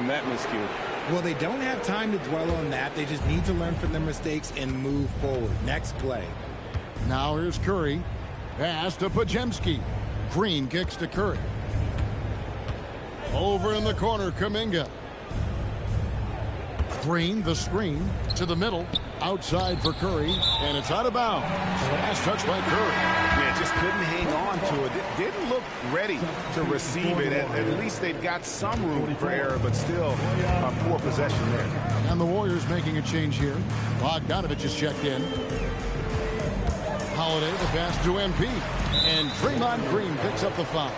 from that miscue. Well, they don't have time to dwell on that. They just need to learn from their mistakes and move forward. Next play. Now here's Curry. Pass to Pajemski. Green kicks to Curry. Over in the corner, Kuminga. Green, the screen, to the middle. Outside for Curry, and it's out of bounds. Last touch by Curry. Yeah, just couldn't hang on to it. Didn't look ready to receive it. At least they've got some room for error, but still a poor possession there. And the Warriors making a change here. Bogdanovich is checked in. Holiday, the pass to MP. And Draymond Green picks up the foul.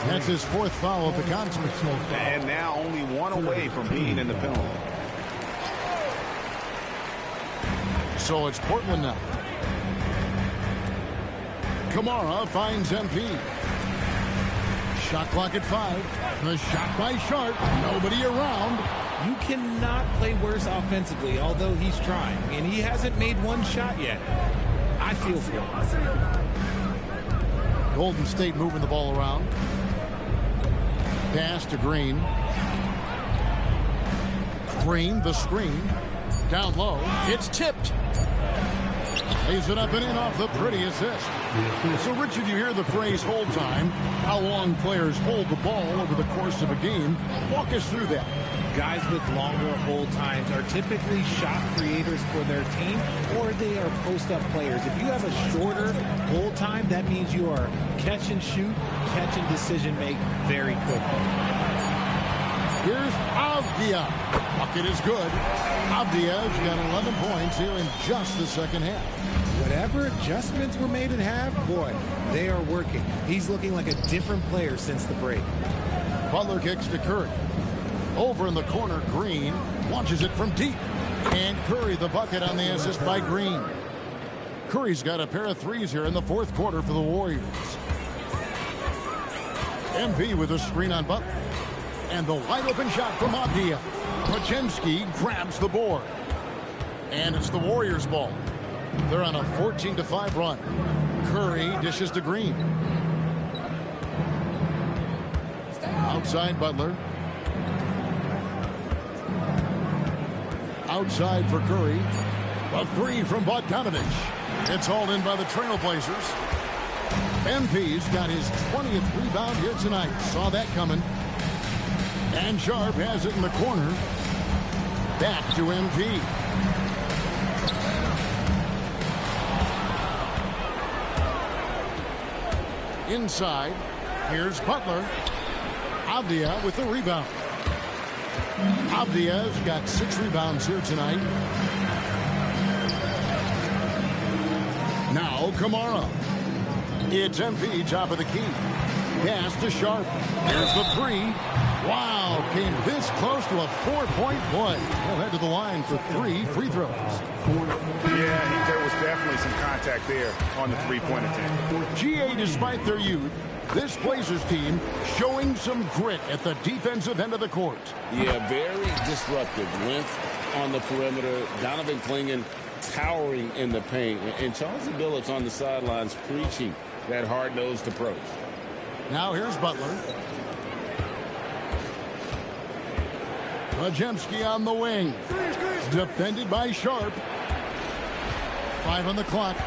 That's his fourth foul of the contest. And now only one away from being in the penalty. So it's Portland now. Kamara finds MP. Shot clock at 5. The shot by Sharp. Nobody around. You cannot play worse offensively, although he's trying. And he hasn't made one shot yet. I feel for him. Golden State moving the ball around. Pass to Green. Green, the screen. Down low. It's tipped. Lays it up and in off the pretty assist. So, Richard, you hear the phrase hold time. How long players hold the ball over the course of a game. Walk us through that. Guys with longer hold times are typically shot creators for their team, or they are post-up players. If you have a shorter hold time, that means you are catch and shoot, catch and decision make very quickly. Here's Avdia. Bucket is good. Avdia's got 11 points here in just the second half. Whatever adjustments were made at half, boy, they are working. He's looking like a different player since the break. Butler kicks to Curry. Over in the corner, Green launches it from deep. And Curry the bucket on the assist by Green. Curry's got a pair of threes here in the fourth quarter for the Warriors. MP with a screen on Butler. And the wide open shot from Avdia. Pajemski grabs the board. And it's the Warriors' ball. They're on a 14-5 run. Curry dishes to Green. Outside Butler. Outside for Curry. A three from Bogdanovich. It's hauled in by the Trailblazers. MP's got his 20th rebound here tonight. Saw that coming. And Sharp has it in the corner. Back to MP. Inside. Here's Butler. Avdia with the rebound. Avdia's got 6 rebounds here tonight. Now Kamara. It's MP top of the key. Pass to Sharp. Here's the three. Wow, came this close to a 4-point play. He'll head to the line for 3 free throws. Yeah, there was definitely some contact there on the three-point attempt. GA, despite their youth, this Blazers team showing some grit at the defensive end of the court. Yeah, very disruptive. Length on the perimeter. Donovan Clingan towering in the paint. And Charles Billups on the sidelines preaching that hard-nosed approach. Now here's Butler. Pajemski on the wing. Defended by Sharp. 5 on the clock.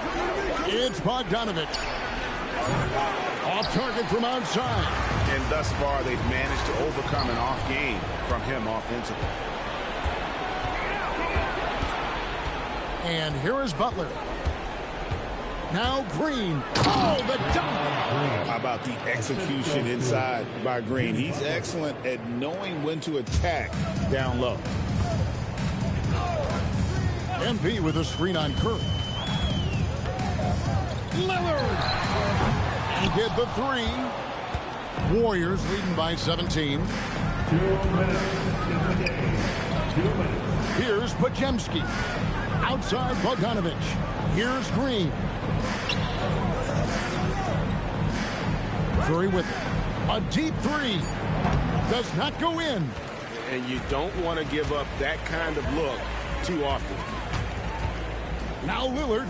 It's Bogdanovich. Off target from outside. And thus far, they've managed to overcome an off game from him offensively. And here is Butler. Now Green. Oh, the dunk. How about the execution inside by Green? He's excellent at knowing when to attack down low. MP with a screen on Curry. Lillard. And get the three. Warriors leading by 17. 2 minutes in the game. 2 minutes. Here's Pajemski. Outside Bogdanovich. Here's Green. Curry with a deep three. Does not go in. And you don't want to give up that kind of look too often. Now Lillard.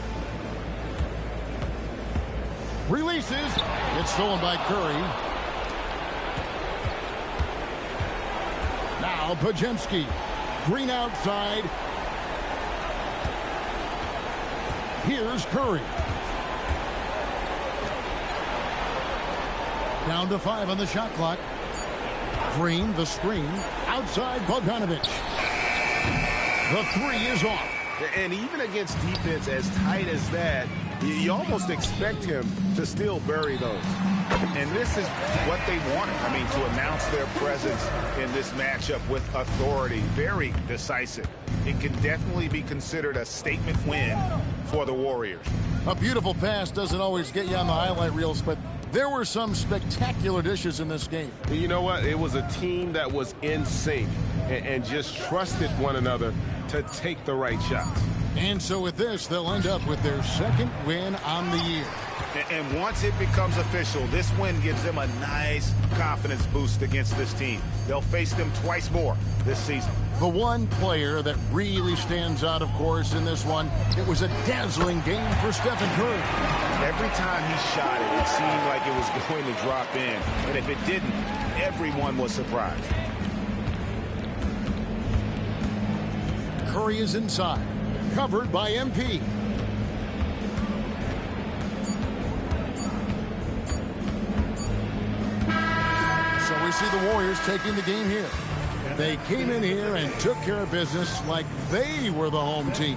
Releases. It's stolen by Curry. Now Pajemski. Green outside. Here's Curry. Down to 5 on the shot clock. Green, the screen. Outside Bogdanovic. The 3 is off. And even against defense as tight as that, you almost expect him to still bury those. And this is what they wanted. I mean, to announce their presence in this matchup with authority. Very decisive. It can definitely be considered a statement win for the Warriors. A beautiful pass doesn't always get you on the highlight reels, but there were some spectacular dishes in this game. And you know what? It was a team that was in sync and just trusted one another to take the right shots. And so with this, they'll end up with their 2nd win on the year. And once it becomes official, this win gives them a nice confidence boost against this team. They'll face them twice more this season. The one player that really stands out, of course, in this one, it was a dazzling game for Stephen Curry. Every time he shot it, it seemed like it was going to drop in. And if it didn't, everyone was surprised. Curry is inside, covered by MP. So we see the Warriors taking the game here. They came in here and took care of business like they were the home team.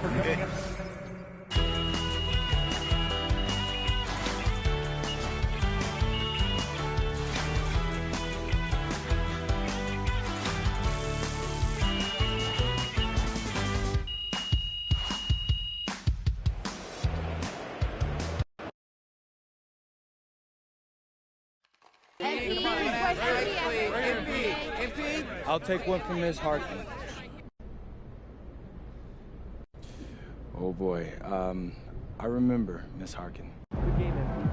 I'll take one from Ms. Harkin. Oh boy, I remember Ms. Harkin. Good game, MP.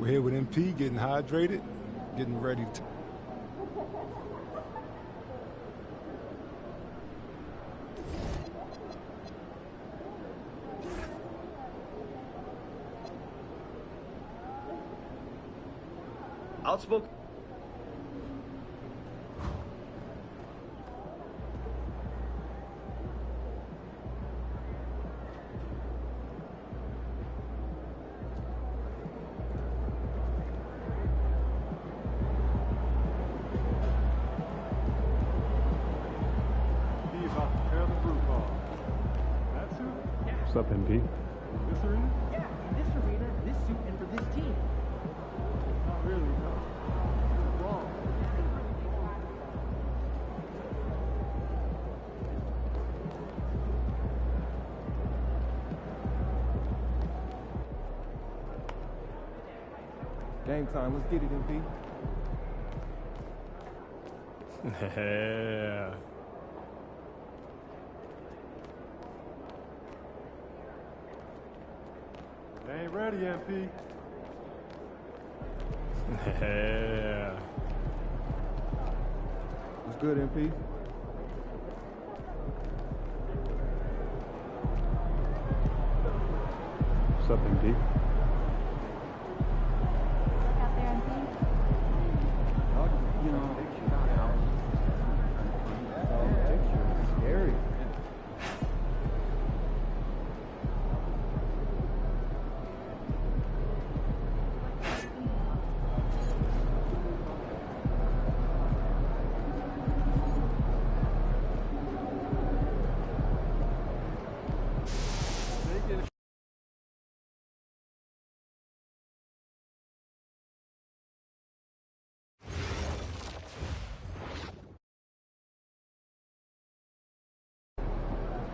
We're here with MP, getting hydrated, getting ready to... Outspoken. What's up, MP? This arena? Yeah, this arena, this suit, and for this team. Not really, no. It's wrong. Game time, let's get it, MP. Yeah. They ain't ready, MP. Yeah. What's good, MP? What's up, MP? Out there, MP? You know, scary.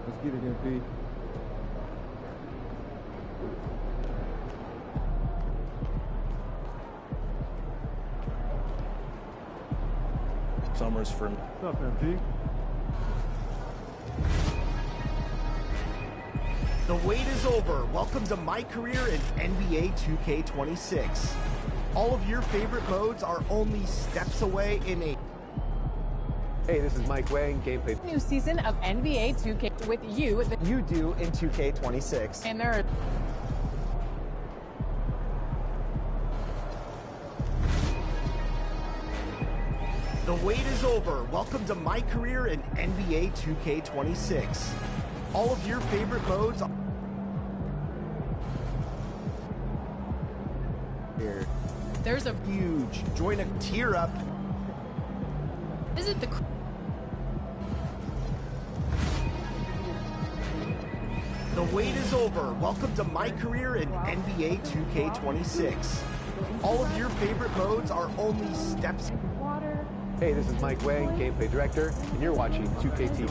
Let's get it, MP. Summers from. What's up, MP? The wait is over. Welcome to MyCAREER in NBA 2K26. All of your favorite modes are only steps away in a... Hey, this is Mike Wang, gameplay. New season of NBA 2K with you. You do in 2K26. And there are... The wait is over. Welcome to MyCAREER in NBA 2K26. All of your favorite modes are... Here. There's a... Huge. Join a tier up. Visit the... The wait is over. Welcome to MyCAREER in NBA 2K26. All of your favorite modes are only steps. Hey, this is Mike Wang, gameplay director, and you're watching 2K TV.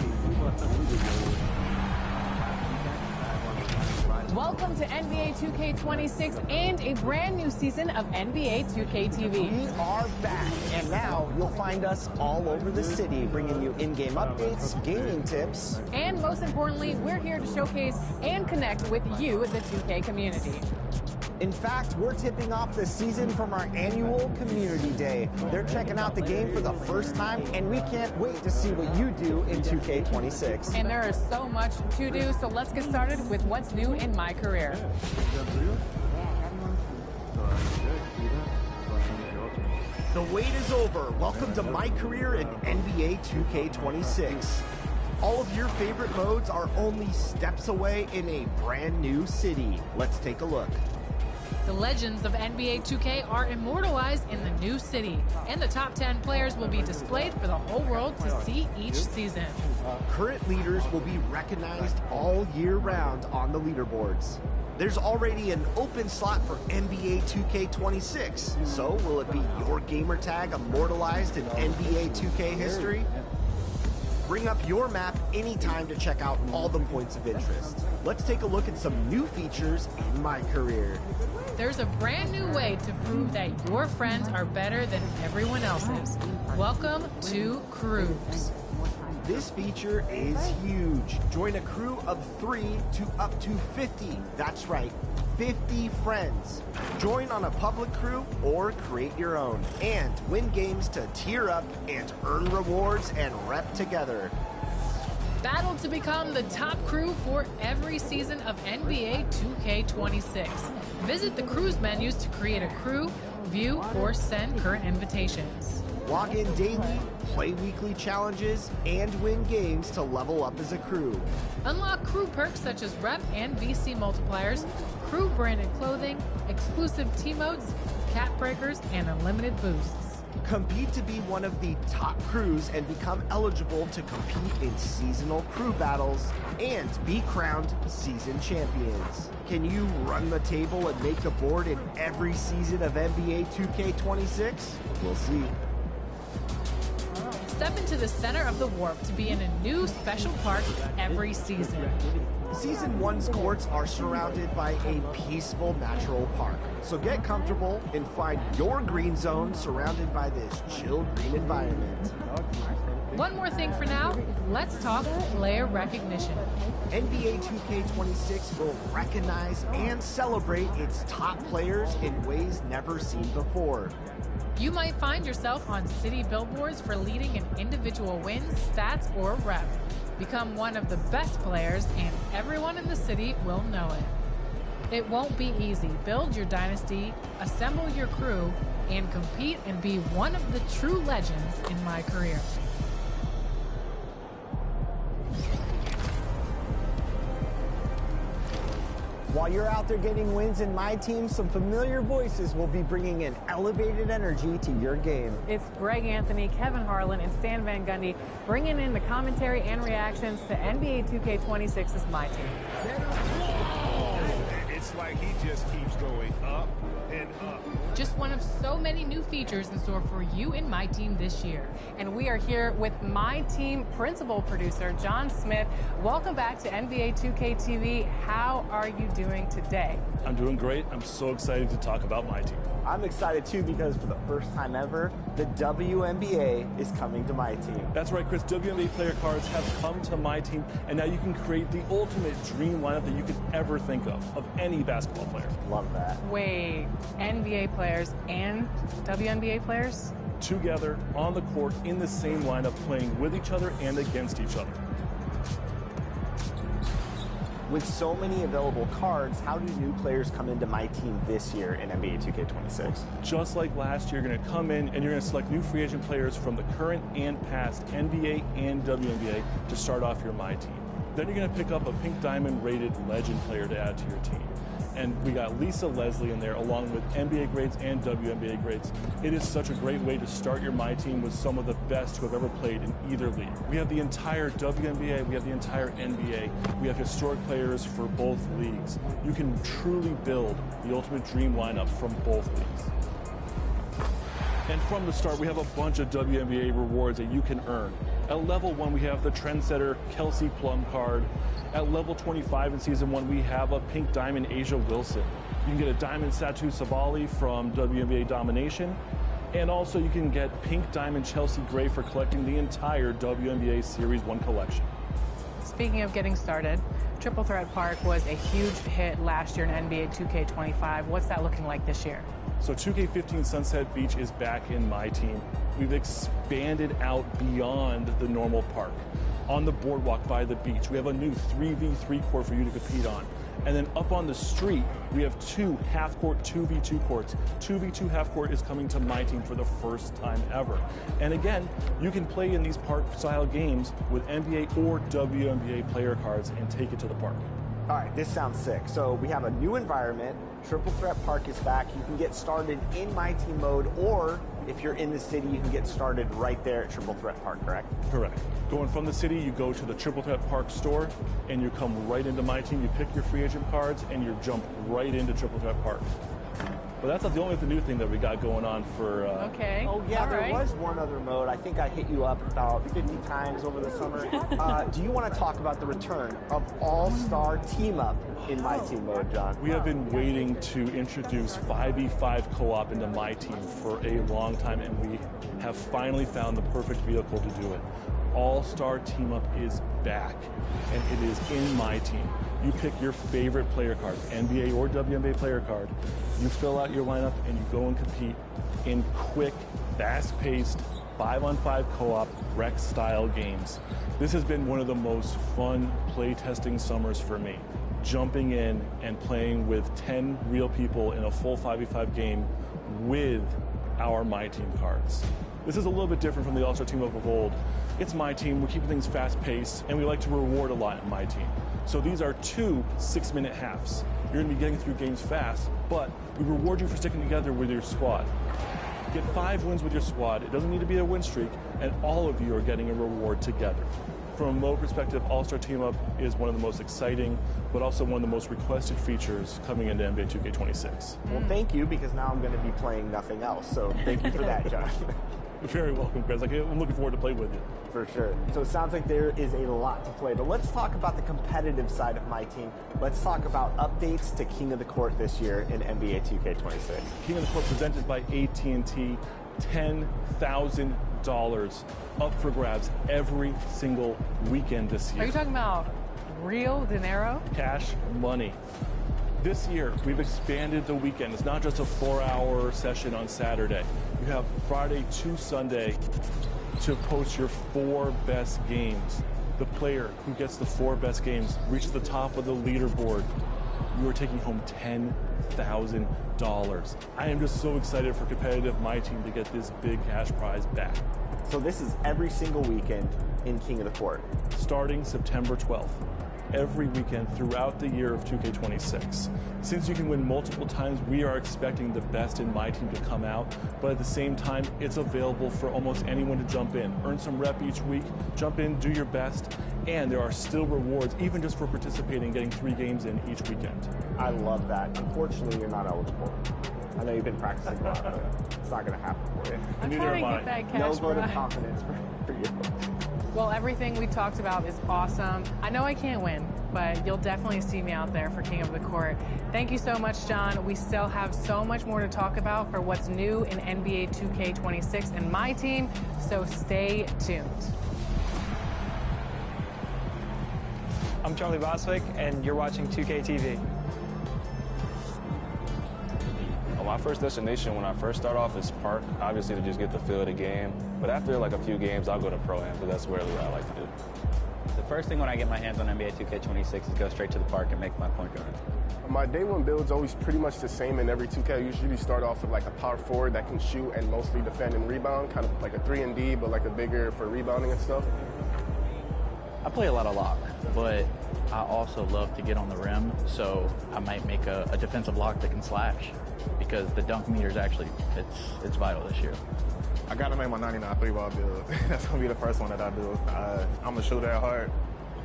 Welcome to NBA 2K26 and a brand new season of NBA 2K TV. We are back, and now you'll find us all over the city, bringing you in-game updates, gaming tips, and most importantly, we're here to showcase and connect with you, the 2K community. In fact, we're tipping off the season from our annual Community Day. They're checking out the game for the first time, and we can't wait to see what you do in 2K26. And there is so much to do, so let's get started with what's new in MyCAREER. The wait is over. Welcome to MyCAREER in NBA 2K26. All of your favorite modes are only steps away in a brand new city. Let's take a look. The legends of NBA 2K are immortalized in the new city, and the top 10 players will be displayed for the whole world to see each season. Current leaders will be recognized all year round on the leaderboards. There's already an open slot for NBA 2K26, so will it be your gamer tag immortalized in NBA 2K history? Bring up your map anytime to check out all the points of interest. Let's take a look at some new features in MyCAREER. There's a brand new way to prove that your friends are better than everyone else's. Welcome to Cruise. This feature is huge. Join a crew of 3 to up to 50. That's right, 50 friends. Join on a public crew or create your own. And win games to tier up and earn rewards and rep together. Battle to become the top crew for every season of NBA 2K26. Visit the crews menus to create a crew, view, or send current invitations. Log in daily, play weekly challenges, and win games to level up as a crew. Unlock crew perks such as rep and VC multipliers, crew branded clothing, exclusive team modes, cap breakers, and unlimited boosts. Compete to be one of the top crews and become eligible to compete in seasonal crew battles and be crowned season champions. Can you run the table and make the board in every season of NBA 2K26? We'll see. Step into the center of the warp to be in a new special park every season. Season 1's courts are surrounded by a peaceful natural park. So get comfortable and find your green zone surrounded by this chill green environment. One more thing for now, let's talk player recognition. NBA 2K26 will recognize and celebrate its top players in ways never seen before. You might find yourself on city billboards for leading in individual wins, stats, or rep. Become one of the best players, and everyone in the city will know it. It won't be easy. Build your dynasty, assemble your crew, and compete and be one of the true legends in MyCAREER. While you're out there getting wins in MyTEAM, some familiar voices will be bringing an elevated energy to your game. It's Greg Anthony, Kevin Harlan, and Stan Van Gundy bringing in the commentary and reactions to NBA 2K26's MyTEAM. It's like he just keeps going up and up. Just one of so many new features in store for you in MyTEAM this year. And we are here with MyTEAM principal producer, John Smith. Welcome back to NBA 2K TV. How are you doing today? I'm doing great. I'm so excited to talk about MyTEAM. I'm excited too because for the first time ever, the WNBA is coming to MyTEAM. That's right, Chris. WNBA player cards have come to MyTEAM, and now you can create the ultimate dream lineup that you could ever think of any basketball player. Love that. Wait, NBA players and WNBA players? Together, on the court, in the same lineup, playing with each other and against each other. With so many available cards, how do new players come into MyTEAM this year in NBA 2K26? Just like last year, you're going to come in and you're going to select new free agent players from the current and past NBA and WNBA to start off your MyTEAM. Then you're going to pick up a pink diamond rated legend player to add to your team. And we got Lisa Leslie in there along with NBA grades and WNBA grades. It is such a great way to start your MyTEAM with some of the best who have ever played in either league. We have the entire WNBA, we have the entire NBA, we have historic players for both leagues. You can truly build the ultimate dream lineup from both leagues. And from the start, we have a bunch of WNBA rewards that you can earn. At level 1, we have the trendsetter Kelsey Plum card. At level 25 in Season 1, we have a pink diamond Asia Wilson. You can get a diamond Satu Savali from WNBA Domination. And also you can get pink diamond Chelsea Gray for collecting the entire WNBA Series 1 collection. Speaking of getting started, Triple Threat Park was a huge hit last year in NBA 2K25. What's that looking like this year? So 2K15 Sunset Beach is back in MyTEAM. We've expanded out beyond the normal park. On the boardwalk by the beach, we have a new 3v3 court for you to compete on. And then up on the street, we have 2 half-court 2v2 courts. 2v2 half-court is coming to MyTEAM for the first time ever. And again, you can play in these park-style games with NBA or WNBA player cards and take it to the park. All right, this sounds sick. So we have a new environment. Triple Threat Park is back. You can get started in MyTEAM mode, or if you're in the city, you can get started right there at Triple Threat Park, correct? Correct. Going from the city, you go to the Triple Threat Park store, and you come right into MyTEAM. You pick your free agent cards, and you jump right into Triple Threat Park. But that's not the only new thing that we got going on for... Okay. Oh, yeah, there was one other mode. I think I hit you up about 50 times over the summer. Do you want to talk about the return of All-Star Team-Up in MyTEAM mode, John? We have been waiting to introduce 5v5 co-op into MyTEAM for a long time, and we have finally found the perfect vehicle to do it. all-star team-up is back, and it is in MyTEAM. You pick your favorite player card, NBA or WNBA player card. You fill out your lineup, and you go and compete in quick, fast-paced, 5-on-5 co-op rec-style games. This has been one of the most fun playtesting summers for me. Jumping in and playing with 10 real people in a full 5v5 game with our MyTEAM cards. This is a little bit different from the All-Star Team-Up of old. It's MyTEAM, we're keeping things fast-paced, and we like to reward a lot in MyTEAM. So these are 2 6-minute halves. You're gonna be getting through games fast, but we reward you for sticking together with your squad. Get 5 wins with your squad. It doesn't need to be a win streak, and all of you are getting a reward together. From a mode perspective, All-Star Team-Up is one of the most exciting, but also one of the most requested features coming into NBA 2K26. Well, thank you, because now I'm going to be playing nothing else. So thank you for that, John. You're very welcome, Chris. I'm looking forward to play with you. For sure. So it sounds like there is a lot to play. But let's talk about the competitive side of MyTEAM. Let's talk about updates to King of the Court this year in NBA 2K26. King of the Court presented by AT&T. $10,000 up for grabs every single weekend this year. Are you talking about real dinero? Cash money. This year, we've expanded the weekend. It's not just a 4-hour session on Saturday. You have Friday to Sunday to post your 4 best games. The player who gets the 4 best games reaches the top of the leaderboard. You are taking home $10,000. I am just so excited for competitive MyTEAM to get this big cash prize back. So this is every single weekend in King of the Court. Starting September 12th. Every weekend throughout the year of 2K26. Since you can win multiple times, we are expecting the best in MyTEAM to come out, but at the same time, it's available for almost anyone to jump in. Earn some rep each week, jump in, do your best, and there are still rewards, even just for participating, getting 3 games in each weekend. I love that. Unfortunately, you're not eligible. I know you've been practicing a lot, but it's not going to happen for you. I'm trying to get that cash No vote of prize. confidence for you. Well, everything we talked about is awesome. I know I can't win, but you'll definitely see me out there for King of the Court. Thank you so much, John. We still have so much more to talk about for what's new in NBA 2K26 and MyTEAM, so stay tuned. I'm Charlie Boswick, and you're watching 2K TV. My first destination when I first start off is park, obviously to just get the feel of the game. But after like a few games, I'll go to Pro-Am, because that's really what I like to do. The first thing when I get my hands on NBA 2K26 is go straight to the park and make my point guard. My day one build's always pretty much the same in every 2K. I usually start off with like a power forward that can shoot and mostly defend and rebound, kind of like a 3-and-D, but like a bigger for rebounding and stuff. I play a lot of lock, but I also love to get on the rim, so I might make a defensive block that can slash, because the dunk meter is actually, it's vital this year. I got to make my 99 3-ball build. That's going to be the first one that I do. I'm going to shoot that hard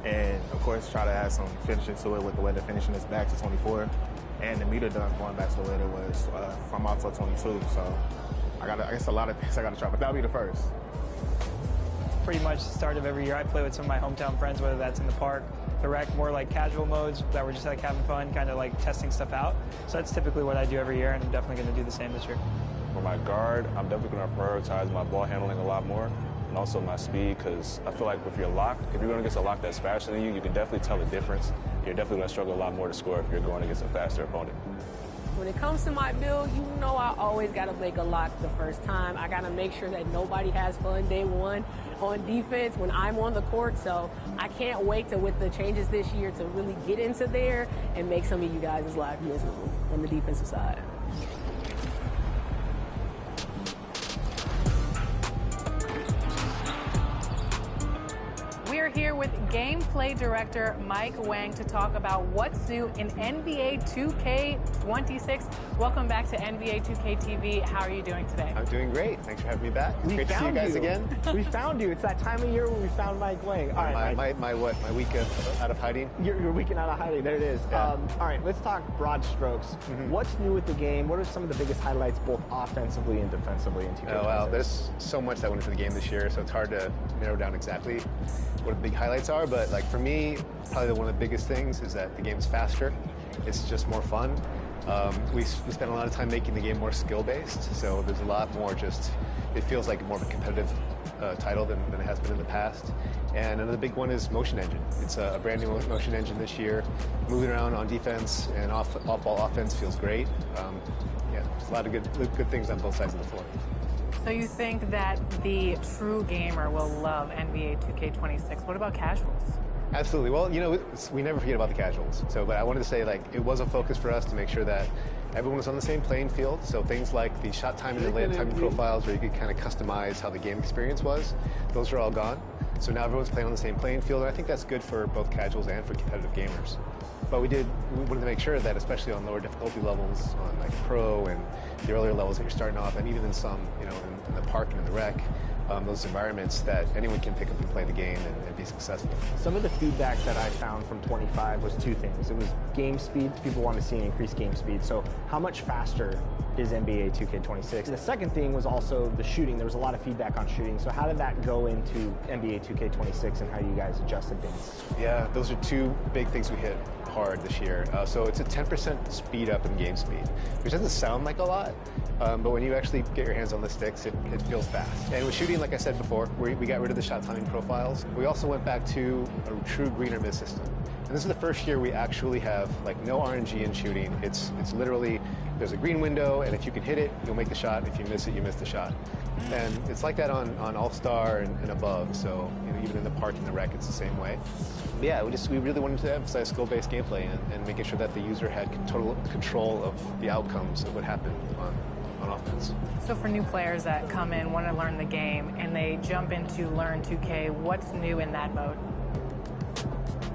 and, of course, try to add some finishing to it with the way the finishing is back to 24. And the meter dunk going back to the way it was from also 22. So I guess a lot of things I got to try, but that'll be the first. Pretty much the start of every year, I play with some of my hometown friends, whether that's in the park, the rec, more like casual modes that we're just like having fun, kind of like testing stuff out. So that's typically what I do every year, and I'm definitely going to do the same this year. For my guard, I'm definitely going to prioritize my ball handling a lot more, and also my speed, because I feel like if you're locked, if you're going against a lock that's faster than you, you can definitely tell the difference. You're definitely going to struggle a lot more to score if you're going against a faster opponent. When it comes to my build, you know I always got to make a lock the first time. I got to make sure that nobody has fun day one on defense when I'm on the court. So I can't wait to, with the changes this year, to really get into there and make some of you guys' life miserable on the defensive side. We're here with gameplay director Mike Wang to talk about what's new in NBA 2K26. Welcome back to NBA 2K TV. How are you doing today? I'm doing great. Thanks for having me back. It's great to see you guys again. We found you. It's that time of year when we found Mike Wang. All right, my week out of hiding? Your weekend out of hiding. There it is. Yeah. All right, let's talk broad strokes. What's new with the game? What are some of the biggest highlights, both offensively and defensively, in 2K26? Oh, well, there's so much that went into the game this year, so it's hard to narrow down exactly what the big highlights are. But like for me, probably one of the biggest things is that the game's faster. It's just more fun. We spent a lot of time making the game more skill-based, so there's a lot more just, it feels like more of a competitive title than it has been in the past. And another big one is motion engine. It's a brand new motion engine this year. Moving around on defense and off-ball offense feels great. Yeah, there's a lot of good things on both sides of the floor. So you think that the true gamer will love NBA 2K26. What about casuals? Absolutely. Well, you know, we never forget about the casuals. But I wanted to say, like, it was a focus for us to make sure that everyone was on the same playing field. So things like the shot timing and layup timing profiles, where you could kind of customize how the game experience was, those are all gone. So now everyone's playing on the same playing field, and I think that's good for both casuals and for competitive gamers. But we wanted to make sure that, especially on lower difficulty levels, on like pro and the earlier levels that you're starting off, and even in some, you know, in the park and in the rec, those environments, that anyone can pick up and play the game and be successful. Some of the feedback that I found from 25 was two things. It was game speed. People want to see an increased game speed. So how much faster is NBA 2K26? The second thing was also the shooting. There was a lot of feedback on shooting. So how did that go into NBA 2K26 and how you guys adjusted things? Yeah, those are two big things we hit hard this year. So it's a 10% speed up in game speed, which doesn't sound like a lot, but when you actually get your hands on the sticks, it feels fast. And with shooting, like I said before, we got rid of the shot timing profiles. We also went back to a true green or miss system. And this is the first year we actually have like no RNG in shooting. It's literally, there's a green window, and if you can hit it, you'll make the shot. If you miss it, you miss the shot. And it's like that on All-Star and above. So, you know, even in the park and the rec, it's the same way. But yeah, we really wanted to emphasize skill-based gameplay and making sure that the user had total control of the outcomes of what happened on offense. So for new players that come in, want to learn the game, and they jump into Learn 2K, what's new in that mode?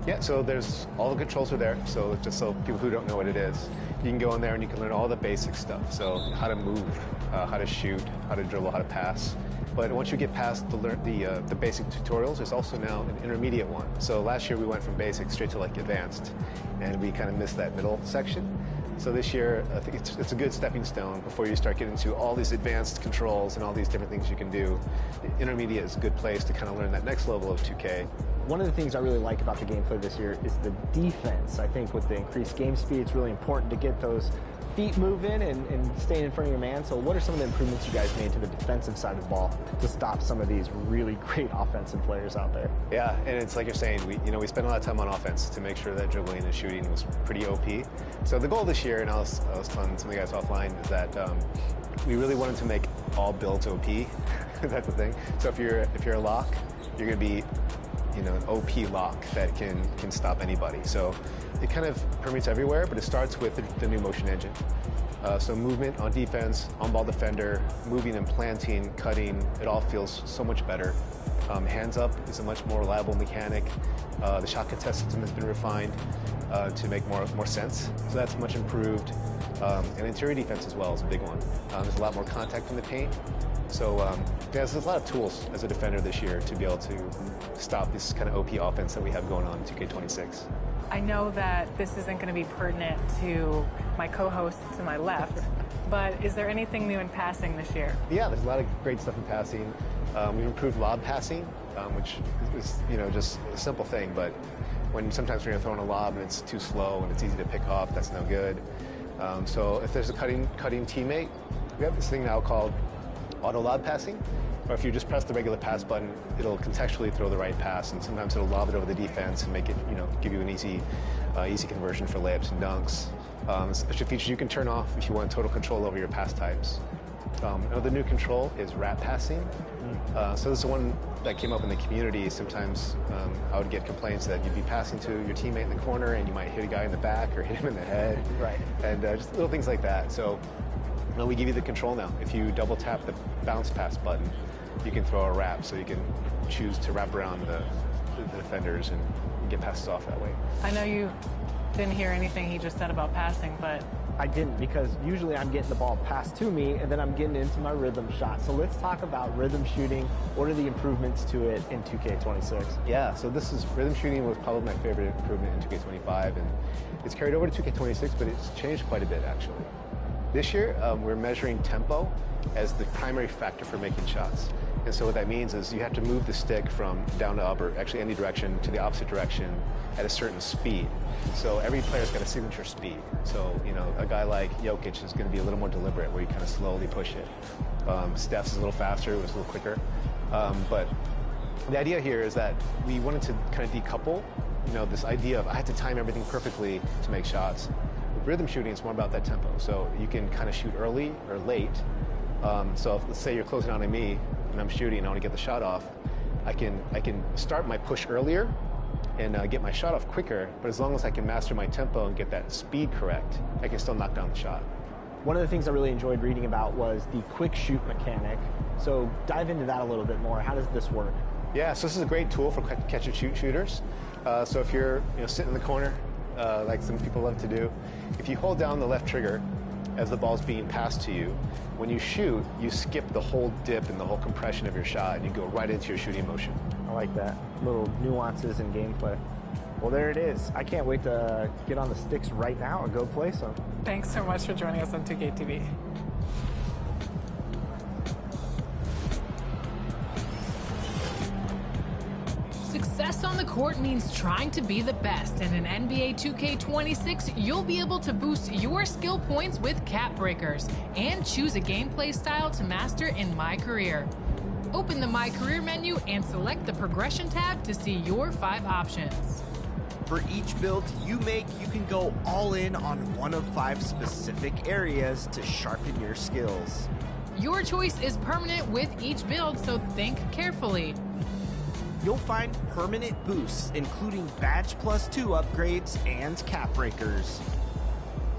Yeah, so there's all the controls are there. So just so people who don't know what it is, you can go in there and you can learn all the basic stuff. So how to move, how to shoot, how to dribble, how to pass. But once you get past the basic tutorials, there's also now an intermediate one. So last year we went from basic straight to like advanced, and we kind of missed that middle section. So this year, I think it's a good stepping stone before you start getting into all these advanced controls and all these different things you can do. The intermediate is a good place to kind of learn that next level of 2K. One of the things I really like about the gameplay this year is the defense. I think with the increased game speed, it's really important to get those feet moving and staying in front of your man. So what are some of the improvements you guys made to the defensive side of the ball to stop some of these really great offensive players out there? Yeah, and it's like you're saying, we spent a lot of time on offense to make sure that dribbling and shooting was pretty OP. So the goal this year, and I was telling some of the guys offline, is that we really wanted to make all builds OP. That's the thing. So if you're a lock, you're going to be, you know, an OP lock that can stop anybody. So it kind of permeates everywhere, but it starts with the new motion engine. So movement on defense, on-ball defender, moving and planting, cutting, it all feels so much better. Hands up is a much more reliable mechanic. The shot contest system has been refined to make more sense. So that's much improved. And interior defense as well is a big one. There's a lot more contact in the paint. So there's a lot of tools as a defender this year to be able to stop this kind of OP offense that we have going on in 2K26. I know that this isn't going to be pertinent to my co-host to my left, but is there anything new in passing this year? Yeah, there's a lot of great stuff in passing. We've improved lob passing, which is, you know, just a simple thing, but sometimes when you're throwing a lob and it's too slow and it's easy to pick off, that's no good. So if there's a cutting teammate, we have this thing now called auto lob passing, or if you just press the regular pass button, it'll contextually throw the right pass, and sometimes it'll lob it over the defense and make it, you know, give you an easy conversion for layups and dunks. Special features you can turn off if you want total control over your pass types. Another new control is wrap passing. So this is one that came up in the community. Sometimes I would get complaints that you'd be passing to your teammate in the corner and you might hit a guy in the back or hit him in the head. Right. And just little things like that. So we give you the control now. If you double tap the bounce pass button, you can throw a wrap, so you can choose to wrap around the defenders and get passes off that way. I know you didn't hear anything he just said about passing, but... I didn't, because usually I'm getting the ball passed to me and then I'm getting into my rhythm shot. So let's talk about rhythm shooting. What are the improvements to it in 2K26? Yeah, so rhythm shooting was probably my favorite improvement in 2K25, and it's carried over to 2K26, but it's changed quite a bit actually. This year, we're measuring tempo as the primary factor for making shots. And so what that means is you have to move the stick from down to up, or actually any direction, to the opposite direction at a certain speed. So every player's got a signature speed. So, you know, a guy like Jokic is going to be a little more deliberate, where you kind of slowly push it. Steph's is a little faster, it was a little quicker. But the idea here is that we wanted to kind of decouple, this idea of I had to time everything perfectly to make shots. With rhythm shooting, it's more about that tempo. So you can kind of shoot early or late. So if, let's say you're closing on me and I'm shooting and I want to get the shot off, I can start my push earlier and get my shot off quicker, but as long as I can master my tempo and get that speed correct, I can still knock down the shot. One of the things I really enjoyed reading about was the quick shoot mechanic. So dive into that a little bit more. How does this work? Yeah, so this is a great tool for catch and shoot shooters. So if you're sitting in the corner, like some people love to do, if you hold down the left trigger as the ball's being passed to you, when you shoot, you skip the whole dip and the whole compression of your shot, and you go right into your shooting motion. I like that. Little nuances in gameplay. Well, there it is. I can't wait to get on the sticks right now and go play some. Thanks so much for joining us on 2K TV. Success on the court means trying to be the best, and in NBA 2K26, you'll be able to boost your skill points with cap breakers and choose a gameplay style to master in MyCAREER. Open the MyCAREER menu and select the progression tab to see your 5 options. For each build you make, you can go all in on one of 5 specific areas to sharpen your skills. Your choice is permanent with each build, so think carefully. You'll find permanent boosts, including Badge +2 upgrades and cap breakers.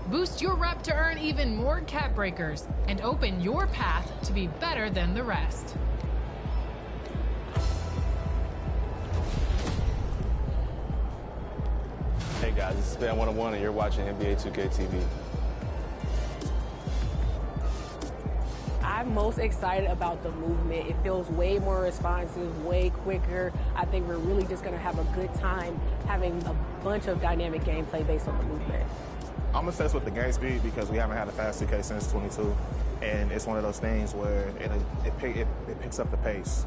Boost your rep to earn even more cap breakers and open your path to be better than the rest. Hey guys, this is Span 101 and you're watching NBA 2K TV. I'm most excited about the movement. It feels way more responsive, way quicker. I think we're really just going to have a good time having a bunch of dynamic gameplay based on the movement. I'm obsessed with the game speed because we haven't had a fast 2K since 22, and it's one of those things where it picks up the pace.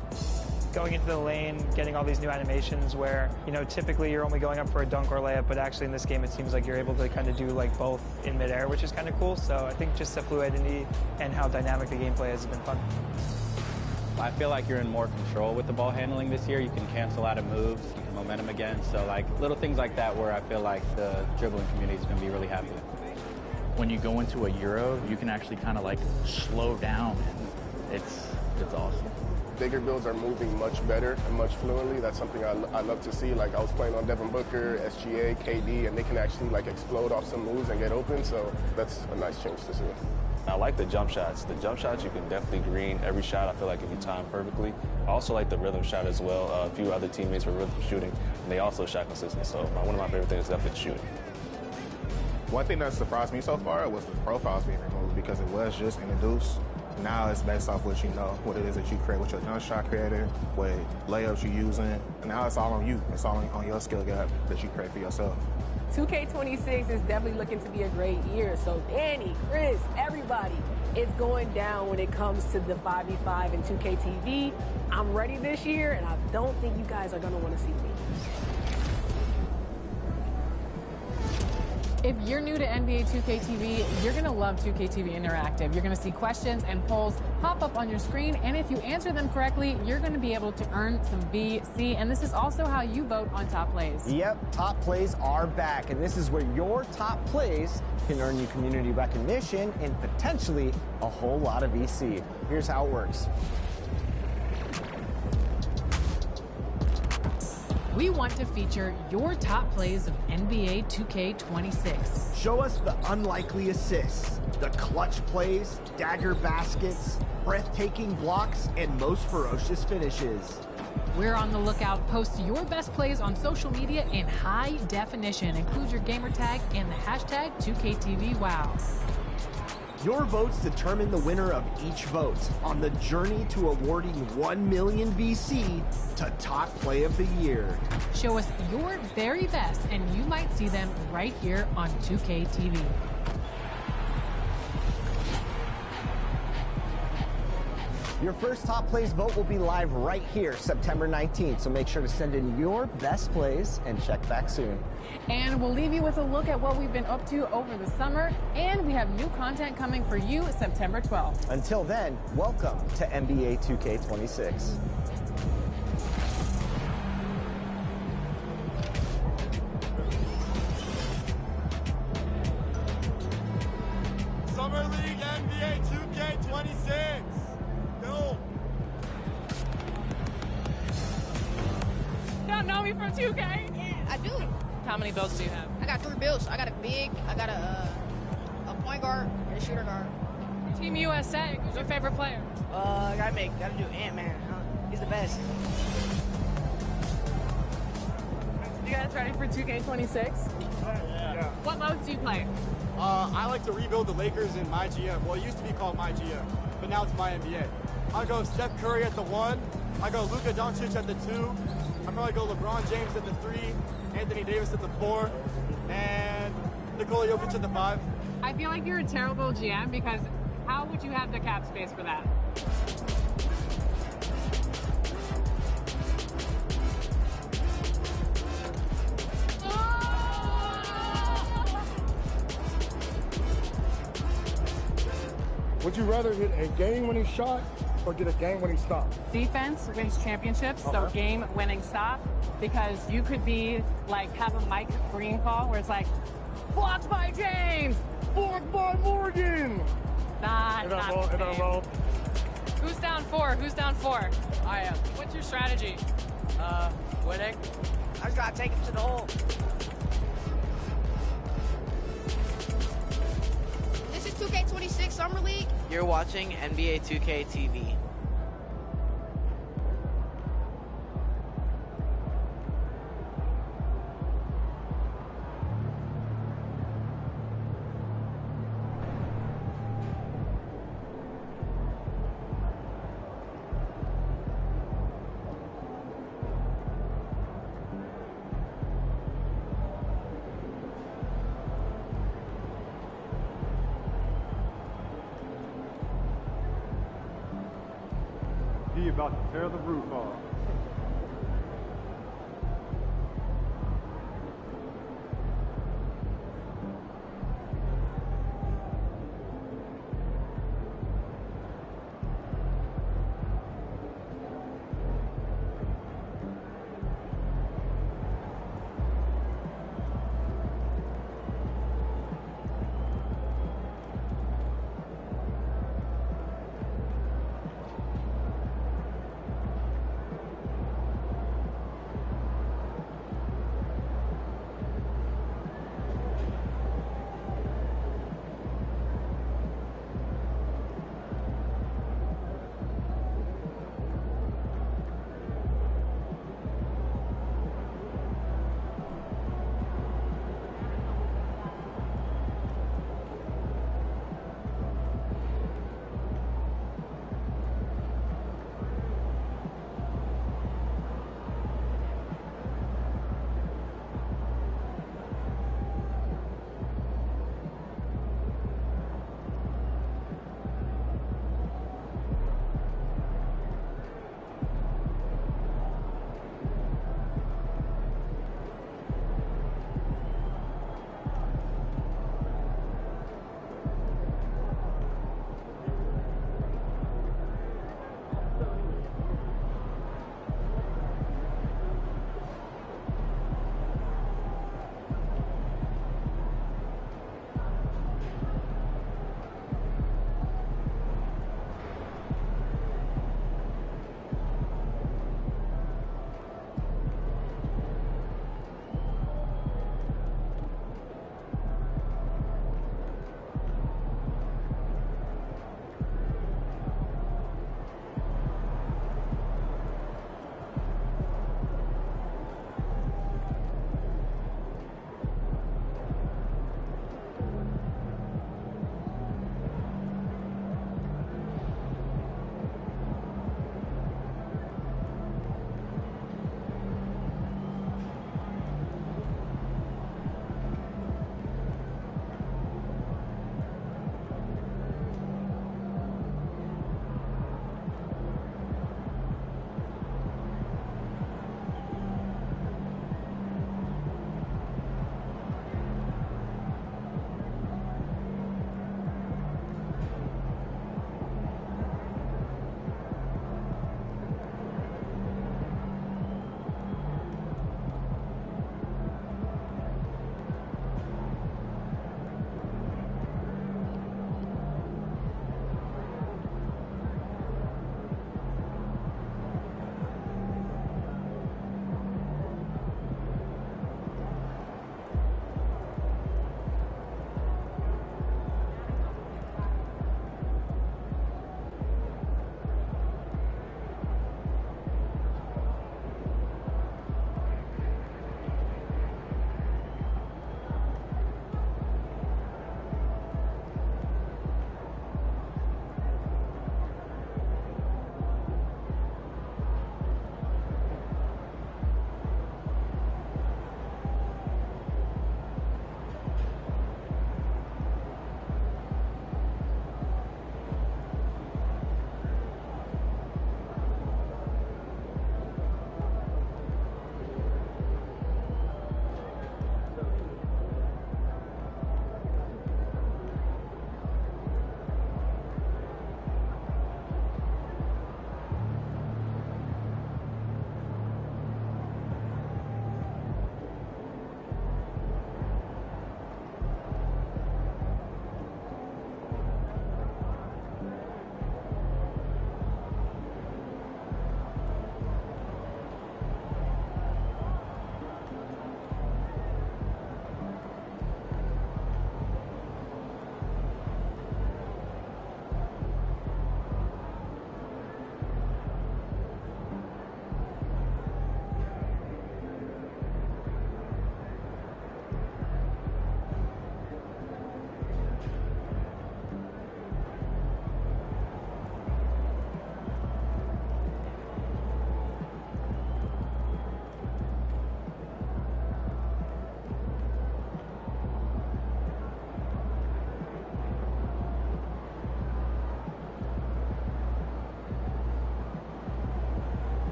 Going into the lane, getting all these new animations where, typically you're only going up for a dunk or layup, but actually in this game it seems like you're able to kind of do like both in midair, which is kind of cool. So I think just the fluidity and how dynamic the gameplay has been fun. I feel like you're in more control with the ball handling this year. You can cancel out of moves, you can momentum again. So like little things like that where I feel like the dribbling community is going to be really happy. When you go into a Euro, you can actually kind of like slow down, and it's awesome. Bigger builds are moving much better and much fluently. That's something I love to see. Like I was playing on Devin Booker, SGA, KD, and they can actually like explode off some moves and get open. So that's a nice change to see. I like the jump shots. The jump shots, you can definitely green every shot. I feel like if you time perfectly. I also like the rhythm shot as well. A few other teammates were rhythm shooting, and they also shot consistent. So one of my favorite things is definitely shooting. One thing that surprised me so far was the profiles being removed because it was just introduced. Now it's based off what you know, what it is that you create with your jump shot creator, what layups you're using, and now it's all on you. It's all on your skill gap that you create for yourself. 2K26 is definitely looking to be a great year. So Danny, Chris, everybody, it's going down when it comes to the 5v5 and 2K TV. I'm ready this year, and I don't think you guys are going to want to see me. If you're new to NBA 2K TV, you're going to love 2K TV Interactive. You're going to see questions and polls pop up on your screen, and if you answer them correctly, you're going to be able to earn some VC, and this is also how you vote on top plays. Yep, top plays are back, and this is where your top plays can earn you community recognition and potentially a whole lot of VC. Here's how it works. We want to feature your top plays of NBA 2K26. Show us the unlikely assists, the clutch plays, dagger baskets, breathtaking blocks, and most ferocious finishes. We're on the lookout. Post your best plays on social media in high definition. Include your gamer tag and the hashtag 2KTVWow. Your votes determine the winner of each vote on the journey to awarding 1 million VC to top play of the year. Show us your very best, and you might see them right here on 2K TV. Your first top plays vote will be live right here, September 19th, so make sure to send in your best plays and check back soon. And we'll leave you with a look at what we've been up to over the summer, and we have new content coming for you September 12th. Until then, welcome to NBA 2K26. don't know me from 2K? Yeah, I do. How many builds do you have? I got 3 builds. I got a big, I got a point guard, and a shooter guard. Team USA, who's your favorite player? Gotta do Ant-Man. He's the best. You guys ready for 2K26? Yeah. What modes do you play? I like to rebuild the Lakers in MyGM. Well, it used to be called MyGM, but now it's MyNBA. I go Steph Curry at the 1. I go Luka Doncic at the 2. I probably go LeBron James at the 3. Anthony Davis at the 4. And Nikola Jokic at the 5. I feel like you're a terrible GM because how would you have the cap space for that? Would you rather get a game-winning shot or get a game-winning stop? Defense wins championships, so game-winning stop, because you could be like, have a Mike Green call where it's like, blocked by James, blocked by Morgan. Not wrong. Who's down 4? Who's down 4? I am. What's your strategy? Winning. I just gotta take him to the hole. This is 2K26 Summer League. You're watching NBA 2K TV. He about to tear the roof off.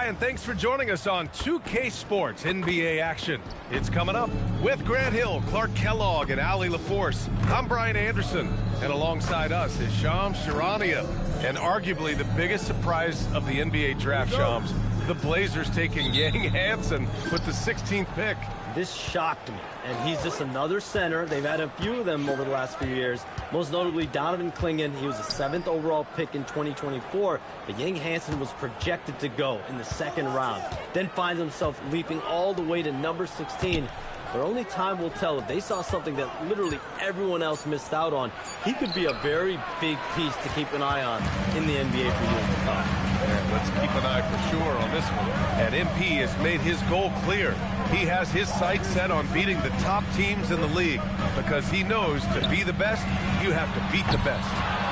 Hi, and thanks for joining us on 2K Sports NBA action. It's coming up with Grant Hill, Clark Kellogg, and Ali LaForce. I'm Brian Anderson, and alongside us is Shams Charania. And arguably the biggest surprise of the NBA draft, Shams, the Blazers taking Yang Hansen with the 16th pick. This shocked me, and he's just another center. They've had a few of them over the last few years, most notably Donovan Clingan. He was the 7th overall pick in 2024, but Yang Hansen was projected to go in the 2nd round, then finds himself leaping all the way to number 16. But only time will tell if they saw something that literally everyone else missed out on. He could be a very big piece to keep an eye on in the NBA for years to come. And let's keep an eye for sure on this one. And MP has made his goal clear. He has his sights set on beating the top teams in the league because he knows to be the best, you have to beat the best.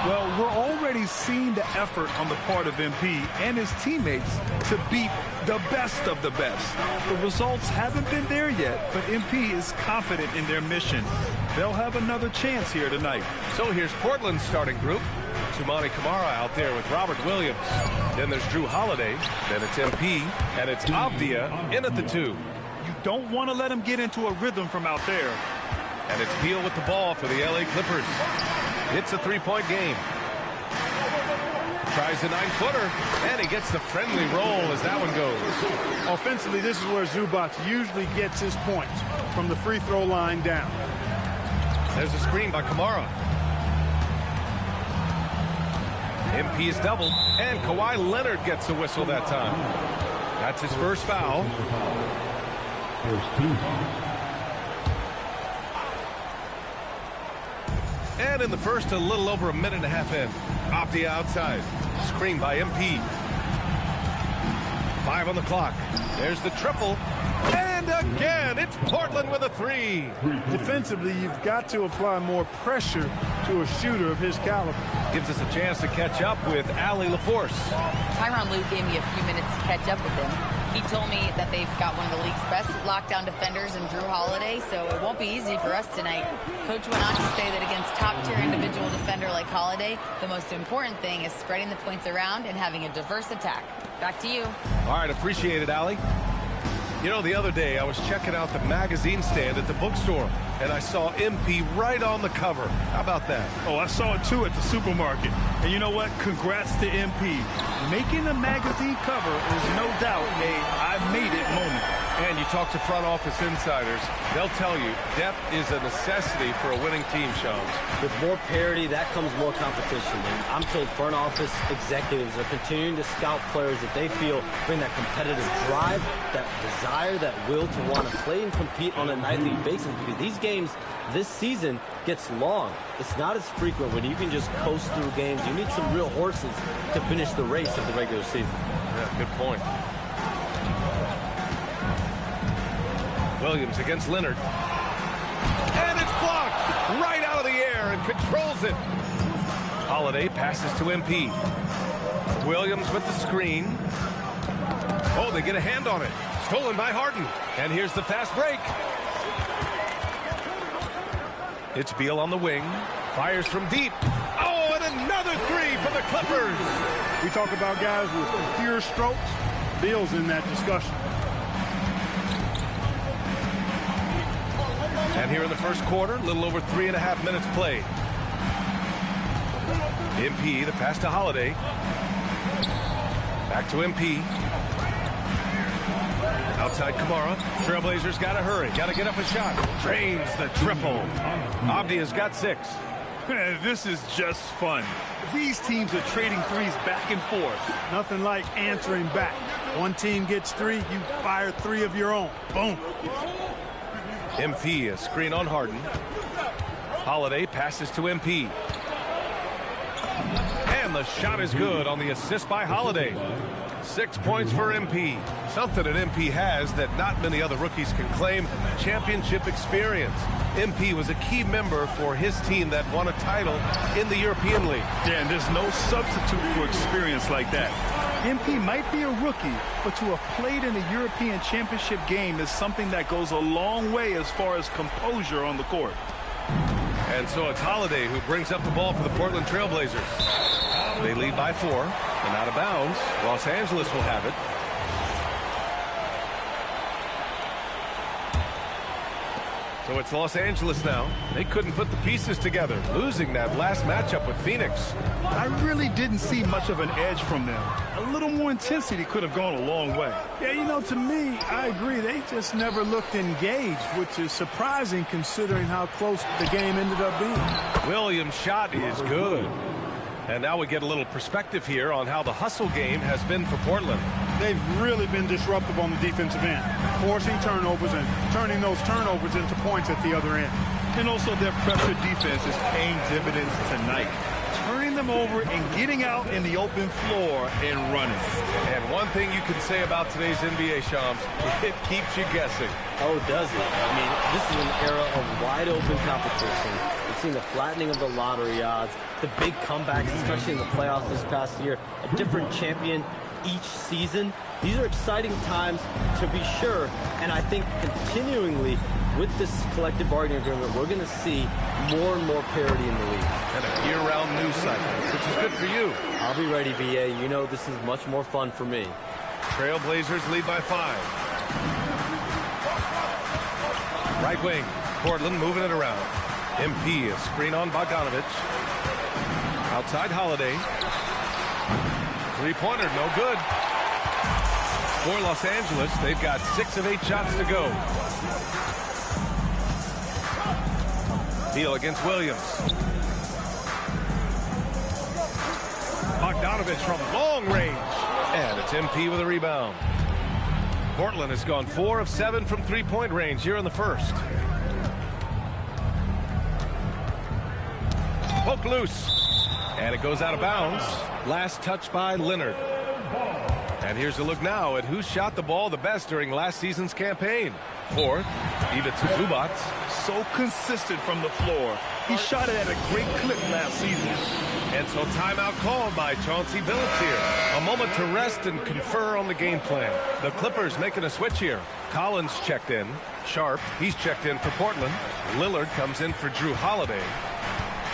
Well, we're already seeing the effort on the part of MP and his teammates to beat the best of the best. The results haven't been there yet, but MP is confident in their mission. They'll have another chance here tonight. So here's Portland's starting group. Toumani Camara out there with Robert Williams. Then there's Drew Holiday. Then it's MP. And it's Avdia in at the 2. You don't want to let him get into a rhythm from out there. And it's Beal with the ball for the LA Clippers. It's a 3-point game. Tries a 9-footer, and he gets the friendly roll as that one goes. Offensively, this is where Zubac usually gets his points, from the free throw line down. There's a screen by Camara. MP is doubled, and Kawhi Leonard gets a whistle that time. That's his first foul. And in the first, a little over a minute and a half in. Off the outside. Screen by MP. 5 on the clock. There's the triple. And again, it's Portland with a 3. Defensively, you've got to apply more pressure to a shooter of his caliber. Gives us a chance to catch up with Ali LaForce. Tyronn Lue gave me a few minutes to catch up with him. He told me that they've got one of the league's best lockdown defenders in Drew Holiday, so it won't be easy for us tonight. Coach went on to say that against top-tier individual defender like Holiday, the most important thing is spreading the points around and having a diverse attack. Back to you. All right, appreciate it, Ali. You know, the other day I was checking out the magazine stand at the bookstore, and I saw MP right on the cover. How about that? Oh, I saw it too at the supermarket. And you know what? Congrats to MP. Making the magazine cover is no doubt a "I've made it" moment. And you talk to front office insiders, they'll tell you depth is a necessity for a winning team, Shams. With more parity, that comes more competition. And I'm told front office executives are continuing to scout players that they feel bring that competitive drive, that desire, that will to want to play and compete on a nightly basis, because these games this season gets long. It's not as frequent when you can just coast through games. You need some real horses to finish the race of the regular season. Yeah, good point. Williams against Leonard. And it's blocked right out of the air and controls it. Holiday passes to MP. Williams with the screen. Oh, they get a hand on it. Stolen by Harden. And here's the fast break. It's Beal on the wing. Fires from deep. Oh, and another 3 for the Clippers. We talk about guys with fewer strokes. Beal's in that discussion. And here in the first quarter, a little over 3.5 minutes played. MP, the pass to Holiday. Back to MP. Outside Camara. Trailblazers got to hurry. Got to get up a shot. Drains the triple. Avdia's got 6. This is just fun. These teams are trading threes back and forth. Nothing like answering back. One team gets 3, you fire 3 of your own. Boom. MP, a screen on Harden. Holiday passes to MP. And the shot is good on the assist by Holiday. 6 points for MP. Something that MP has that not many other rookies can claim: championship experience. MP was a key member for his team that won a title in the European League. Yeah, and there's no substitute for experience like that. MP might be a rookie, but to have played in a European championship game is something that goes a long way as far as composure on the court. And so it's Holiday who brings up the ball for the Portland Trailblazers. They lead by 4, and out of bounds. Los Angeles will have it. So it's Los Angeles now. They couldn't put the pieces together, losing that last matchup with Phoenix. I really didn't see much of an edge from them. A little more intensity could have gone a long way. Yeah, you know, to me, I agree. They just never looked engaged, which is surprising considering how close the game ended up being. Williams' shot is good. And now we get a little perspective here on how the hustle game has been for Portland. They've really been disruptive on the defensive end, forcing turnovers and turning those turnovers into points at the other end. And also their pressure defense is paying dividends tonight, turning them over and getting out in the open floor and running. And one thing you can say about today's NBA, Shams, it keeps you guessing. Oh, does it? I mean, this is an era of wide open competition. We've seen the flattening of the lottery odds, the big comebacks, especially in the playoffs this past year, a different champion each season. These are exciting times to be sure, and I think continuingly with this collective bargaining agreement, we're going to see more and more parity in the league. And a year-round news cycle, which is good for you. I'll be ready, VA. You know this is much more fun for me. Trailblazers lead by 5. Right wing, Portland moving it around. MP, a screen on Bogdanovich. Outside Holiday. Three-pointer, no good. For Los Angeles, they've got 6 of 8 shots to go. Deal against Williams. Bogdanovich from long range. And it's MP with a rebound. Portland has gone 4 of 7 from three-point range here in the first. Poke loose. And it goes out of bounds. Last touch by Leonard. And here's a look now at who shot the ball the best during last season's campaign. Fourth, Ivica Zubac. So consistent from the floor. He shot it at a great clip last season. And so timeout called by Chauncey Billups here. A moment to rest and confer on the game plan. The Clippers making a switch here. Collins checked in. Sharp, he's checked in for Portland. Lillard comes in for Drew Holiday.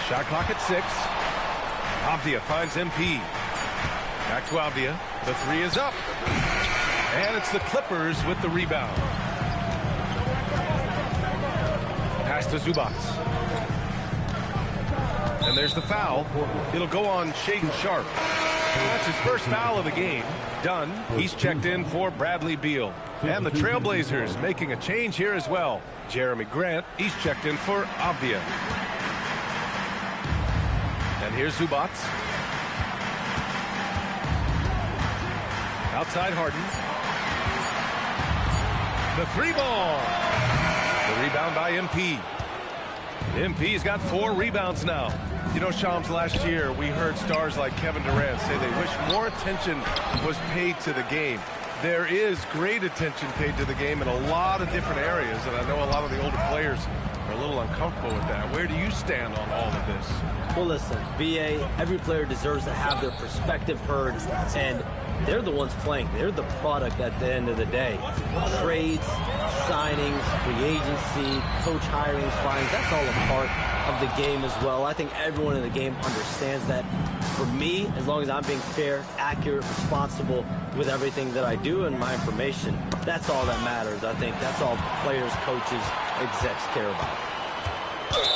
Shot clock at 6. Avdia finds MP. Back to Avdia. The three is up. And it's the Clippers with the rebound. Pass to Zubac. And there's the foul. It'll go on Shaedon Sharpe. That's his first foul of the game. Done. He's checked in for Bradley Beal. And the Trailblazers making a change here as well. Jeremy Grant, he's checked in for Avdia. And here's Zubac. Outside Harden. The three ball. The rebound by MP. MP's got 4 rebounds now. You know, Shams, last year we heard stars like Kevin Durant say they wish more attention was paid to the game. There is great attention paid to the game in a lot of different areas, and I know a lot of the older players are a little uncomfortable with that. Where do you stand on all of this? Well, listen, BA, every player deserves to have their perspective heard, and they're the ones playing. They're the product at the end of the day. Trades, signings, free agency, coach hirings, firings, that's all a part of the game as well. I think everyone in the game understands that. For me, as long as I'm being fair, accurate, responsible with everything that I do and my information, that's all that matters. I think that's all players, coaches, execs care about.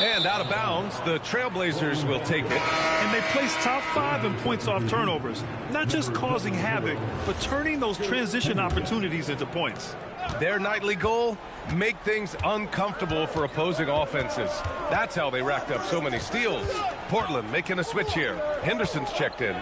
And out of bounds, the Trailblazers will take it. And they place top 5 in points off turnovers. Not just causing havoc, but turning those transition opportunities into points. Their nightly goal, make things uncomfortable for opposing offenses. That's how they racked up so many steals. Portland making a switch here. Henderson's checked in.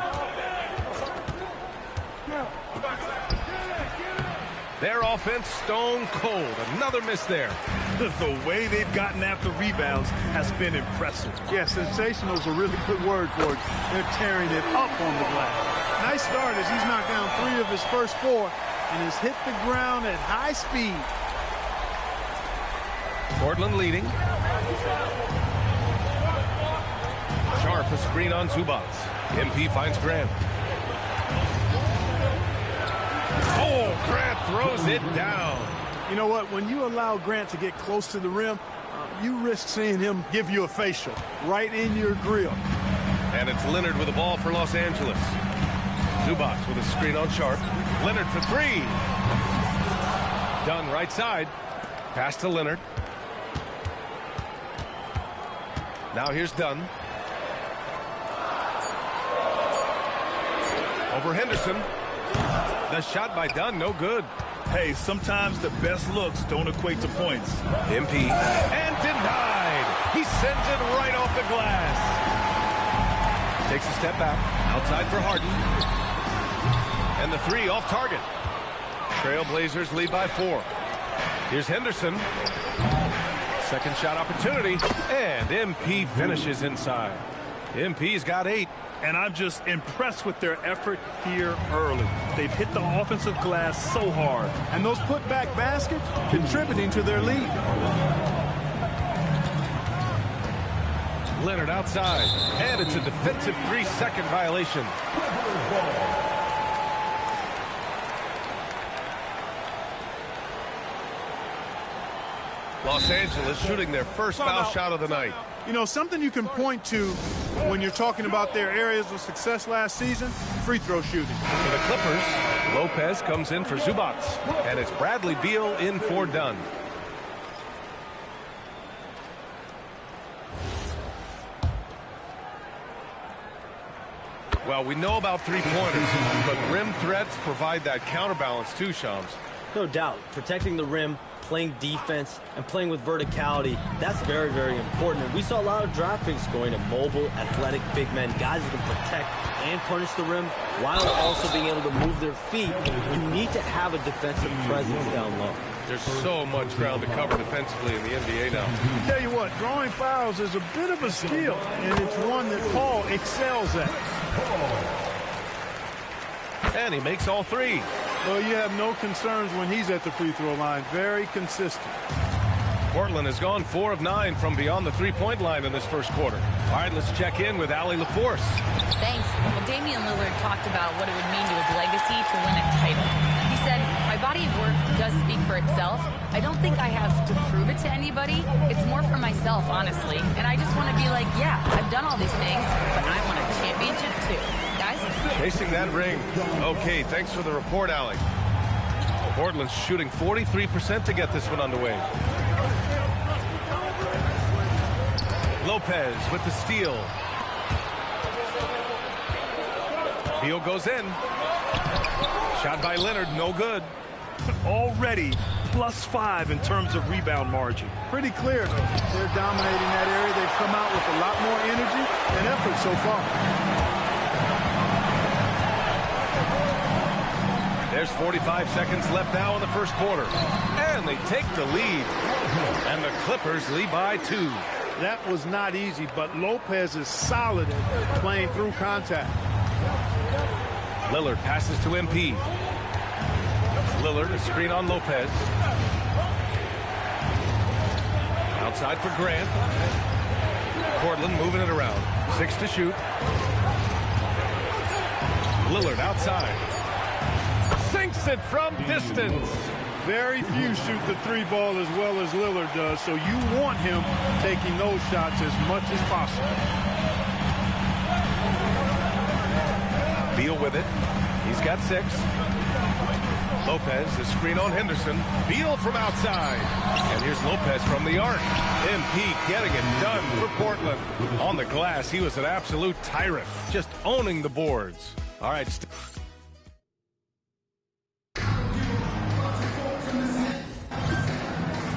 Their offense stone cold. Another miss there. The way they've gotten after rebounds has been impressive. Yeah, sensational is a really good word for it. They're tearing it up on the glass. Nice start as he's knocked down 3 of his first 4 and has hit the ground at high speed. Portland leading. Sharp, a screen on Zubac. MP finds Grant. Oh, Grant throws it down. You know what? When you allow Grant to get close to the rim, you risk seeing him give you a facial right in your grill. And it's Leonard with the ball for Los Angeles. Zubac with a screen on Sharp. Leonard for 3. Done right side. Pass to Leonard. Now here's Dunn. Over Henderson. The shot by Dunn, no good. Hey, sometimes the best looks don't equate to points. MP and denied. He sends it right off the glass. Takes a step back. Outside for Harden. And the three off target. Trailblazers lead by 4. Here's Henderson. Second shot opportunity. And MP finishes inside. MP's got 8. And I'm just impressed with their effort here early. They've hit the offensive glass so hard. And those putback baskets contributing to their lead. Leonard outside. And it's a defensive 3-second violation. Los Angeles shooting their first foul shot of the night. You know, something you can point to when you're talking about their areas of success last season, free throw shooting. For the Clippers, Lopez comes in for Zubac. And it's Bradley Beal in for Dunn. Well, we know about three-pointers, but rim threats provide that counterbalance too, Shams. No doubt. Protecting the rim, playing defense, and playing with verticality, that's very, very important. And we saw a lot of draft picks going to mobile, athletic big men, guys that can protect and punish the rim while also being able to move their feet. You need to have a defensive presence down low. There's so much ground to cover defensively in the NBA now. I tell you what, drawing fouls is a bit of a skill, and it's one that Paul excels at. And he makes all 3. Well, you have no concerns when he's at the free throw line. Very consistent. Portland has gone 4 of 9 from beyond the three-point line in this first quarter. All right, let's check in with Allie LaForce. Thanks. Well, Damian Lillard talked about what it would mean to his legacy to win a title. He said, my body of work does speak for itself. I don't think I have to prove it to anybody. It's more for myself, honestly. And I just want to be like, yeah, I've done all these things, but I want a championship too. Guys? Chasing that ring. Okay, thanks for the report, Allie. Portland's shooting 43% to get this one underway. Lopez with the steal. Beal goes in. Shot by Leonard, no good. Already +5 in terms of rebound margin. Pretty clear. They're dominating that area. They've come out with a lot more energy and effort so far. There's 45 seconds left now in the first quarter. And they take the lead. And the Clippers lead by 2. That was not easy, but Lopez is solid at playing through contact. Lillard passes to MP. Lillard, a screen on Lopez. Outside for Grant. Portland moving it around. 6 to shoot. Lillard outside. Sinks it from distance. Very few shoot the 3 ball as well as Lillard does, so you want him taking those shots as much as possible. Beal with it. He's got 6. Lopez, the screen on Henderson. Beal from outside. And here's Lopez from the arc. MP getting it done for Portland. On the glass, he was an absolute tyrant, just owning the boards. All right.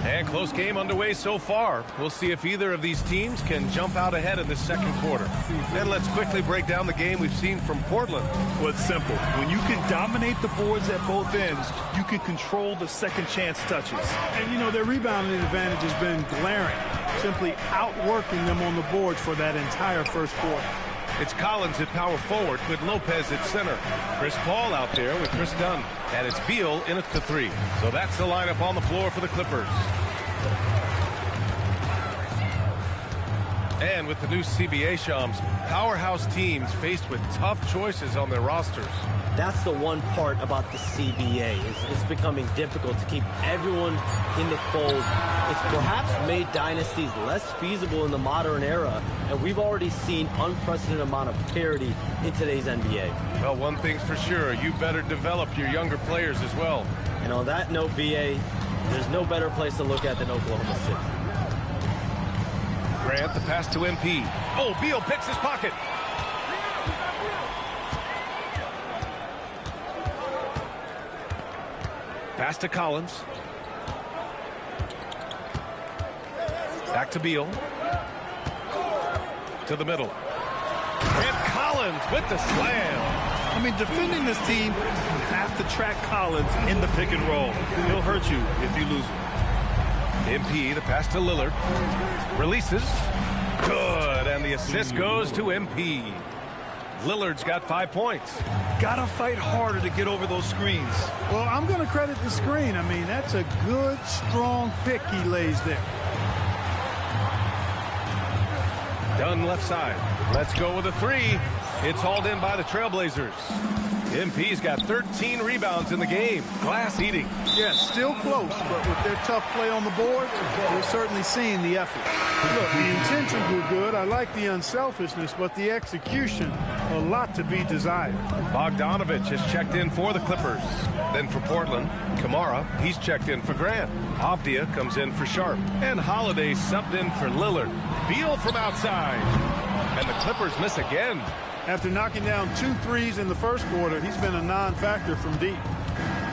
And close game underway so far. We'll see if either of these teams can jump out ahead in the second quarter. And let's quickly break down the game we've seen from Portland. Well, it's simple. When you can dominate the boards at both ends, you can control the second chance touches. And, you know, their rebounding advantage has been glaring, simply outworking them on the boards for that entire first quarter. It's Collins at power forward with Lopez at center. Chris Paul out there with Chris Dunn. And it's Beal in at the 3. So that's the lineup on the floor for the Clippers. And with the new CBA, Shams, powerhouse teams faced with tough choices on their rosters. That's the one part about the CBA. It's becoming difficult to keep everyone in the fold. It's perhaps made dynasties less feasible in the modern era, and we've already seen unprecedented amount of parity in today's NBA. Well, one thing's for sure, you better develop your younger players as well. And on that note, BA, there's no better place to look at than Oklahoma City. Grant, the pass to MP. Oh, Beal picks his pocket. Pass to Collins. Back to Beal. To the middle. And Collins with the slam. I mean, defending this team, you have to track Collins in the pick and roll. He'll hurt you if you lose him. MP, the pass to Lillard. Releases. Good. And the assist goes to MP. Lillard's got 5 points. Gotta fight harder to get over those screens. Well, I'm going to credit the screen. I mean, that's a good, strong pick he lays there. Dunn left side. Let's go with a three. It's hauled in by the Trailblazers. MP's got 13 rebounds in the game. Glass eating. Yes, still close, but with their tough play on the board, we're certainly seeing the effort. Look, the intentions were good. I like the unselfishness, but the execution, a lot to be desired. Bogdanovich has checked in for the Clippers. Then for Portland, Kamara, he's checked in for Grant. Avdia comes in for Sharp. And Holiday subbed in for Lillard. Beal from outside. And the Clippers miss again. After knocking down 2 threes in the first quarter, he's been a non-factor from deep.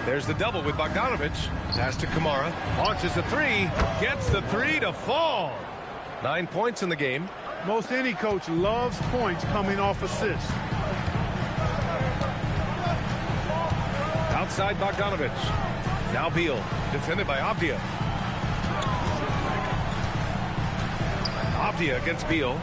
There's the double with Bogdanovich. Pass to Kamara. Launches a three. Gets the three to fall. 9 points in the game. Most any coach loves points coming off assists. Outside Bogdanovich. Now Beal. Defended by Avdia. Avdia against Beal.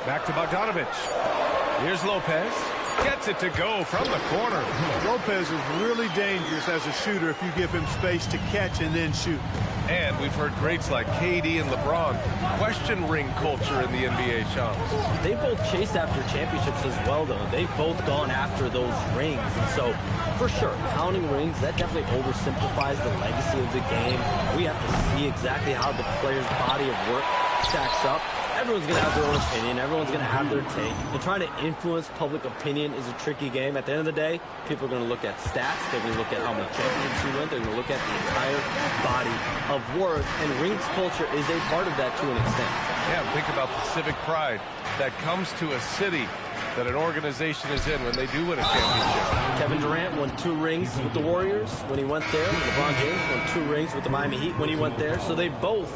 Back to Bogdanovich. Here's Lopez. Gets it to go from the corner. Lopez is really dangerous as a shooter if you give him space to catch and then shoot. And we've heard greats like KD and LeBron question ring culture in the NBA, Shams. They both chased after championships as well, though. They've both gone after those rings. And so, for sure, counting rings, that definitely oversimplifies the legacy of the game. We have to see exactly how the player's body of work stacks up. Everyone's going to have their own opinion. Everyone's going to have their take. And trying to influence public opinion is a tricky game. At the end of the day, people are going to look at stats. They're going to look at how many championships you win. They're going to look at the entire body of work. And rings culture is a part of that to an extent. Yeah, think about the civic pride that comes to a city that an organization is in when they do win a championship. Kevin Durant won 2 rings with the Warriors when he went there. LeBron James won 2 rings with the Miami Heat when he went there. So they both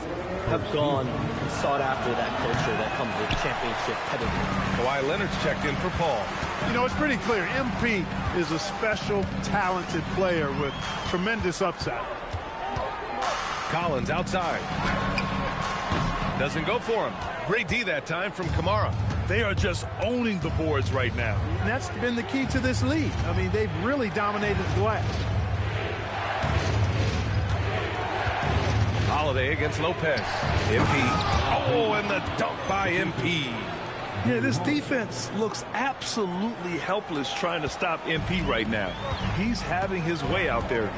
have gone and sought after that culture that comes with championship pedigree. Kawhi Leonard's checked in for Paul. You know, it's pretty clear. MP is a special, talented player with tremendous upside. Collins outside. Doesn't go for him. Great D that time from Kamara. They are just owning the boards right now. And that's been the key to this league. I mean, they've really dominated the glass. Holiday against Lopez. MP. Oh, and the dunk by MP. Yeah, this defense looks absolutely helpless trying to stop MP right now. He's having his way out there.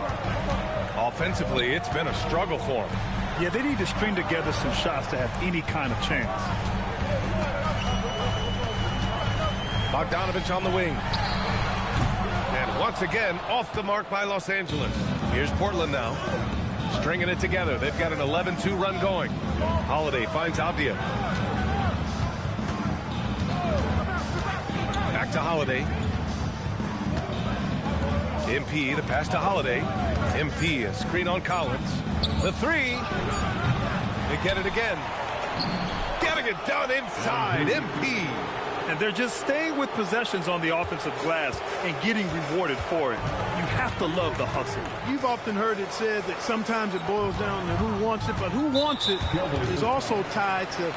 Offensively, it's been a struggle for him. Yeah, they need to string together some shots to have any kind of chance. Bogdanovich on the wing. And once again, off the mark by Los Angeles. Here's Portland now. Stringing it together. They've got an 11-2 run going. Holiday finds Avdia. Back to Holiday. MP, the pass to Holiday. MP, a screen on Collins. The three. They get it again. Getting it done inside. MP. And they're just staying with possessions on the offensive glass and getting rewarded for it. You have to love the hustle. You've often heard it said that sometimes it boils down to who wants it, but who wants it is also tied to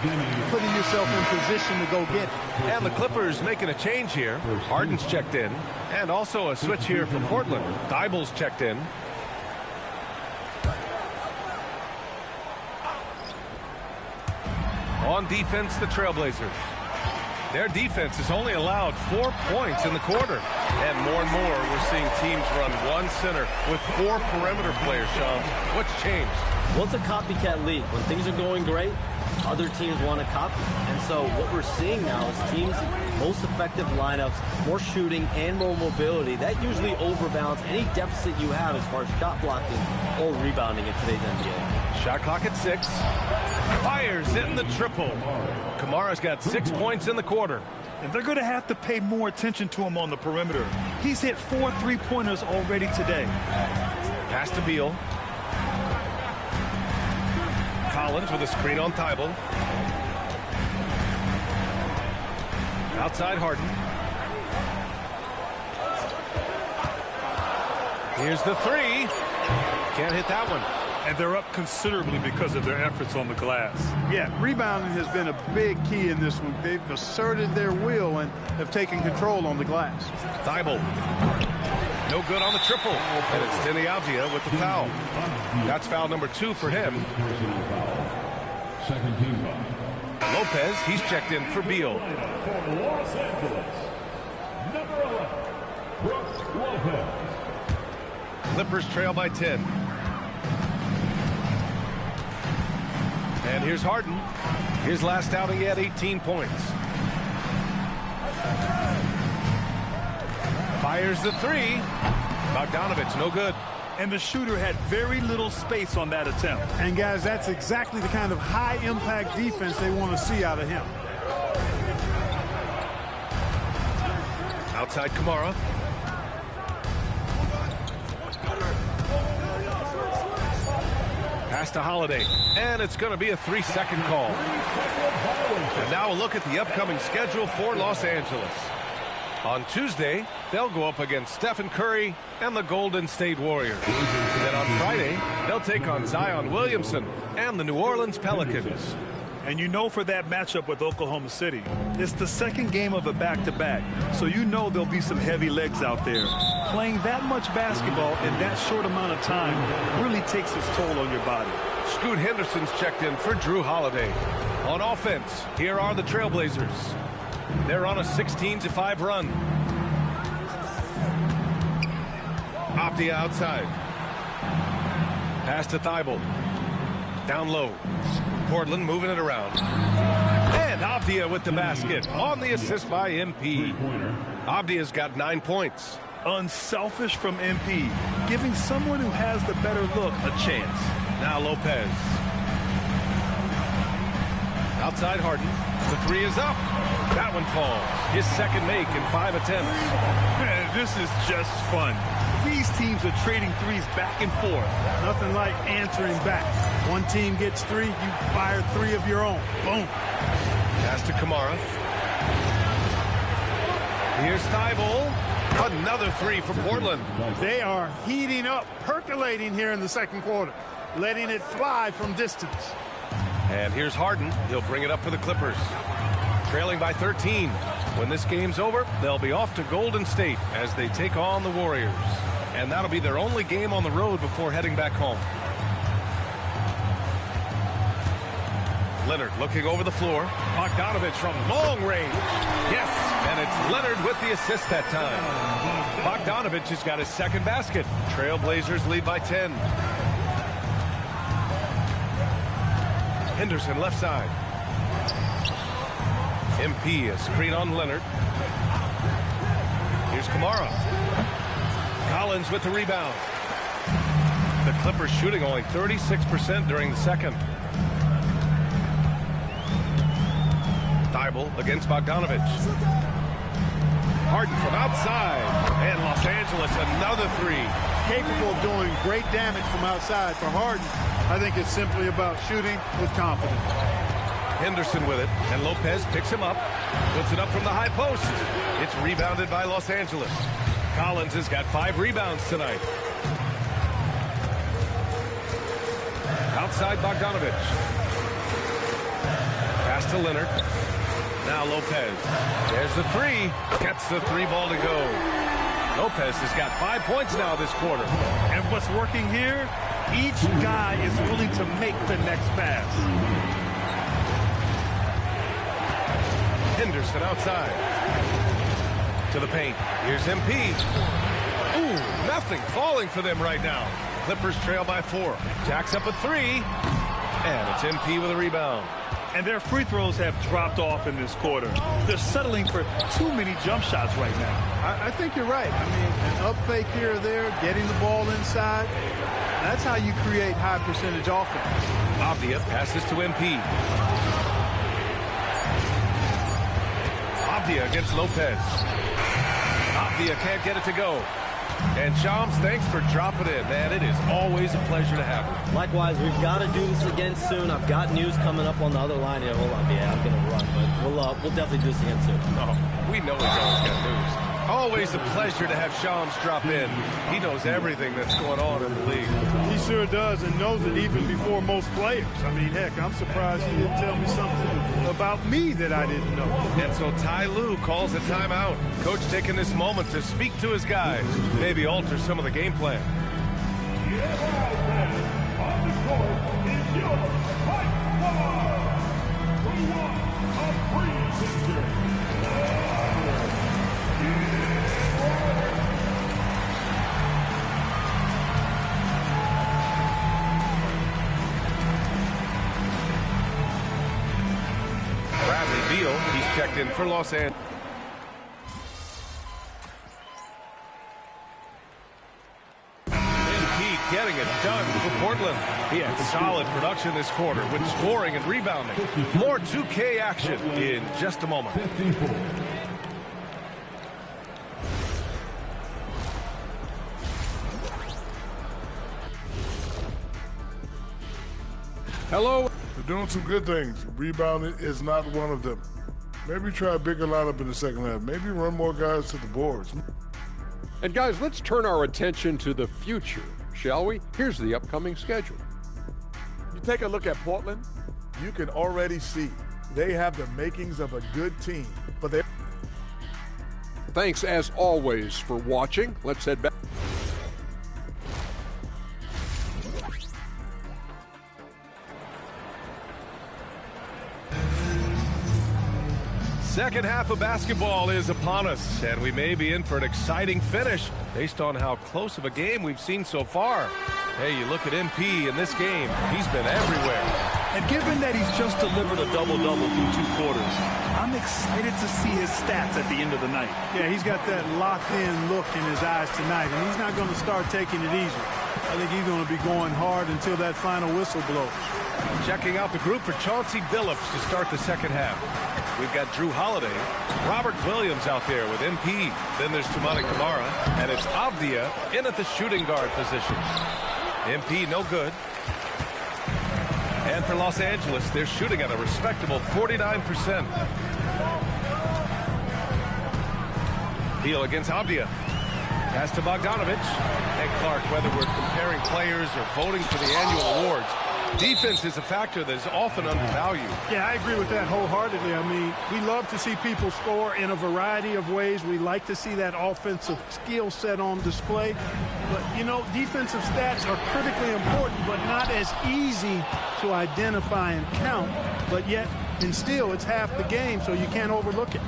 putting yourself in position to go get it. And the Clippers making a change here. Harden's checked in. And also a switch here for Portland. Dible's checked in. On defense, the Trailblazers. Their defense has only allowed 4 points in the quarter. And more, we're seeing teams run one center with 4 perimeter players, Sean. What's changed? Well, it's a copycat league. When things are going great, other teams want to copy. And so what we're seeing now is teams, most effective lineups, more shooting and more mobility. That usually overbalances any deficit you have as far as shot blocking or rebounding in today's NBA. Shot clock at 6. Fires in the triple. Kamara's got 6 points in the quarter. And they're going to have to pay more attention to him on the perimeter. He's hit 4 3-pointers already today. Pass to Beal. Collins with a screen on Thibault. Outside Harden. Here's the three. Can't hit that one. And they're up considerably because of their efforts on the glass. Yeah, rebounding has been a big key in this one. They've asserted their will and have taken control on the glass. Thibault. No good on the triple. And it's Denny Avdia with the foul. That's foul number 2 for him. Second team foul. Lopez, he's checked in for Beal. For Los Angeles, number 11, Brooks Lopez. Clippers trail by 10. And here's Harden. His last outing, he had 18 points. Fires the three. Bogdanovich, no good. And the shooter had very little space on that attempt. And guys, that's exactly the kind of high-impact defense they want to see out of him. Outside Kamara. Pass to Holiday. And it's going to be a 3-second call. And now a look at the upcoming schedule for Los Angeles. On Tuesday, they'll go up against Stephen Curry and the Golden State Warriors. Then on Friday, they'll take on Zion Williamson and the New Orleans Pelicans. And you know for that matchup with Oklahoma City, it's the second game of a back-to-back, so you know there'll be some heavy legs out there. Playing that much basketball in that short amount of time really takes its toll on your body. Scoot Henderson's checked in for Drew Holiday. On offense, here are the Trailblazers. They're on a 16-5 run. Off the outside. Pass to Thibault. Down low. Portland moving it around. And Avdia with the basket on the assist by MP. Avdia's got 9 points. Unselfish from MP, giving someone who has the better look a chance. Now Lopez. Outside Harden. The three is up. That one falls. His second make in 5 attempts. Man, this is just fun. These teams are trading threes back and forth. Nothing like answering back. One team gets 3, you fire 3 of your own. Boom. Pass to Kamara. Here's Thibault. Another 3 for Portland. They are heating up, percolating here in the second quarter, letting it fly from distance. And here's Harden. He'll bring it up for the Clippers. Trailing by 13. When this game's over, they'll be off to Golden State as they take on the Warriors. And that'll be their only game on the road before heading back home. Leonard looking over the floor. Bogdanovich from long range. Yes, and it's Leonard with the assist that time. Bogdanovich has got his second basket. Trailblazers lead by 10. Henderson left side. MP a screen on Leonard. Here's Kamara. Collins with the rebound. The Clippers shooting only 36% during the second. Thibault against Bogdanovich. Harden from outside. And Los Angeles another 3. Capable of doing great damage from outside. For Harden, I think it's simply about shooting with confidence. Henderson with it, and Lopez picks him up, puts it up from the high post. It's rebounded by Los Angeles. Collins has got 5 rebounds tonight. Outside Bogdanovich. Pass to Leonard. Now Lopez. There's the 3. Gets the 3 ball to go. Lopez has got 5 points now this quarter. And what's working here? Each guy is willing to make the next pass. Henderson outside. To the paint. Here's MP. Ooh, nothing falling for them right now. Clippers trail by 4. Jacks up a 3. And it's MP with a rebound. And their free throws have dropped off in this quarter. They're settling for too many jump shots right now. I think you're right. I mean, an up fake here or there, getting the ball inside, that's how you create high percentage offense. Avdia passes to MP. Avdia against Lopez. Avdia can't get it to go. And Shams, thanks for dropping in, man. It is always a pleasure to have you. Likewise, we've got to do this again soon. I've got news coming up on the other line here. Hold on, yeah, I'm going to run, but we'll definitely do this again soon. Oh, we know he's always got news. Always a pleasure to have Shams drop in. He knows everything that's going on in the league. He sure does, and knows it even before most players. I mean, heck, I'm surprised he didn't tell me something about me that I didn't know. And so Ty Lue calls a timeout. Coach taking this moment to speak to his guys, maybe alter some of the game plan. On the court is your fight squad. Who won a preseason? Bradley Beal, he's checked in for Los Angeles. MP getting it done for Portland. He had solid production this quarter with scoring and rebounding. More 2K action in just a moment. Hello. They're doing some good things. Rebounding is not one of them. Maybe try a bigger lineup in the second half. Maybe run more guys to the boards. And guys, let's turn our attention to the future, shall we? Here's the upcoming schedule. You take a look at Portland, you can already see they have the makings of a good team. But they. Thanks as always for watching. Let's head back. Second half of basketball is upon us, and we may be in for an exciting finish based on how close of a game we've seen so far. Hey, you look at MP in this game, he's been everywhere. And given that he's just delivered a double-double through 2 quarters, I'm excited to see his stats at the end of the night. Yeah, he's got that locked-in look in his eyes tonight, and he's not going to start taking it easy. I think he's going to be going hard until that final whistle blows. Checking out the group for Chauncey Billups to start the second half. We've got Drew Holiday, Robert Williams out there with MP. Then there's Toumani Camara, and it's Avdia in at the shooting guard position. MP no good. And for Los Angeles, they're shooting at a respectable 49%. Beal against Avdia. Pass to Bogdanovich. And Clark, whether we're comparing players or voting for the annual awards, defense is a factor that is often undervalued. Yeah, I agree with that wholeheartedly. I mean, we love to see people score in a variety of ways. We like to see that offensive skill set on display. But, you know, defensive stats are critically important, but not as easy to identify and count. But yet, and still, it's half the game, so you can't overlook it.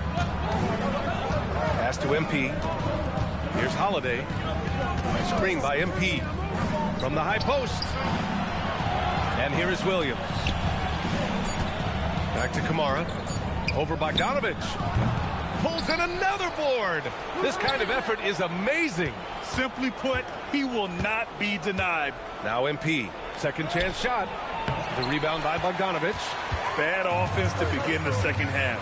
Pass to MP. Here's Holiday. Screen by MP. From the high post. And here is Williams. Back to Camara. Over Bogdanovich. Pulls in another board. This kind of effort is amazing. Simply put, he will not be denied. Now MP. Second chance shot. The rebound by Bogdanovich. Bad offense to begin the second half.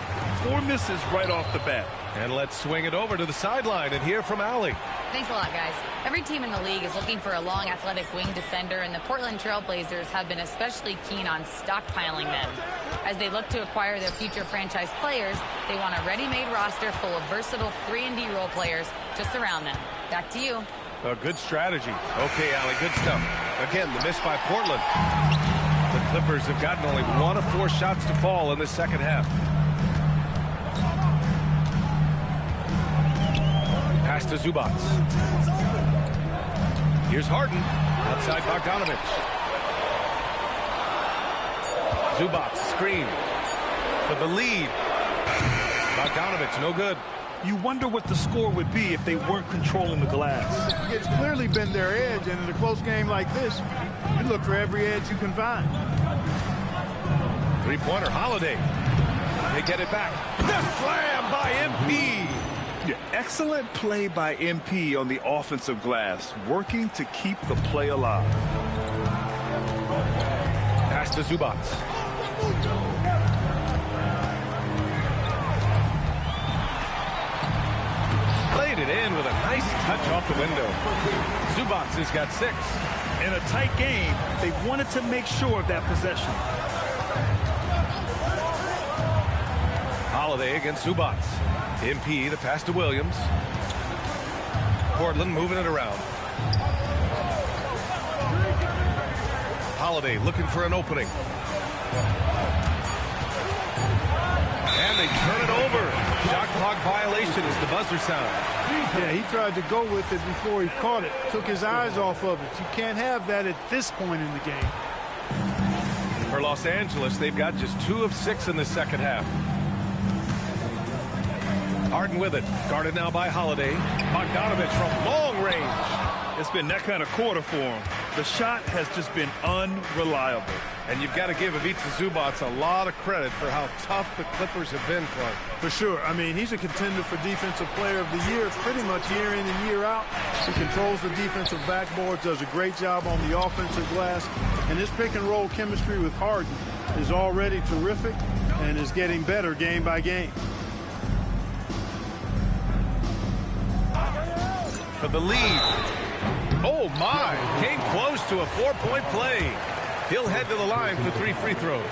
4 misses right off the bat. And let's swing it over to the sideline and hear from Allie. Thanks a lot, guys. Every team in the league is looking for a long, athletic wing defender, and the Portland Trailblazers have been especially keen on stockpiling them. As they look to acquire their future franchise players, they want a ready-made roster full of versatile 3-and-D role players to surround them. Back to you. A good strategy. Okay, Allie, good stuff. Again, the miss by Portland. The Clippers have gotten only 1 of 4 shots to fall in the second half. Pass to Zubac. Here's Harden. Outside Bogdanovich. Zubac, screen. For the lead. Bogdanovich, no good. You wonder what the score would be if they weren't controlling the glass. It's clearly been their edge, and in a close game like this, you look for every edge you can find. Three-pointer, Holiday. They get it back. The slam by MP. Yeah, excellent play by MP on the offensive glass, working to keep the play alive. Pass to Zubac. Played it in with a nice touch off the window. Zubac has got 6. In a tight game, they wanted to make sure of that possession. Holiday against Zubac. MP, the pass to Williams. Portland moving it around. Holiday looking for an opening. And they turn it over. Shot clock violation as the buzzer sounds. Yeah, he tried to go with it before he caught it. Took his eyes off of it. You can't have that at this point in the game. For Los Angeles, they've got just 2 of 6 in the second half. Harden with it. Guarded now by Holiday. Bogdanovich from long range. It's been that kind of quarter for him. The shot has just been unreliable. And you've got to give Ivica Zubac a lot of credit for how tough the Clippers have been, Clark. For sure. I mean, he's a contender for Defensive Player of the Year pretty much year in and year out. He controls the defensive backboard, does a great job on the offensive glass. And his pick-and-roll chemistry with Harden is already terrific and is getting better game by game. For the lead. Oh, my. Came close to a 4-point play. He'll head to the line for 3 free throws.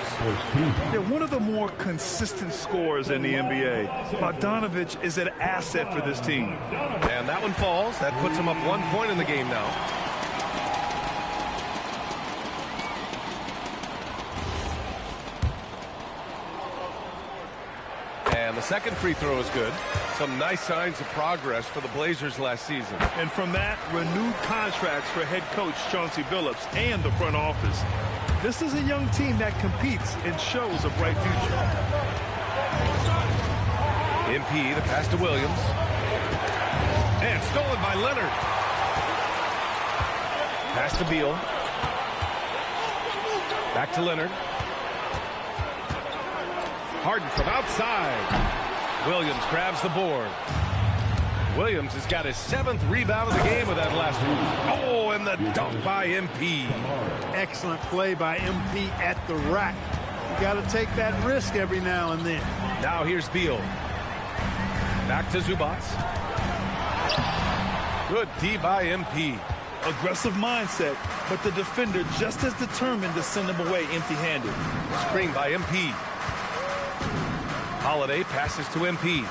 They're one of the more consistent scorers in the NBA. Bogdanovich is an asset for this team. And that one falls. That puts him up 1 point in the game now. And the second free throw is good. Some nice signs of progress for the Blazers last season. And from that, renewed contracts for head coach Chauncey Billups and the front office. This is a young team that competes and shows a bright future. MP, the pass to Williams. And stolen by Leonard. Pass to Beal. Back to Leonard. Harden from outside. Williams grabs the board. Williams has got his 7th rebound of the game with that last one. Oh, and the dunk by MP. Excellent play by MP at the rack. You got to take that risk every now and then. Now here's Beal. Back to Zubac. Good D by MP. Aggressive mindset, but the defender just as determined to send him away empty-handed. Screen by MP. Holiday passes to MP.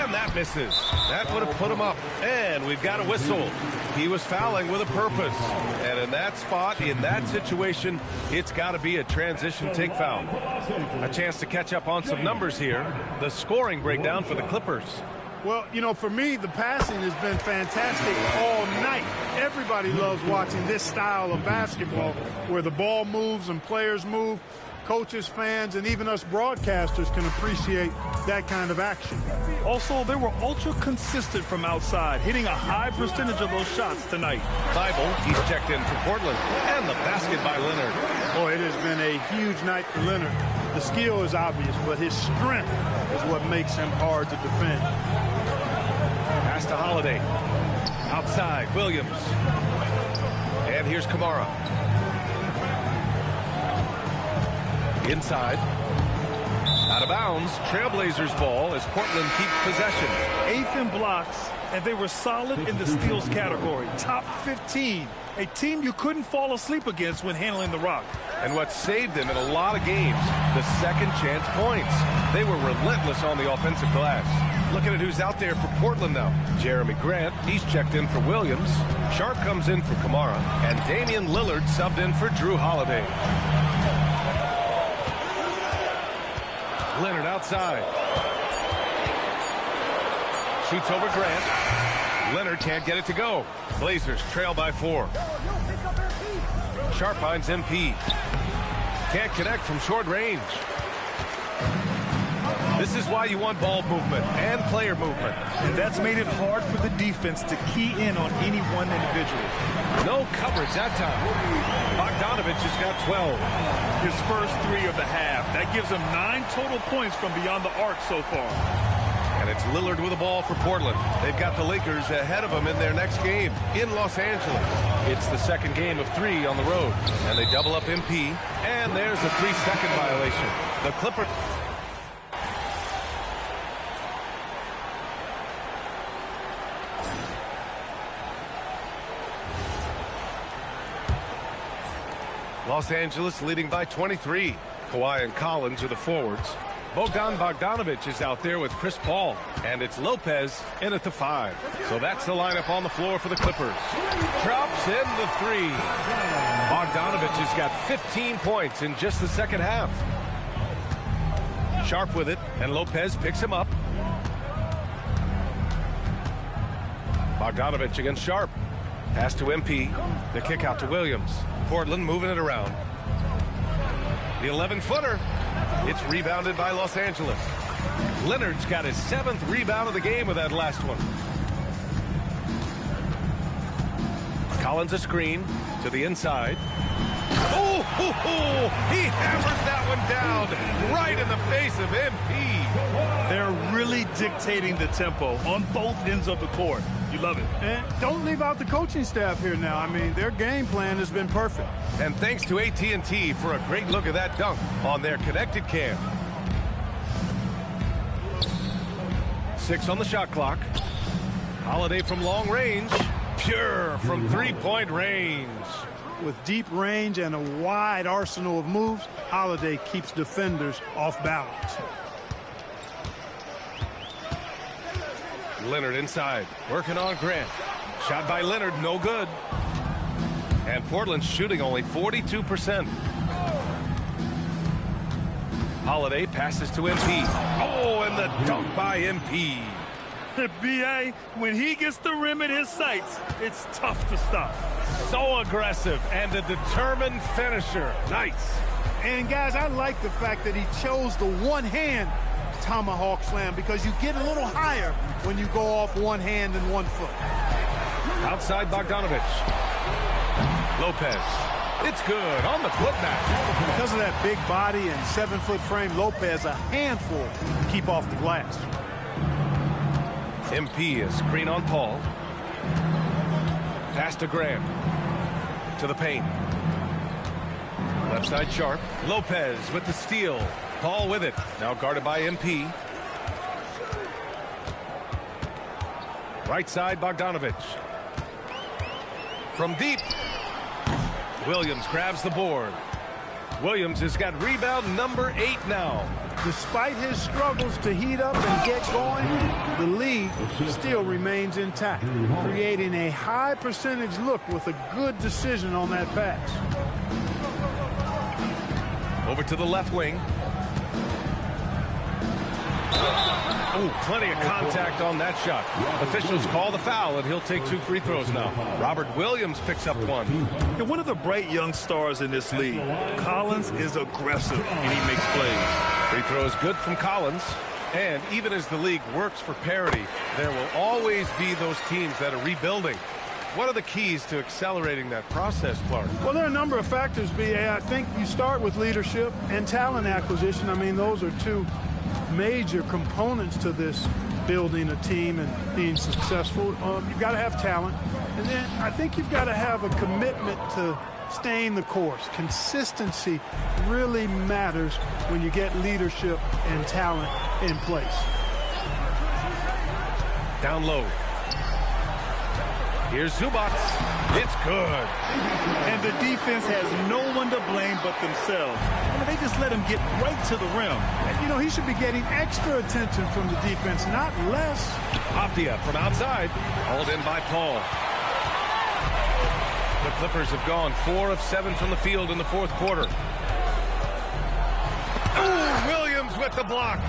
And that misses. That would have put him up. And we've got a whistle. He was fouling with a purpose. And in that spot, in that situation, it's got to be a transition take foul. A chance to catch up on some numbers here. The scoring breakdown for the Clippers. Well, you know, for me, the passing has been fantastic all night. Everybody loves watching this style of basketball where the ball moves and players move. Coaches, fans, and even us broadcasters can appreciate that kind of action. Also, they were ultra consistent from outside, hitting a high percentage of those shots tonight. Thibault, he's checked in for Portland. And the basket by Leonard. Boy, it has been a huge night for Leonard. The skill is obvious, but his strength is what makes him hard to defend. Pass to Holiday. Outside, Williams. And here's Kamara. Inside. Out of bounds. Trailblazers ball as Portland keeps possession. 8th in blocks, and they were solid in the steals category. Top 15. A team you couldn't fall asleep against when handling the rock. And what saved them in a lot of games, the second chance points. They were relentless on the offensive glass. Looking at who's out there for Portland now. Jeremy Grant, he's checked in for Williams. Sharp comes in for Kamara. And Damian Lillard subbed in for Drew Holiday. Leonard outside. Shoots over Grant. Leonard can't get it to go. Blazers trail by 4. Sharp finds MP. Can't connect from short range. This is why you want ball movement and player movement. And that's made it hard for the defense to key in on any one individual. No coverage that time. Bogdanovich has got 12. His first 3 of the half. That gives him 9 total points from beyond the arc so far. And it's Lillard with the ball for Portland. They've got the Lakers ahead of them in their next game in Los Angeles. It's the second game of 3 on the road. And they double up MP. And there's a 3-second violation. The Clippers... Los Angeles leading by 23. Kawhi and Collins are the forwards. Bogdanovich is out there with Chris Paul. And it's Lopez in at the 5. So that's the lineup on the floor for the Clippers. Drops in the 3. Bogdanovich has got 15 points in just the second half. Sharp with it, and Lopez picks him up. Bogdanovich against Sharp. Pass to MP. The kick out to Williams. Portland moving it around. The 11-footer. It's rebounded by Los Angeles. Leonard's got his 7th rebound of the game with that last one. Collins a screen to the inside. Oh, he hammers that one down right in the face of MP. They're really dictating the tempo on both ends of the court. You love it. And don't leave out the coaching staff here now. I mean, their game plan has been perfect. And thanks to AT&T for a great look at that dunk on their connected cam. 6 on the shot clock. Holiday from long range. Pure from three-point range. With deep range and a wide arsenal of moves, Holiday keeps defenders off balance. Leonard inside, working on Grant. Shot by Leonard, no good. And Portland's shooting only 42%. Holiday passes to MP. Oh, and the dunk by MP. B.A., when he gets the rim in his sights, it's tough to stop. So aggressive and a determined finisher. Nice. And, guys, I like the fact that he chose the one-hand tomahawk slam because you get a little higher when you go off one hand and 1 foot. Outside Bogdanovich. Lopez. It's good on the putback. Because of that big body and 7-foot frame, Lopez a handful to keep off the glass. MP a screen on Paul. Pass to Graham. To the paint. Left side Sharp. Lopez with the steal. Paul with it. Now guarded by MP. Right side Bogdanovich. From deep. Williams grabs the board. Williams has got rebound number 8 now. Despite his struggles to heat up and get going, the lead still remains intact, creating a high percentage look with a good decision on that pass. Over to the left wing. Oh, plenty of contact on that shot. Officials call the foul, and he'll take 2 free throws now. Robert Williams picks up 1. And one of the bright young stars in this league. Collins is aggressive, and he makes plays. Free throw is good from Collins. And even as the league works for parity, there will always be those teams that are rebuilding. What are the keys to accelerating that process, Clark? Well, there are a number of factors, B.A. I think you start with leadership and talent acquisition. I mean, those are 2 major components to this building a team and being successful. You've got to have talent. And then I think you've got to have a commitment to staying the course. Consistency really matters when you get leadership and talent in place. Down low. Here's Zubac. It's good. And the defense has no one to blame but themselves. I mean, they just let him get right to the rim. And, you know, he should be getting extra attention from the defense, not less. Aptia from outside. Hauled in by Paul. The Clippers have gone 4 of 7 from the field in the 4th quarter. Ooh, Williams with the block.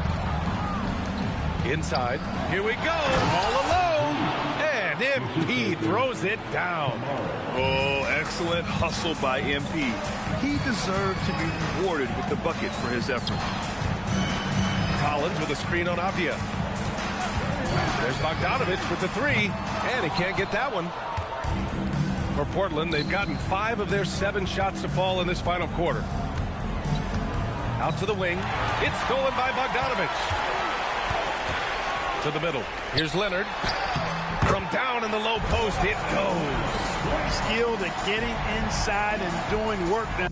Inside. Here we go. All alone. And MP throws it down. Oh, excellent hustle by MP. He deserved to be rewarded with the bucket for his effort. Collins with a screen on Avdia. There's Bogdanovich with the three, and he can't get that one. For Portland, they've gotten 5 of their 7 shots to fall in this final quarter. Out to the wing. It's stolen by Bogdanovich. To the middle. Here's Leonard. From down in the low post, it goes. Skilled at getting inside and doing work down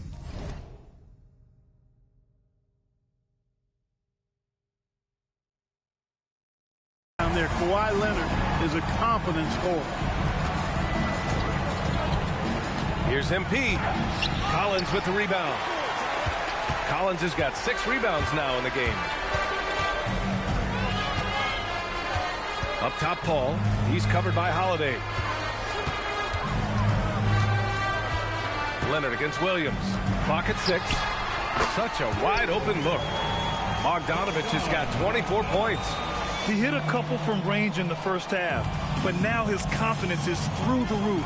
there. Kawhi Leonard is a confident scorer. Here's MP. Collins with the rebound. Collins has got 6 rebounds now in the game. Up top, Paul. He's covered by Holiday. Leonard against Williams. Clock at 6. Such a wide open look. Bogdanovich has got 24 points. He hit a couple from range in the first half, but now his confidence is through the roof.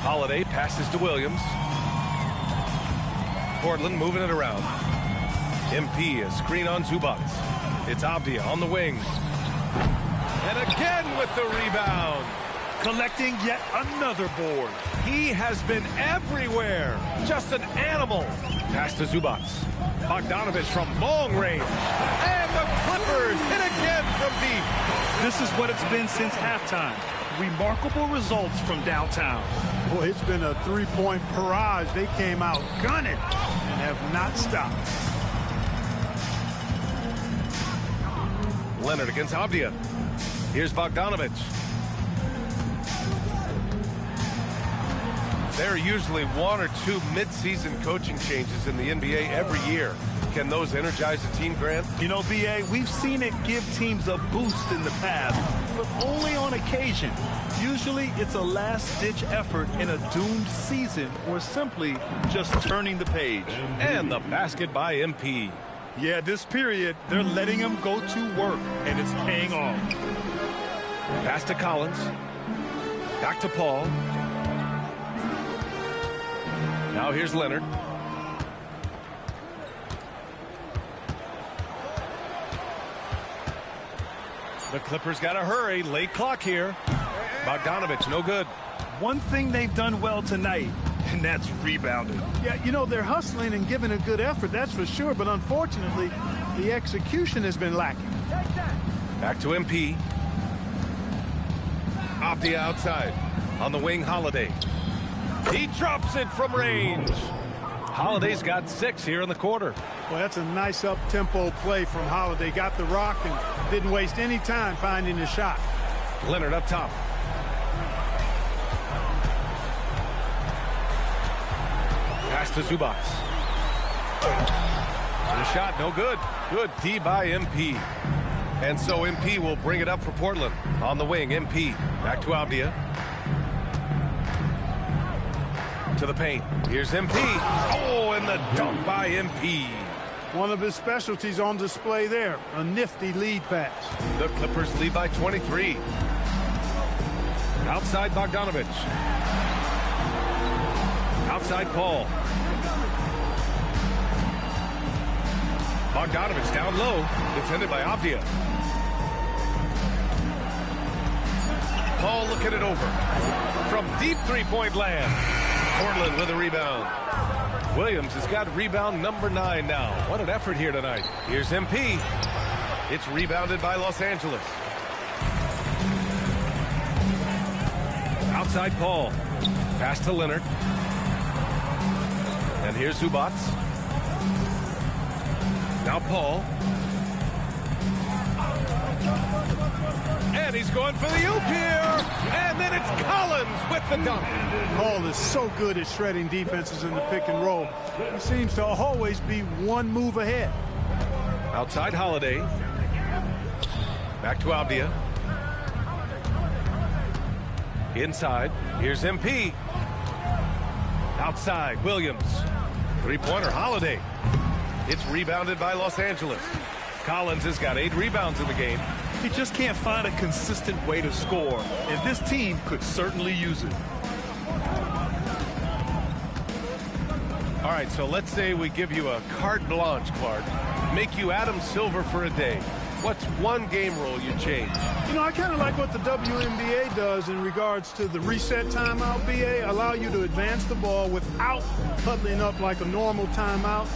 Holiday passes to Williams. Portland moving it around. MP a screen on Zubac. It's Avdia on the wing. And again with the rebound. Collecting yet another board. He has been everywhere. Just an animal. Pass to Zubac. Bogdanovich from long range. And the Clippers hit again from deep. This is what it's been since halftime. Remarkable results from downtown. Boy, it's been a three-point barrage. They came out gunning and have not stopped. Leonard against Avdia. Here's Bogdanovich. There are usually 1 or 2 mid-season coaching changes in the NBA every year. Can those energize a team, Grant? You know, B.A., we've seen it give teams a boost in the past, but only on occasion. Usually it's a last-ditch effort in a doomed season or simply just turning the page. And the basket by MP. Yeah, this period, they're letting him go to work, and it's paying off. Pass to Collins. Back to Paul. Now here's Leonard. The Clippers got to hurry. Late clock here. Bogdanovich, no good. One thing they've done well tonight, and that's rebounding. Yeah, you know, they're hustling and giving a good effort, that's for sure, but unfortunately, the execution has been lacking. Back to MP. Off the outside. On the wing, Holiday. He drops it from range. Holiday's got 6 here in the quarter. Well, that's a nice up-tempo play from Holiday. Got the rock and didn't waste any time finding the shot. Leonard up top. Pass to Zubac. The shot, no good. Good D by MP. And so MP will bring it up for Portland. On the wing, MP. Back to Avdia. To the paint. Here's MP. Oh, and the dunk by MP. One of his specialties on display there. A nifty lead pass. The Clippers lead by 23. Outside Bogdanovich. Outside Paul. Bogdanovich down low. Defended by Avdia. Paul looking it over. From deep three-point land. Portland with a rebound. Williams has got rebound number 9 now. What an effort here tonight. Here's MP. It's rebounded by Los Angeles. Outside Paul. Pass to Leonard. And here's Zubac. Now Paul. And he's going for the oop here. And then it's Collins with the dunk. Paul is so good at shredding defenses in the pick and roll. He seems to always be one move ahead. Outside Holiday. Back to Avdia. Inside. Here's MP. Outside Williams. Three-pointer Holiday. It's rebounded by Los Angeles. Collins has got 8 rebounds in the game. He just can't find a consistent way to score, and this team could certainly use it. All right, so let's say we give you a carte blanche, Clark. make you Adam Silver for a day. What's one game rule you change? You know, I kind of like what the WNBA does in regards to the reset timeout, BA. Allow you to advance the ball without huddling up like a normal timeout.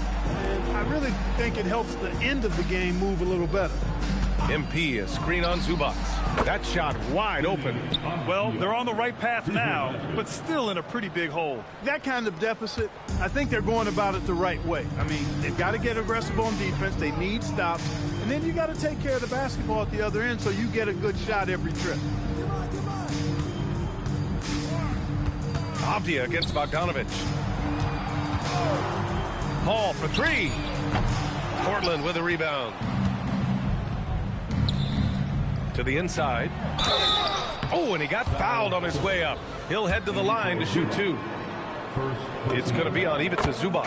And I really think it helps the end of the game move a little better. MP, a screen on Zubac. That shot wide open. Well, they're on the right path now, but still in a pretty big hole. That kind of deficit, I think they're going about it the right way. I mean, they've got to get aggressive on defense. They need stops. And then you got to take care of the basketball at the other end so you get a good shot every trip. Avdia against Bogdanovich. Paul for three. Portland with a rebound. To the inside. Oh, and he got fouled on his way up. He'll head to the line to shoot two. It's going to be on Ivica Zubac.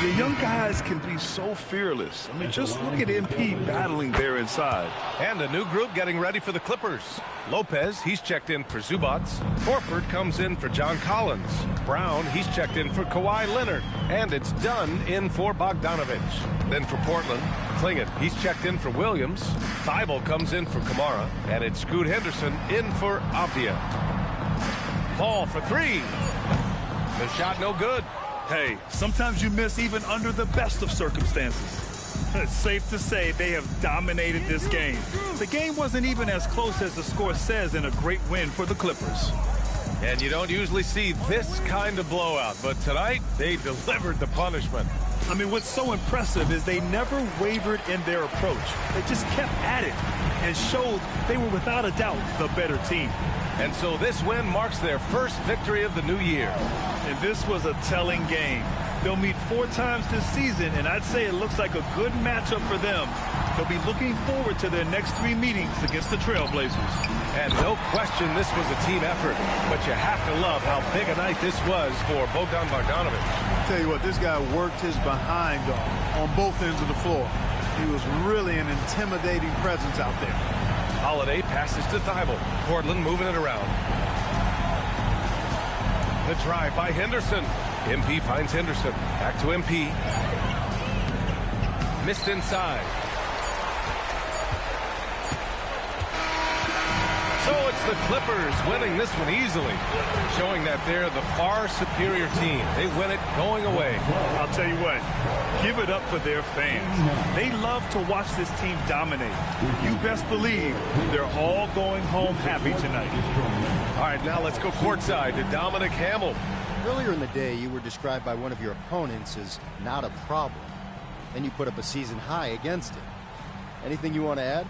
The young guys can be so fearless. I mean, just look at MP battling there inside. And a new group getting ready for the Clippers. Lopez, he's checked in for Zubac. Horford comes in for John Collins. Brown, he's checked in for Kawhi Leonard. And it's Dunn in for Bogdanovich. Then for Portland, Klingett, he's checked in for Williams. Thibault comes in for Kamara. And it's Scoot Henderson in for Avdia. Paul for three. The shot no good. Hey, sometimes you miss even under the best of circumstances. It's safe to say they have dominated this game. The game wasn't even as close as the score says in a great win for the Clippers. And you don't usually see this kind of blowout, but tonight they delivered the punishment. I mean, what's so impressive is they never wavered in their approach. They just kept at it and showed they were without a doubt the better team. And so this win marks their first victory of the new year. And this was a telling game. They'll meet 4 times this season, and I'd say it looks like a good matchup for them. They'll be looking forward to their next 3 meetings against the Trailblazers. And no question this was a team effort, but you have to love how big a night this was for Bogdan Bogdanovich. I'll tell you what, this guy worked his behind off on both ends of the floor. He was really an intimidating presence out there. Holiday passes to Thibault. Portland moving it around. The drive by Henderson. MP finds Henderson. Back to MP. Missed inside. So it's the Clippers winning this one easily, showing that they're the far superior team. They win it going away. I'll tell you what, give it up for their fans. They love to watch this team dominate. You best believe they're all going home happy tonight. All right, now let's go courtside to Dominic Hamill. Earlier in the day, you were described by one of your opponents as not a problem. Then you put up a season high against it. Anything you want to add?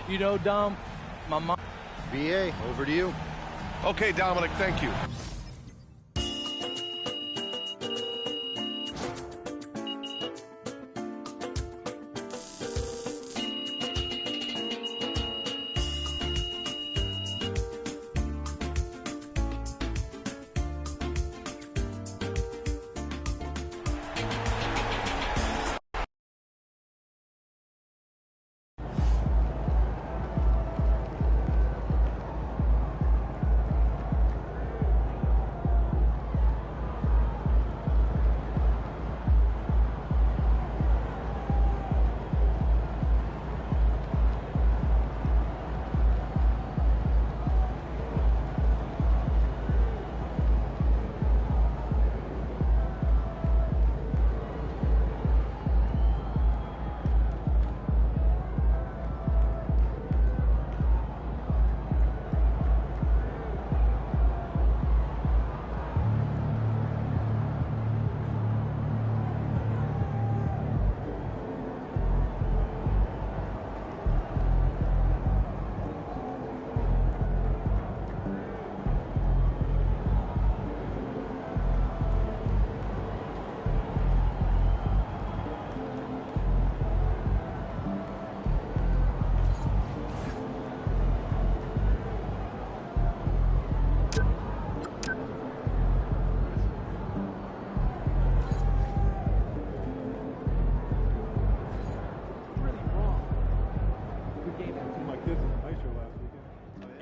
You know, Dom, my mom... BA, over to you. Okay, Dominic, thank you.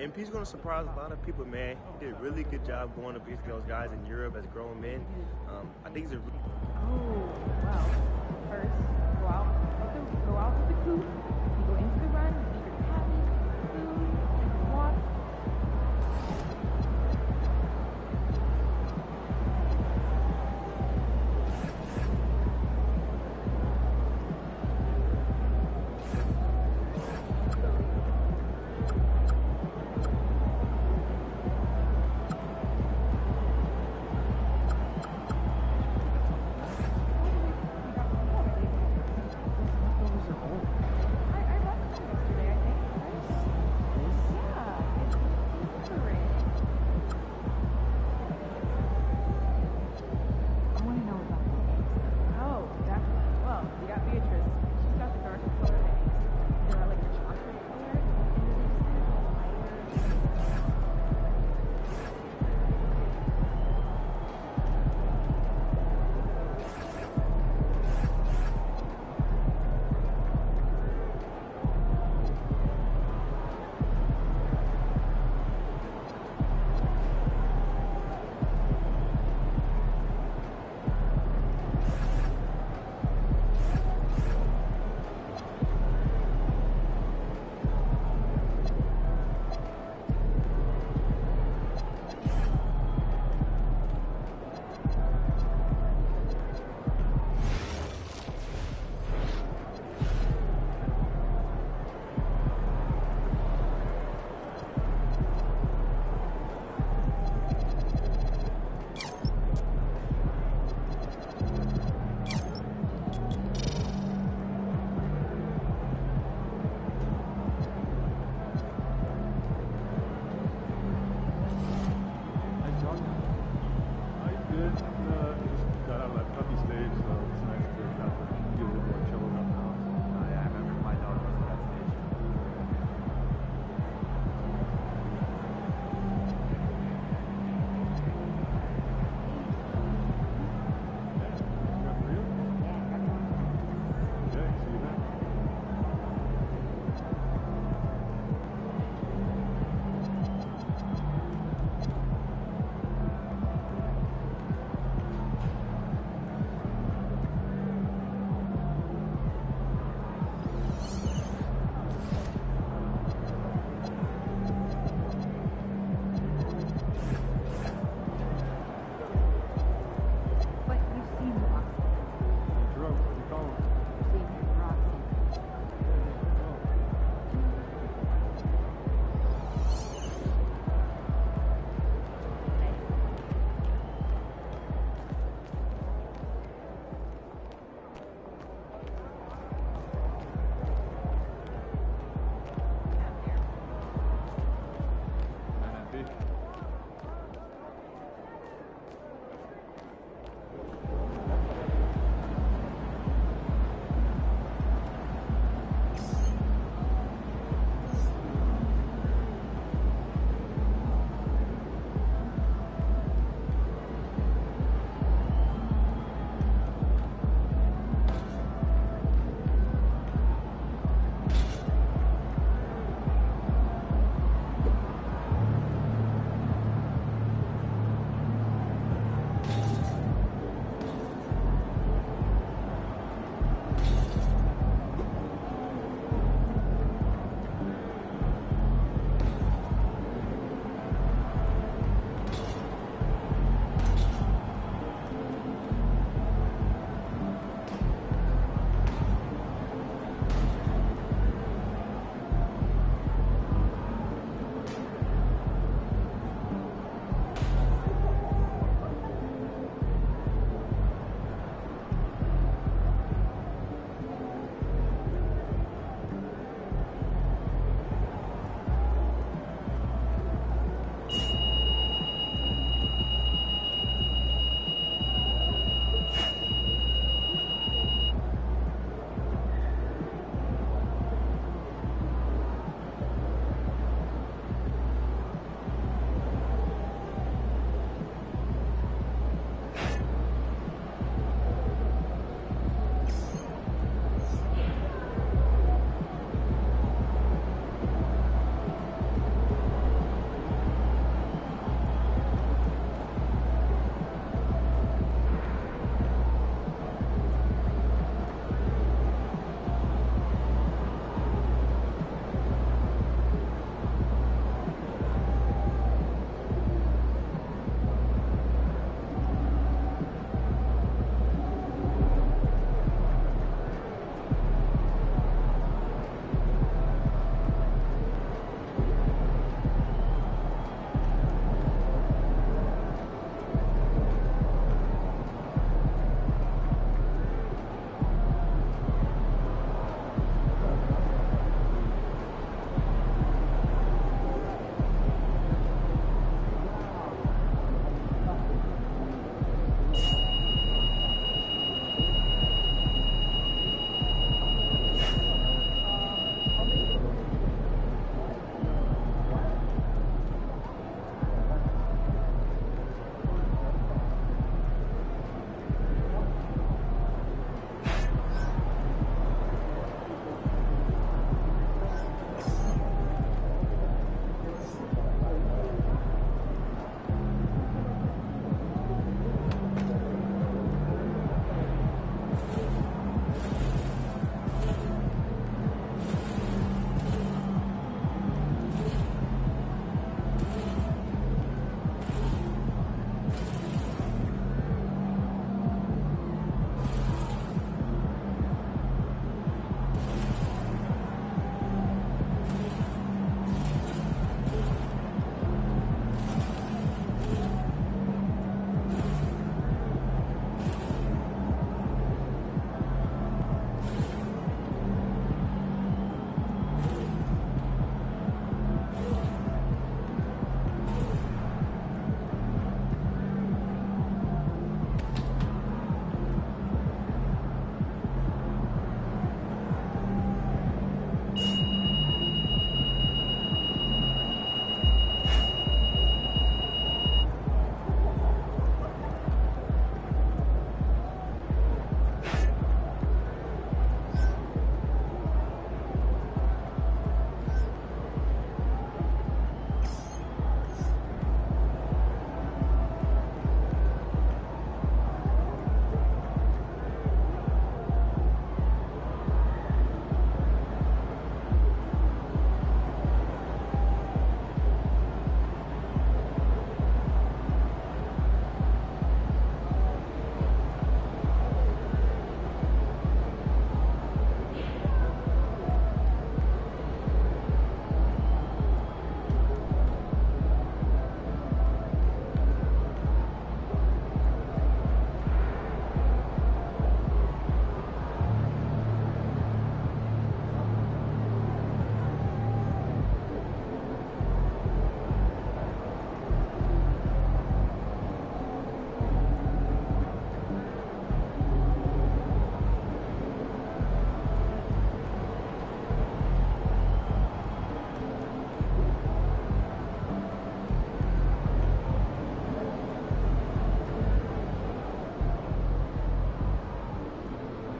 MP's going to surprise a lot of people, man. He did a really good job going up against those guys in Europe as grown men. I think he's a... Oh, wow. First, go out with the coop. You go into the run, you eat your tabby, food, walk.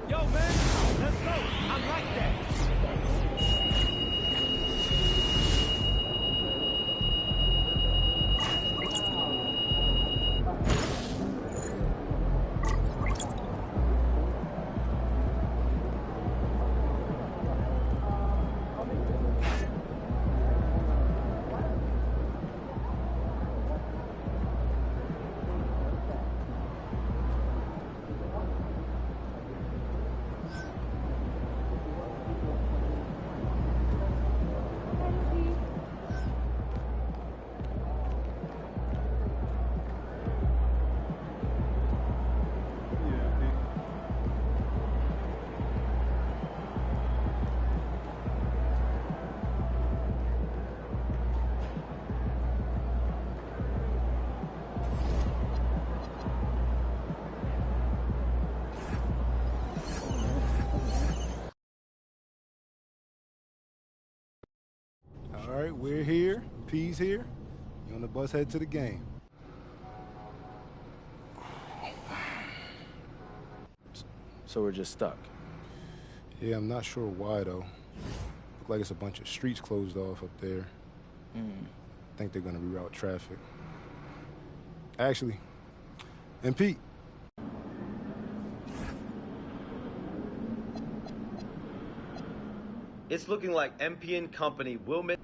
Yo, man, let's go. I like that. All right, we're here. P's here. You on the bus head to the game. So we're just stuck. Yeah, I'm not sure why, though. Look like it's a bunch of streets closed off up there. I think they're going to reroute traffic. Actually, and Pete. It's looking like MP and company will miss.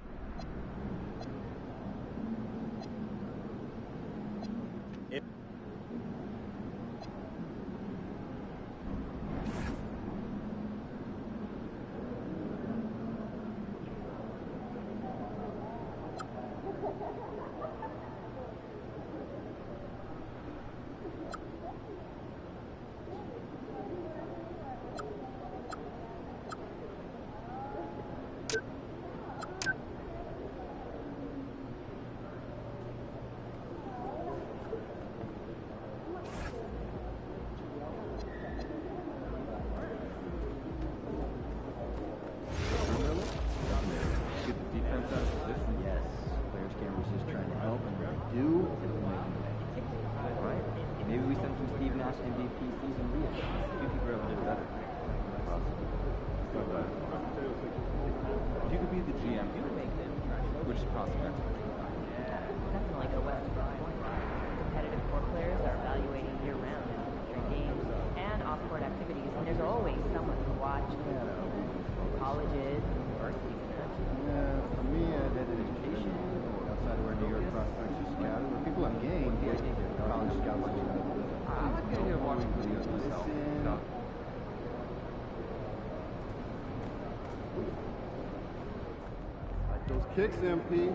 Those kicks, MP.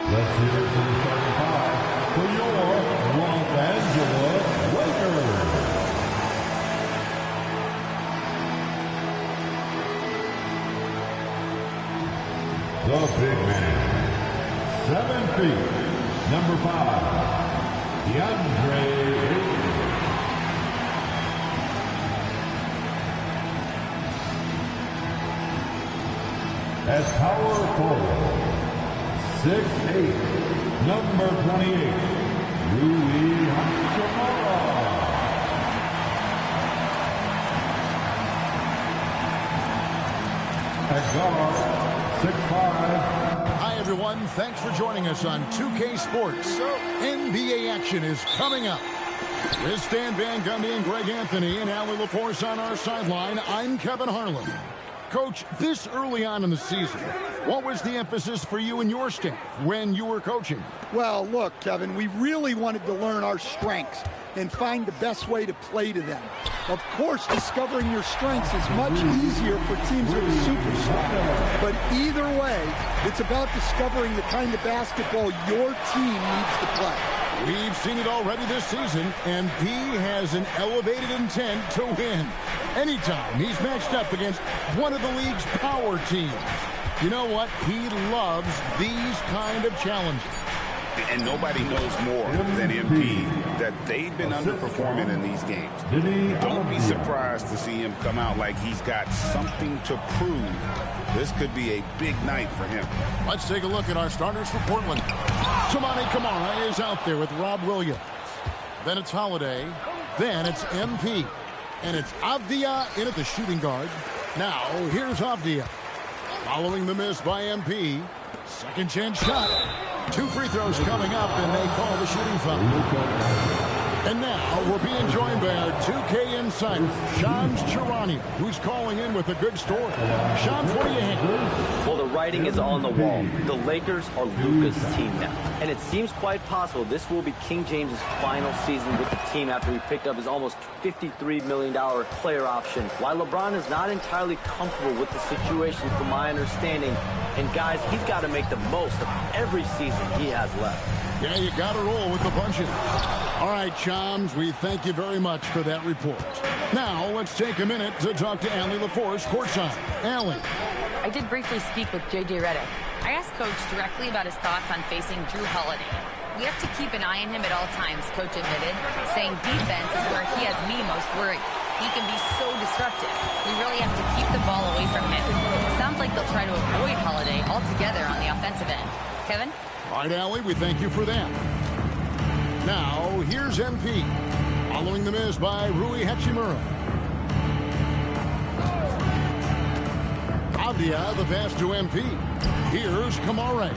Let's hear it from the starting five for your Los Angeles Lakers. The big man, 7 feet, number 5, DeAndre. As power forward, 6'8", number 28, Rui Hachimura. At guard, 6'5". Hi, everyone. Thanks for joining us on 2K Sports. NBA action is coming up. With Stan Van Gundy and Greg Anthony and Allie LaForce on our sideline, I'm Kevin Harlan. Coach, this early on in the season, what was the emphasis for you and your staff when you were coaching? Well, look, Kevin, we really wanted to learn our strengths and find the best way to play to them. Of course, discovering your strengths is much easier for teams with a superstar. But either way, it's about discovering the kind of basketball your team needs to play. We've seen it already this season, and he has an elevated intent to win. Anytime he's matched up against one of the league's power teams. You know what? He loves these kind of challenges. And nobody knows more than MP that they've been underperforming in these games. Don't be surprised to see him come out like he's got something to prove. This could be a big night for him. Let's take a look at our starters for Portland. Toumani Camara is out there with Rob Williams. Then it's Holiday. Then it's MP. And it's Avdia in at the shooting guard. Now, here's Avdia. Following the miss by MP. Second chance shot. 2 free throws coming up, and they call the shooting foul. And now we're being joined by our 2K insider, Shams Charania, who's calling in with a good story. Shams, what do you have? Well, the writing is on the wall. The Lakers are Luka's team now. And it seems quite possible this will be King James's final season with the team after he picked up his almost $53 million player option. While LeBron is not entirely comfortable with the situation from my understanding, and guys, he's got to make the most of every season he has left. Yeah, you got to roll with the punches. All right, Shams, we thank you very much for that report. Now, let's take a minute to talk to Allie LaForce courtside. Allie. I did briefly speak with J.J. Redick. I asked Coach directly about his thoughts on facing Drew Holiday. We have to keep an eye on him at all times, Coach admitted, saying defense is where he has me most worried. He can be so disruptive. We really have to keep the ball away from him. Sounds like they'll try to avoid Holiday altogether on the offensive end. Kevin? All right, Allie, we thank you for that. Now, here's MP. Following the miss by Rui Hachimura. Avdia, the pass to MP. Here's Kamare.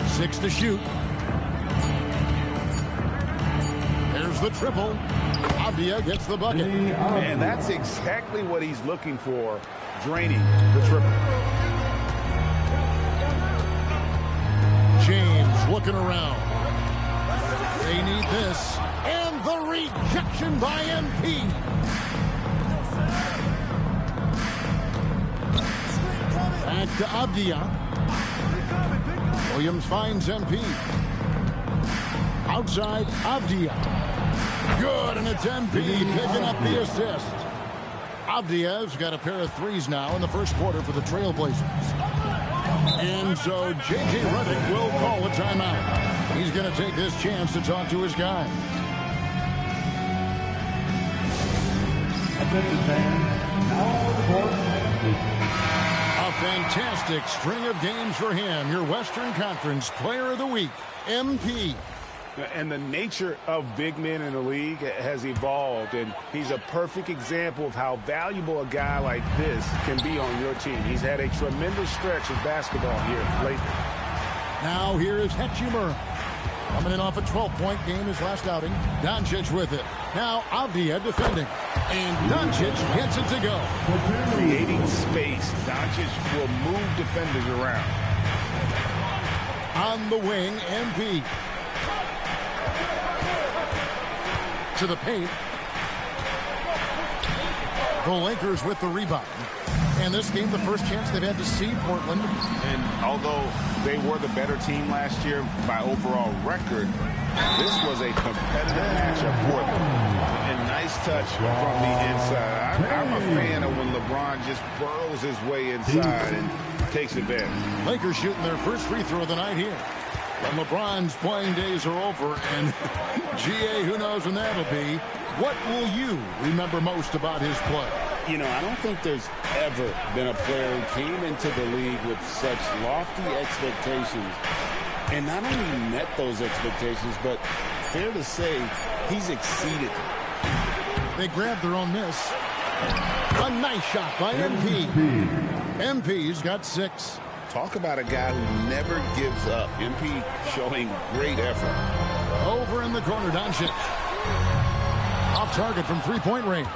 6 to shoot. There's the triple. Avdia gets the bucket. And that's exactly what he's looking for, draining the triple. James looking around. They need this. And the rejection by MP. Back to Avdia. Williams finds MP. Outside, Avdia. Good, and it's MP picking up the assist. Avdia's got a pair of threes now in the first quarter for the Trailblazers. And so J.J. Redick will call a timeout. He's going to take this chance to talk to his guy. A fantastic string of games for him. Your Western Conference Player of the Week, MP. And the nature of big men in the league has evolved, and he's a perfect example of how valuable a guy like this can be on your team. He's had a tremendous stretch of basketball here lately. Now here is Hachimura. Coming in off a 12-point game his last outing. Doncic with it. Now Avdia defending. And Doncic gets it to go. Creating space. Doncic will move defenders around. On the wing, MP. To the paint. The Lakers with the rebound. And this game, the first chance they've had to see Portland. And although they were the better team last year by overall record, this was a competitive matchup for them. And nice touch from the inside. I'm a fan of when LeBron just burrows his way inside and takes advantage. Lakers shooting their first free throw of the night here. And LeBron's playing days are over, and GA, who knows when that'll be. What will you remember most about his play? You know, I don't think there's ever been a player who came into the league with such lofty expectations and not only met those expectations, but fair to say, he's exceeded them. They grabbed their own miss. A nice shot by MP. MP's got 6. Talk about a guy who never gives up. MP showing great effort. Over in the corner, Doncic. Off target from three-point range.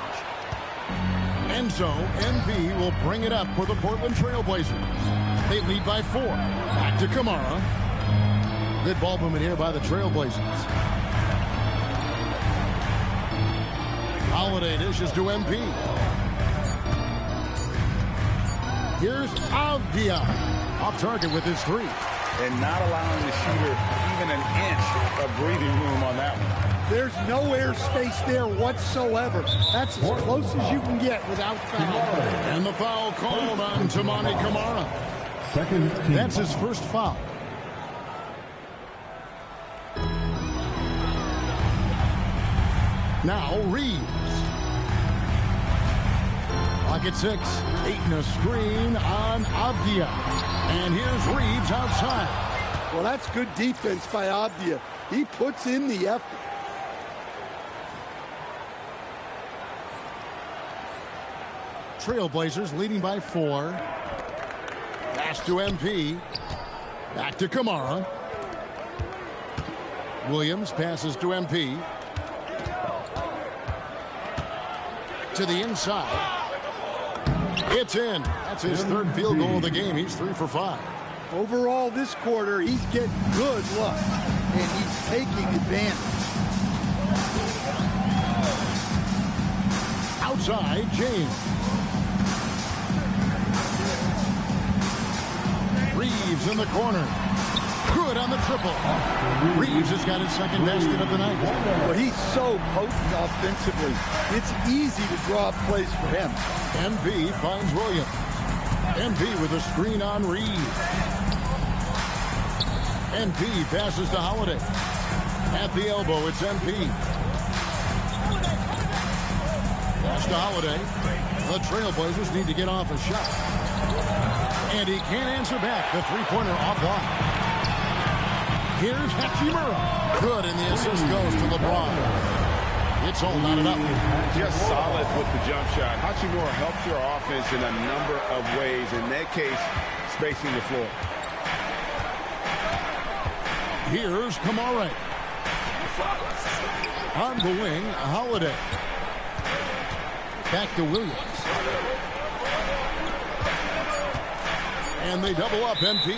And so MP will bring it up for the Portland Trailblazers. They lead by 4. Back to Camara. Good ball movement here by the Trailblazers. Holiday dishes to MP. Here's Avdia. Off target with his 3. And not allowing the shooter even an inch of breathing room on that one. There's no air space there whatsoever. That's as close as you can get without foul. And the foul called on Toumani Camara. That's his first foul. Now Reeves. Clock at 6. 8 and a screen on Avdia. And here's Reeves outside. Well, that's good defense by Avdia. He puts in the effort. Trailblazers leading by 4. Pass to MP. Back to Kamara. Williams passes to MP. To the inside. It's in. That's his third field goal of the game. He's 3 for 5. Overall, this quarter, he's getting good luck, and he's taking advantage. Outside, James. Reeves in the corner. Good on the triple. Reeves has got his second basket of the night. But he's so potent offensively. It's easy to draw up plays for him. MP finds Williams. MP with a screen on Reeves. MP passes to Holiday. At the elbow, it's MP. Pass to Holiday. The Trailblazers need to get off a shot. And he can't answer back. The three-pointer offline. Here's Hachimura. Good, and the assist goes to LeBron. It's all knotted up. Just solid with the jump shot. Hachimura helps your offense in a number of ways. In that case, spacing the floor. Here's Kamara. On the wing, Holiday. Back to Williams. And they double up MP.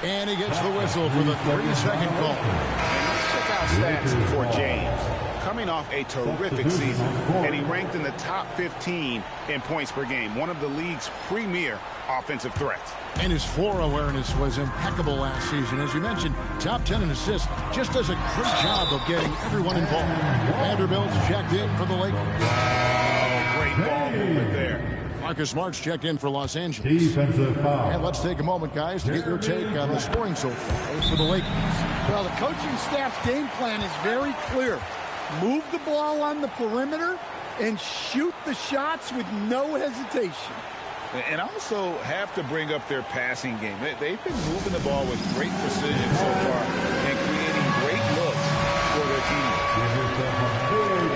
And he gets the whistle for the 3-second call. Let's check out stats for James. Coming off a terrific season, and he ranked in the top 15 in points per game, one of the league's premier offensive threats. And his floor awareness was impeccable last season. As you mentioned, top 10 in assists. Just does a great job of getting everyone involved. Vanderbilt's checked in for the Lakers. Oh, great ball movement there. Marcus Smart's checked in for Los Angeles. Defensive foul. And let's take a moment, guys, to get your take on the scoring so far for the Lakers. Well, the coaching staff's game plan is very clear. Move the ball on the perimeter and shoot the shots with no hesitation. And also have to bring up their passing game. They've been moving the ball with great precision so far and creating great looks for their team.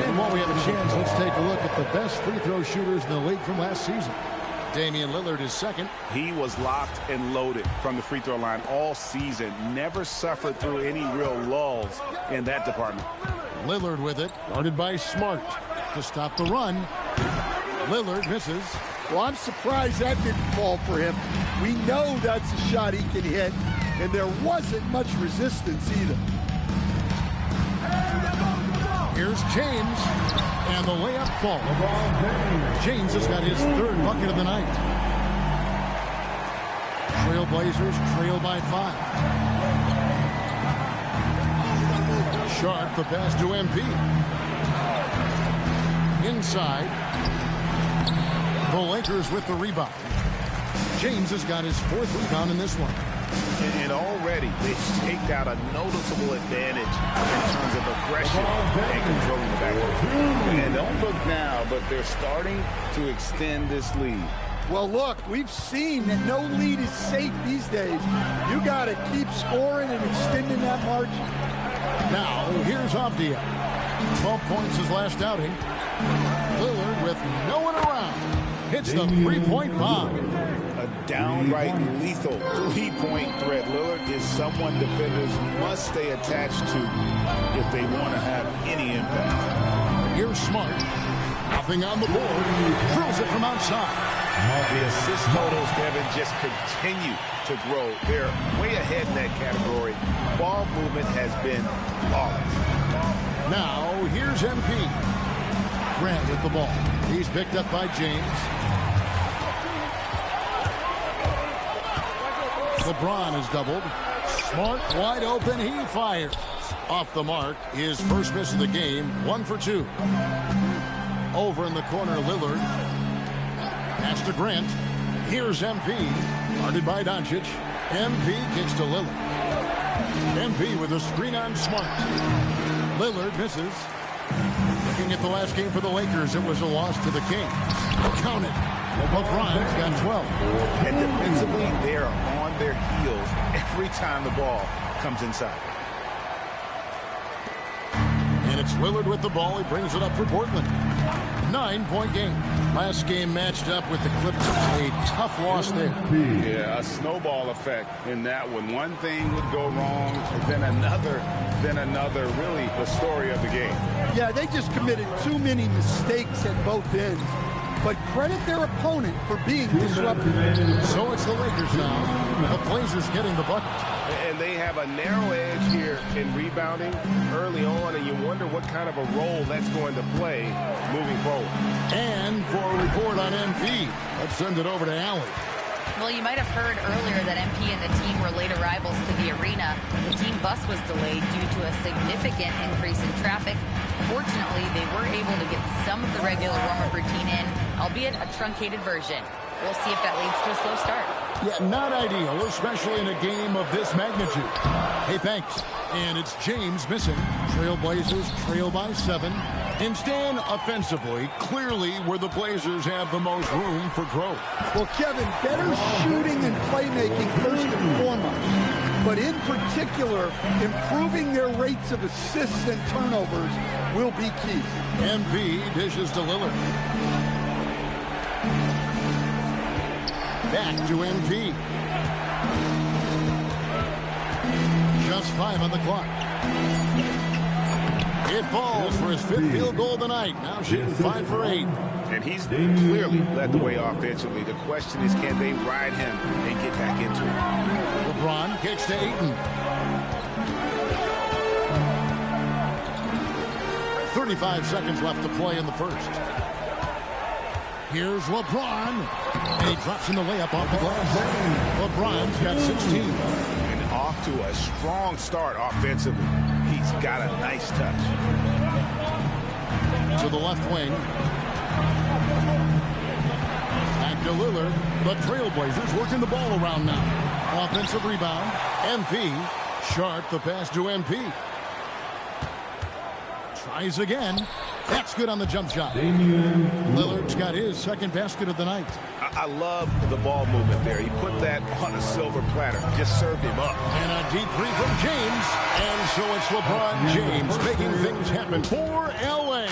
And while we have a chance, let's take a look at the best free throw shooters in the league from last season. Damian Lillard is second. He was locked and loaded from the free throw line all season. Never suffered through any real lulls in that department. Lillard with it, guarded by Smart to stop the run. Lillard misses. Well, I'm surprised that didn't fall for him. We know that's a shot he can hit, and there wasn't much resistance either. Here's James, and the layup falls. James has got his third bucket of the night. Trailblazers trail by 5. Sharp, the pass to MP. Inside. The Lakers with the rebound. James has got his 4th rebound in this one. And already they staked out a noticeable advantage in terms of aggression and controlling the backcourt. And don't look now, but they're starting to extend this lead. Well, look, we've seen that no lead is safe these days. You got to keep scoring and extending that margin. Now, here's Avdia. 12 points his last outing. Lillard with no one around. Hits the three-point bomb. A downright lethal three-point threat. Lillard is someone defenders must stay attached to if they want to have any impact. Here's Smart. Nothing on the board. Throws it from outside. The assist totals, Kevin, just continue to grow. They're way ahead in that category. Ball movement has been flawless. Now, here's MP. Grant with the ball. He's picked up by James. LeBron is doubled. Smart wide open. He fires. Off the mark. His first miss of the game. 1 for 2. Over in the corner, Lillard. Pass to Grant. Here's MP. Guarded by Doncic. MP kicks to Lillard. MP with a screen on Smart. Lillard misses. Looking at the last game for the Lakers, it was a loss to the Kings. Count it. LeBron's got 12. And defensively, they are on their heels every time the ball comes inside. And it's Lillard with the ball. He brings it up for Portland. 9-point game. Last game matched up with the Clippers. A tough loss there. Yeah, a snowball effect in that one. One thing would go wrong, then another. Really the story of the game. Yeah, they just committed too many mistakes at both ends. But credit their opponent for being disruptive. So it's the Lakers now. The Blazers getting the bucket. And they have a narrow edge here in rebounding early on, and you wonder what kind of a role that's going to play moving forward. And for a report on MP, let's send it over to Allie. Well, you might have heard earlier that MP and the team were late arrivals to the arena. The team bus was delayed due to a significant increase in traffic. Fortunately, they were able to get some of the regular warm-up routine in, albeit a truncated version. We'll see if that leads to a slow start. Yeah, not ideal, especially in a game of this magnitude. Hey, thanks. And it's James missing. Trailblazers trail by 7. Instead, offensively, clearly where the Blazers have the most room for growth. Well, Kevin, better shooting and playmaking first and foremost. But in particular, improving their rates of assists and turnovers will be key. MP dishes to Lillard. Back to MP. Just 5 on the clock. It falls for his 5th field goal of the night. Now shooting 5 for 8. And he's clearly led the way offensively. The question is, can they ride him and get back into it? LeBron kicks to Ayton. 35 seconds left to play in the first. Here's LeBron. And he drops in the layup off the glass. LeBron's got 16. And off to a strong start offensively. He's got a nice touch. To the left wing. Back to Lillard. The Trailblazers working the ball around now. Offensive rebound. MP. Sharp the pass to MP. Tries again. That's good on the jump shot. Lillard's got his second basket of the night. I love the ball movement there. He put that on a silver platter. Just served him up. And a deep three from James. And so it's LeBron James making things happen for L.A.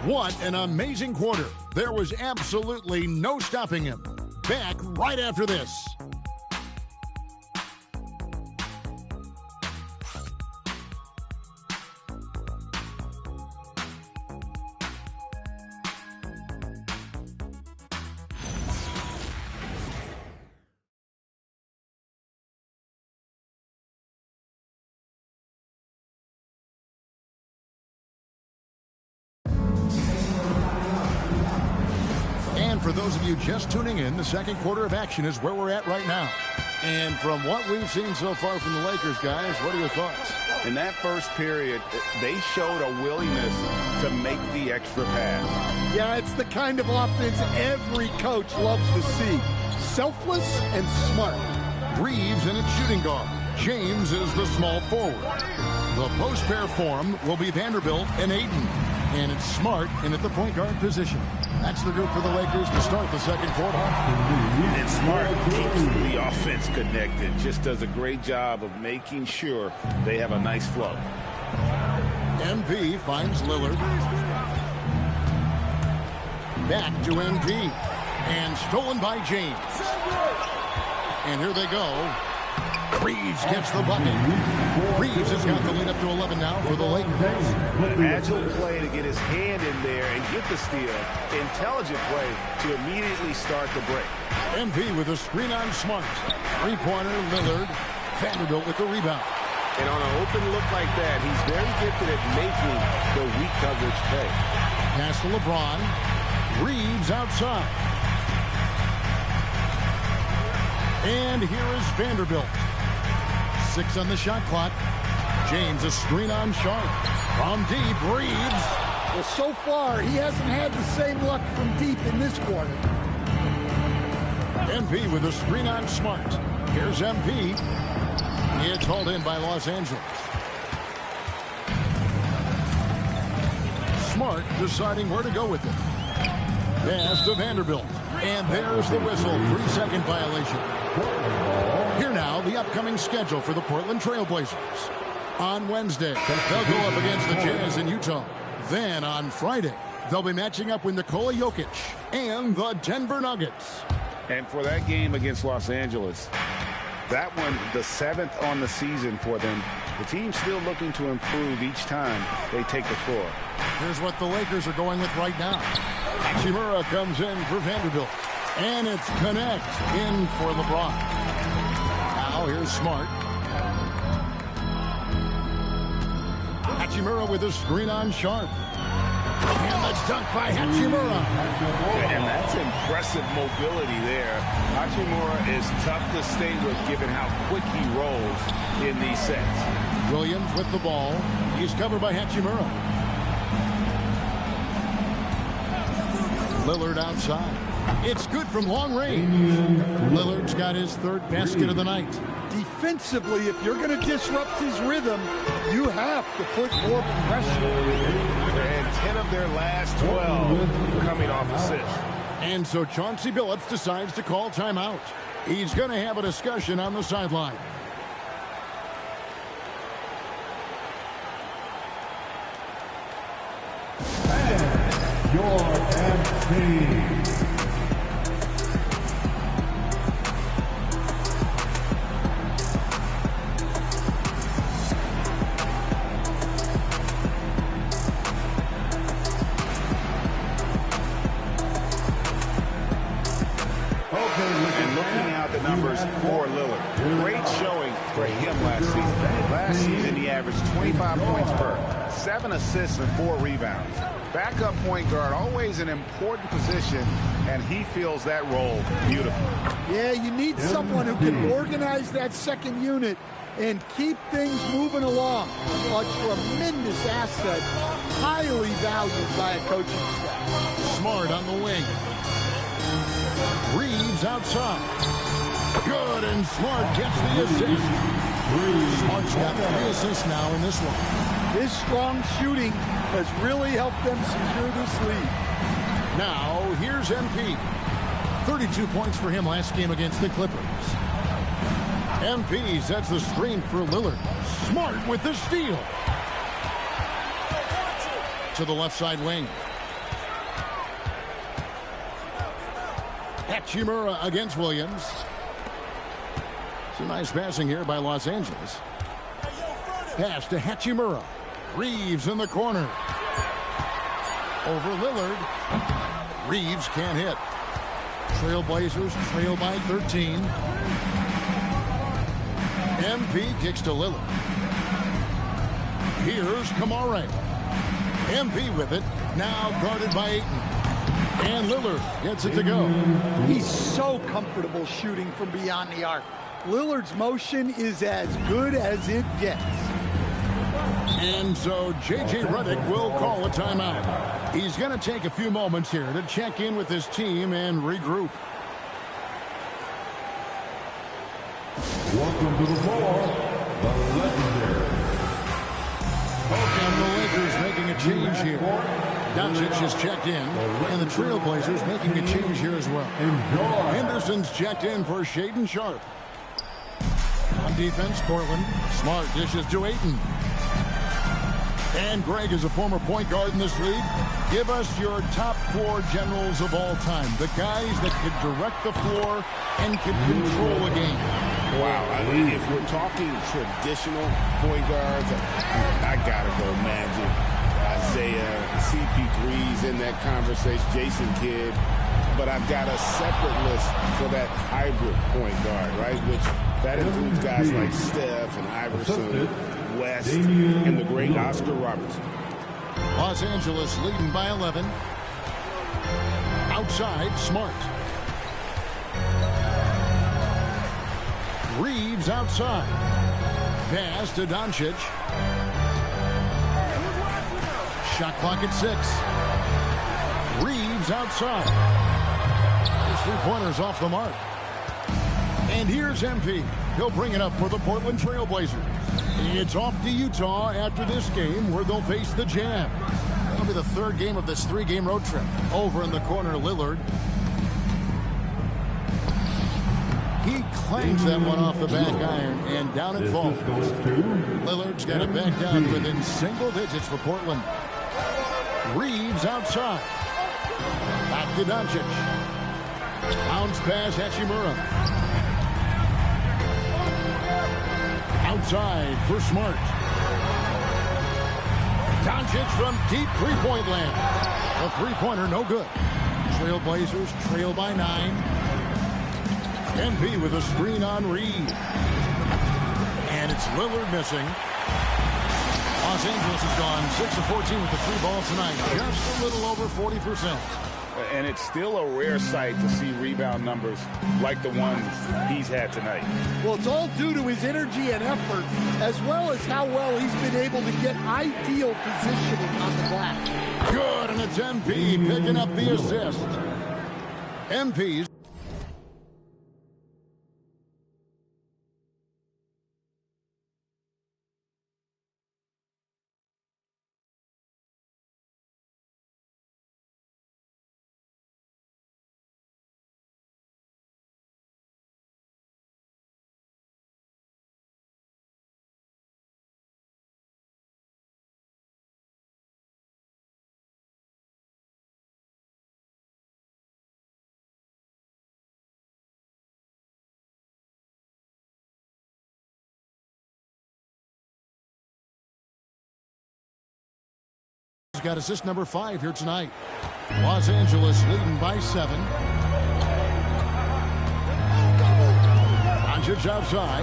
What an amazing quarter. There was absolutely no stopping him. Back right after this. For those of you just tuning in, the second quarter of action is where we're at right now. And from what we've seen so far from the Lakers, guys, what are your thoughts? In that first period, they showed a willingness to make the extra pass. Yeah, it's the kind of offense every coach loves to see. Selfless and smart. Reeves in its shooting guard. James is the small forward. The post pair form will be Vanderbilt and Ayton. And it's Smart in at the point guard position. That's the group for the Lakers to start the second quarter. And Smart keeps the offense connected. Just does a great job of making sure they have a nice flow. MP finds Lillard. Back to MP. And stolen by James. And here they go. Reeves gets the bucket. Reeves has got the lead up to 11 now for the Lakers. An agile play to get his hand in there and get the steal. Intelligent play to immediately start the break. MP with a screen on Smart. Three-pointer, Lillard. Vanderbilt with the rebound. And on an open look like that, he's very gifted at making the weak coverage pay. Pass to LeBron. Reeves outside. And here is Vanderbilt. 6 on the shot clock. James a screen on Sharp. From deep, Reeves. Well, so far, he hasn't had the same luck from deep in this quarter. MP with a screen on Smart. Here's MP. It's hauled in by Los Angeles. Smart deciding where to go with it. Pass to Vanderbilt. And there's the whistle. 3-second violation. Here now, the upcoming schedule for the Portland Trail Blazers. On Wednesday, they'll go up against the Jazz in Utah. Then on Friday, they'll be matching up with Nikola Jokic and the Denver Nuggets. And for that game against Los Angeles, that one, the 7th on the season for them. The team's still looking to improve each time they take the floor. Here's what the Lakers are going with right now. Hachimura comes in for Vanderbilt. And it's Connect in for LeBron. Now here's Smart. Hachimura with a screen on Sharp. And the dunk by Hachimura. And that's impressive mobility there. Hachimura is tough to stay with given how quick he rolls in these sets. Williams with the ball. He's covered by Hachimura. Lillard outside. It's good from long range. Lillard's got his 3rd basket of the night. Defensively, if you're going to disrupt his rhythm, you have to put more pressure. And 10 of their last 12 coming off assists. And so Chauncey Billups decides to call timeout. He's going to have a discussion on the sideline. Your MC. And looking at the numbers for Lillard, great showing for him last season. Last season, he averaged 25 points per, 7 assists and 4 rebounds. Backup point guard, always an important position, and he fills that role beautifully. Yeah, you need someone who can organize that second unit and keep things moving along. A tremendous asset, highly valued by a coaching staff. Smart on the wing. Reeves outside. Good, and Smart gets the assist. Smart's got 3 assists now in this one. His strong shooting has really helped them secure this lead. Now, here's MP. 32 points for him last game against the Clippers. MP sets the screen for Lillard. Smart with the steal. To the left side wing. Hachimura against Williams. Some nice passing here by Los Angeles. Pass to Hachimura. Reeves in the corner. Over Lillard. Reeves can't hit. Trailblazers trail by 13. MP kicks to Lillard. Here's Kamare. MP with it. Now guarded by Ayton. And Lillard gets it to go. He's so comfortable shooting from beyond the arc. Lillard's motion is as good as it gets. And so J.J. Redick will call a timeout. He's going to take a few moments here to check in with his team and regroup. Welcome to the floor, the legendary. And the Lakers making a change here. Doncic has checked in, and the Trailblazers making a change here as well. Henderson's checked in for Shaedon Sharpe. On defense, Portland. Smart dishes to Ayton. And Greg is a former point guard in this league. Give us your top 4 generals of all time. The guys that could direct the floor and could control a game. Wow. I mean, if we're talking traditional point guards, I got to go Magic. Isaiah, CP3's in that conversation, Jason Kidd. But I've got a separate list for that hybrid point guard, right? Which that includes guys like Steph and Iverson, West, and the great Oscar Robertson. Los Angeles leading by 11. Outside, Smart. Reeves outside. Pass to Doncic. Shot clock at 6. Reeves outside. His 3-pointer's off the mark. And here's MP. He'll bring it up for the Portland Trailblazers. It's off to Utah after this game where they'll face the Jazz. Well, be the third game of this 3-game road trip. Over in the corner, Lillard. He clangs that one off the back iron, and down it falls. Lillard's got it back down to within single digits for Portland. Reeves outside. Back to Doncic. Bounce pass, Hachimura. Outside for Smart. Doncic from deep three-point land. A three-pointer, no good. Trailblazers trail by 9. MP with a screen on Reed. And it's Lillard missing. Los Angeles has gone 6 of 14 with the 3 balls tonight. Just a little over 40%. And it's still a rare sight to see rebound numbers like the ones he's had tonight. Well, it's all due to his energy and effort, as well as how well he's been able to get ideal positioning on the glass. Good, and it's MP picking up the assist. MP's got assist number 5 here tonight. Los Angeles leading by 7. Doncic outside.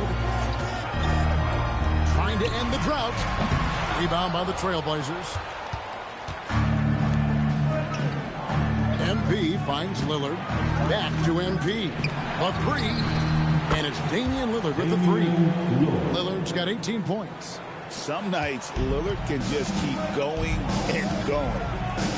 Trying to end the drought. Rebound by the Trailblazers. MP finds Lillard. Back to MP. A 3. And it's Damian Lillard with the 3. Lillard's got 18 points. Some nights, Lillard can just keep going and going.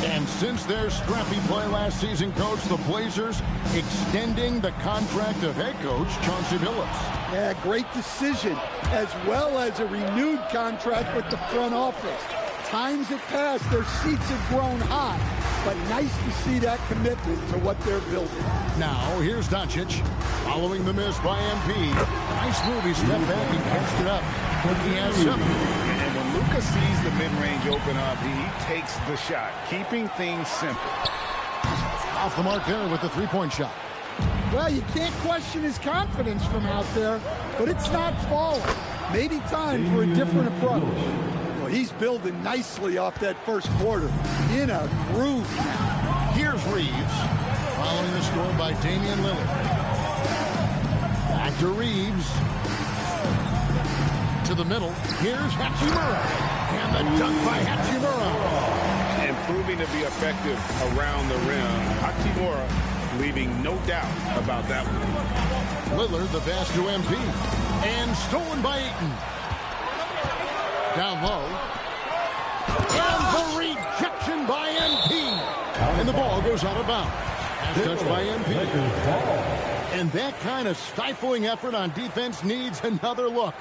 And since their scrappy play last season, Coach, the Blazers extending the contract of head coach Chauncey Billups. Yeah, great decision, as well as a renewed contract with the front office. Times have passed, their seats have grown hot, but nice to see that commitment to what they're building. Now, here's Doncic, following the miss by MP. Nice move, he stepped back and catched it up. He has 7. And when Luka sees the mid-range open up, he takes the shot, keeping things simple. Off the mark there with the 3-point shot. Well, you can't question his confidence from out there, but it's not falling. Maybe time for a different approach. Well, he's building nicely off that first quarter. In a groove now. Here's Reeves, following the score by Damian Lillard. Back to Reeves. To the middle. Here's Hachimura. And the dunk by Hachimura. And proving to be effective around the rim. Hachimura leaving no doubt about that one. Lillard, the pass to MP. And stolen by Ayton. Down low. And the rejection by MP. And the ball goes out of bounds. Pass touched by MP. And that kind of stifling effort on defense needs another look.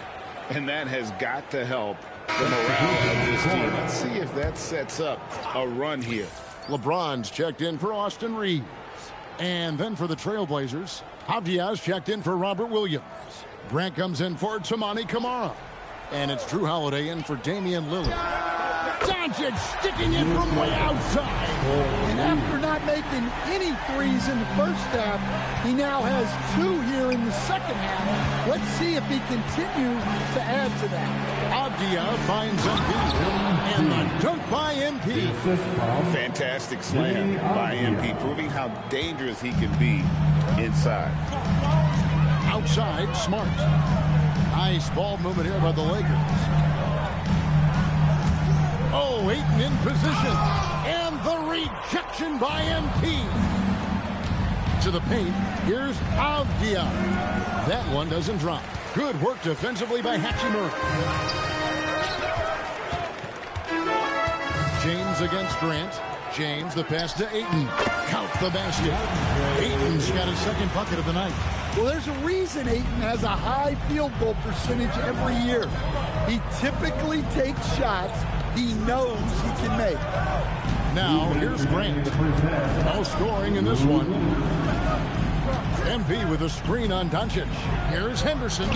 And that has got to help the morale of this team. Let's see if that sets up a run here. LeBron's checked in for Austin Reeves. And then for the Trailblazers, Avdia's checked in for Robert Williams. Grant comes in for Tamani Kamara. And it's Drew Holiday in for Damian Lillard. Doncic sticking it from way outside. And after not making any threes in the first half, he now has 2 here in the second half. Let's see if he continues to add to that. Avdia finds MP. And the dunk by MP. Fantastic slam by MP, proving how dangerous he can be inside. Outside, Smart. Nice ball movement here by the Lakers. Oh, Ayton in position. And the rejection by MP. To the paint, here's Avdia. That one doesn't drop. Good work defensively by Hachimura. James against Grant. James, the pass to Ayton. Count the basket. Ayton's got his second bucket of the night. Well, there's a reason Ayton has a high field goal percentage every year. He typically takes shots he knows he can make. Now, here's Grant. No scoring in this one. MP with a screen on Doncic. Here's Henderson.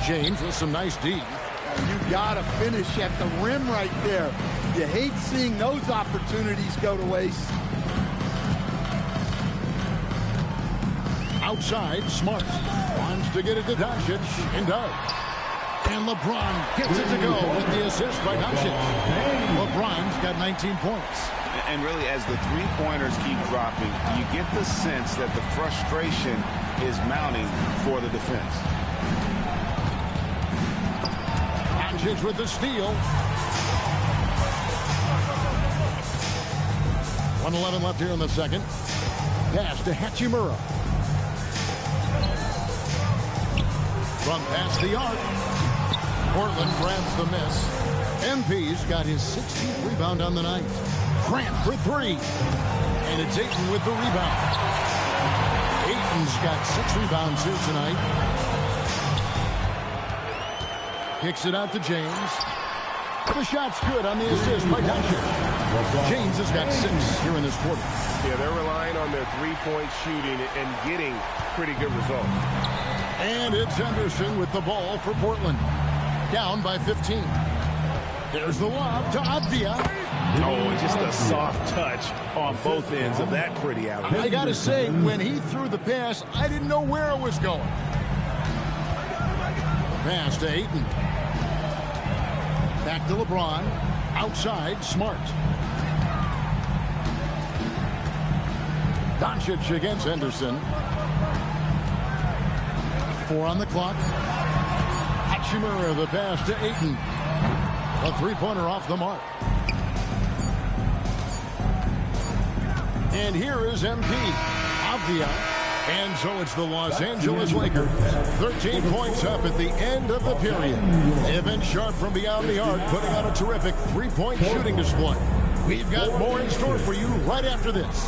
James with some nice D. You got to finish at the rim right there. You hate seeing those opportunities go to waste. Outside, Smart wants to get it to Doncic and does. And LeBron gets it to go with the assist by Doncic. LeBron's got 19 points. And really, as the three-pointers keep dropping, you get the sense that the frustration is mounting for the defense. Doncic with the steal. 1:11 left here in the second. Pass to Hachimura. From past the arc. Portland grabs the miss. MP's got his 16th rebound on the night. Grant for three. And it's Ayton with the rebound. Ayton's got 6 rebounds here tonight. Kicks it out to James. The shot's good on the assist by Doncic. James has got 6 here in this quarter. Yeah, they're relying on their three-point shooting and getting pretty good results. And it's Henderson with the ball for Portland. Down by 15. There's the lob to Avdia. Oh, just a soft touch on both ends of that pretty alley. I gotta say, when he threw the pass, I didn't know where it was going. Pass to Ayton. Back to LeBron. Outside, Smart. Doncic against Henderson. 4 on the clock. Hachimura the pass to Ayton. A three-pointer off the mark. And here is MP. Avdia. And so it's the Los Angeles Lakers. 13 points up at the end of the period. They've been sharp from beyond the arc, putting on a terrific three-point shooting display. We've got more in store for you right after this.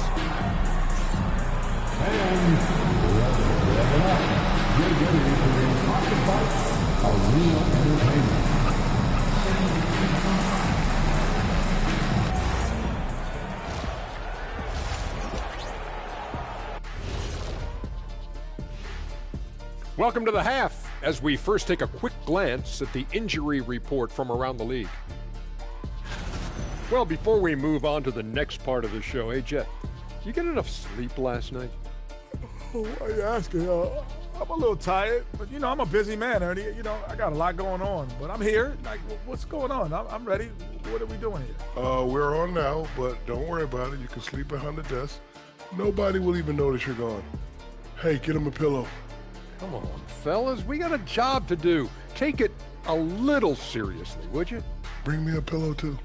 Welcome to the half, as we first take a quick glance at the injury report from around the league. Well, before we move on to the next part of the show, hey, Jet, you get enough sleep last night? Why are you asking? I'm a little tired, but, you know, I'm a busy man, Ernie. You know, I got a lot going on, but I'm here. Like, what's going on? I'm ready. What are we doing here? We're on now, but don't worry about it. You can sleep behind the desk. Nobody will even notice you're gone. Hey, get him a pillow. Come on, fellas. We got a job to do. Take it a little seriously, would you? Bring me a pillow, too.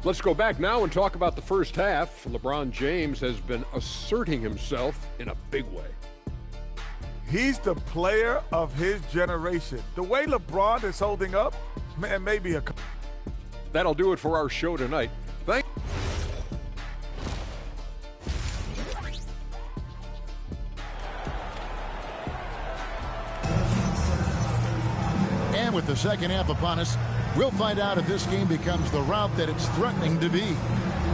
Let's go back now and talk about the first half. LeBron James has been asserting himself in a big way. He's the player of his generation. The way LeBron is holding up, man, maybe a... That'll do it for our show tonight. And with the second half upon us, we'll find out if this game becomes the route that it's threatening to be.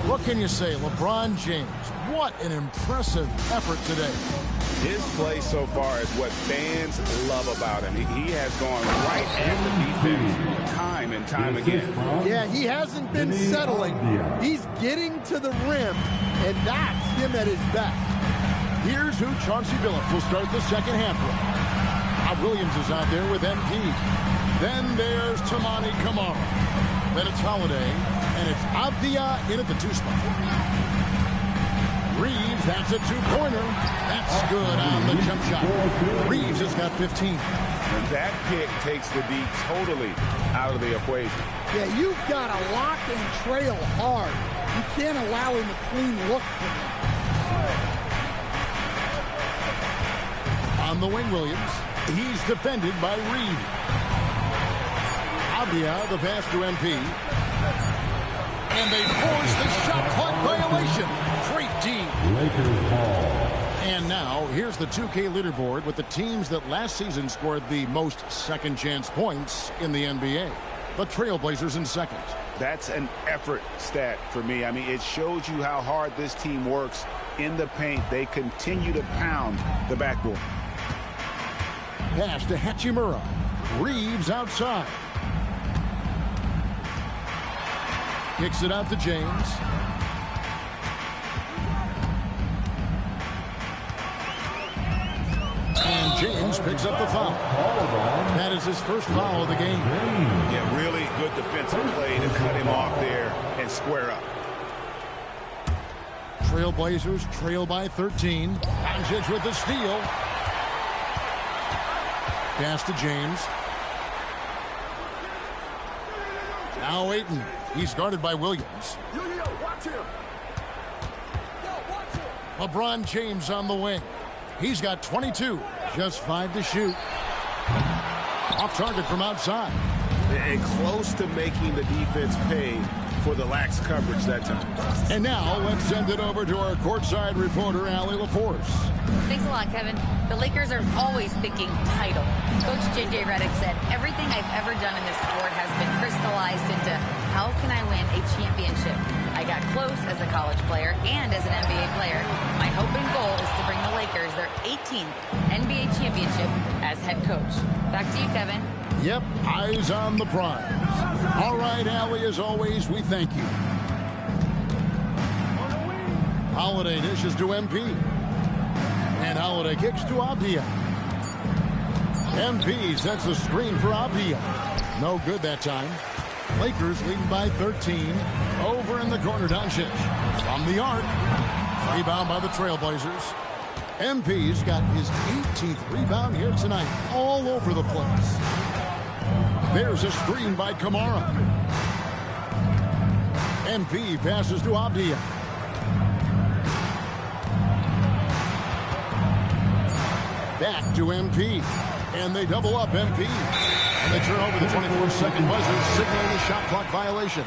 What can you say, LeBron James? What an impressive effort today. His play so far is what fans love about him. He has gone right at the defense time and time again. Yeah, he hasn't been settling. He's getting to the rim, and that's him at his best. Here's who Chauncey Billups will start the second half with. Williams is out there with MP. Then there's Tamani Kamara. Then it's Holiday, and it's Avdia in at the 2 spot. Reeves, that's a 2-pointer. That's good on the jump shot. Reeves has got 15. And that pick takes the D totally out of the equation. Yeah, you've got to lock and trail hard. You can't allow him a clean look from that. On the wing, Williams. He's defended by Reed. Avdia, the pass to MP. And they force the shot clock violation. Great D. Lakers ball. And now, here's the 2K leaderboard with the teams that last season scored the most second-chance points in the NBA. The Trailblazers in second. That's an effort stat for me. I mean, it shows you how hard this team works in the paint. They continue to pound the backboard. Pass to Hachimura. Reeves outside. Kicks it out to James. And James picks up the foul. That is his first foul of the game. Yeah, really good defensive play to cut him off there and square up. Trailblazers trail by 13. Doncic with the steal. Pass to James. Now Ayton. He's guarded by Williams. LeBron James on the wing. He's got 22. Just 5 to shoot. Off target from outside. And close to making the defense pay for the lax coverage that time. And now let's send it over to our courtside reporter, Allie LaForce. Thanks a lot, Kevin. The Lakers are always thinking title. Coach J.J. Redick said, everything I've ever done in this sport has been crystallized into how can I win a championship? I got close as a college player and as an NBA player. My hope and goal is to bring the Lakers their 18th NBA championship as head coach. Back to you, Kevin. Yep, eyes on the prize. All right, Allie, as always, we thank you. Holiday dishes to MP. And Holiday kicks to Avdia. MP sets the screen for Avdia. No good that time. Lakers leading by 13. Over in the corner, Doncic. From the arc. Rebound by the Trailblazers. MP's got his 18th rebound here tonight. All over the place. There's a screen by Kamara. MP passes to Avdia. Back to MP. And they double up MP. And they turn over the 24-second buzzer, signaling a shot clock violation.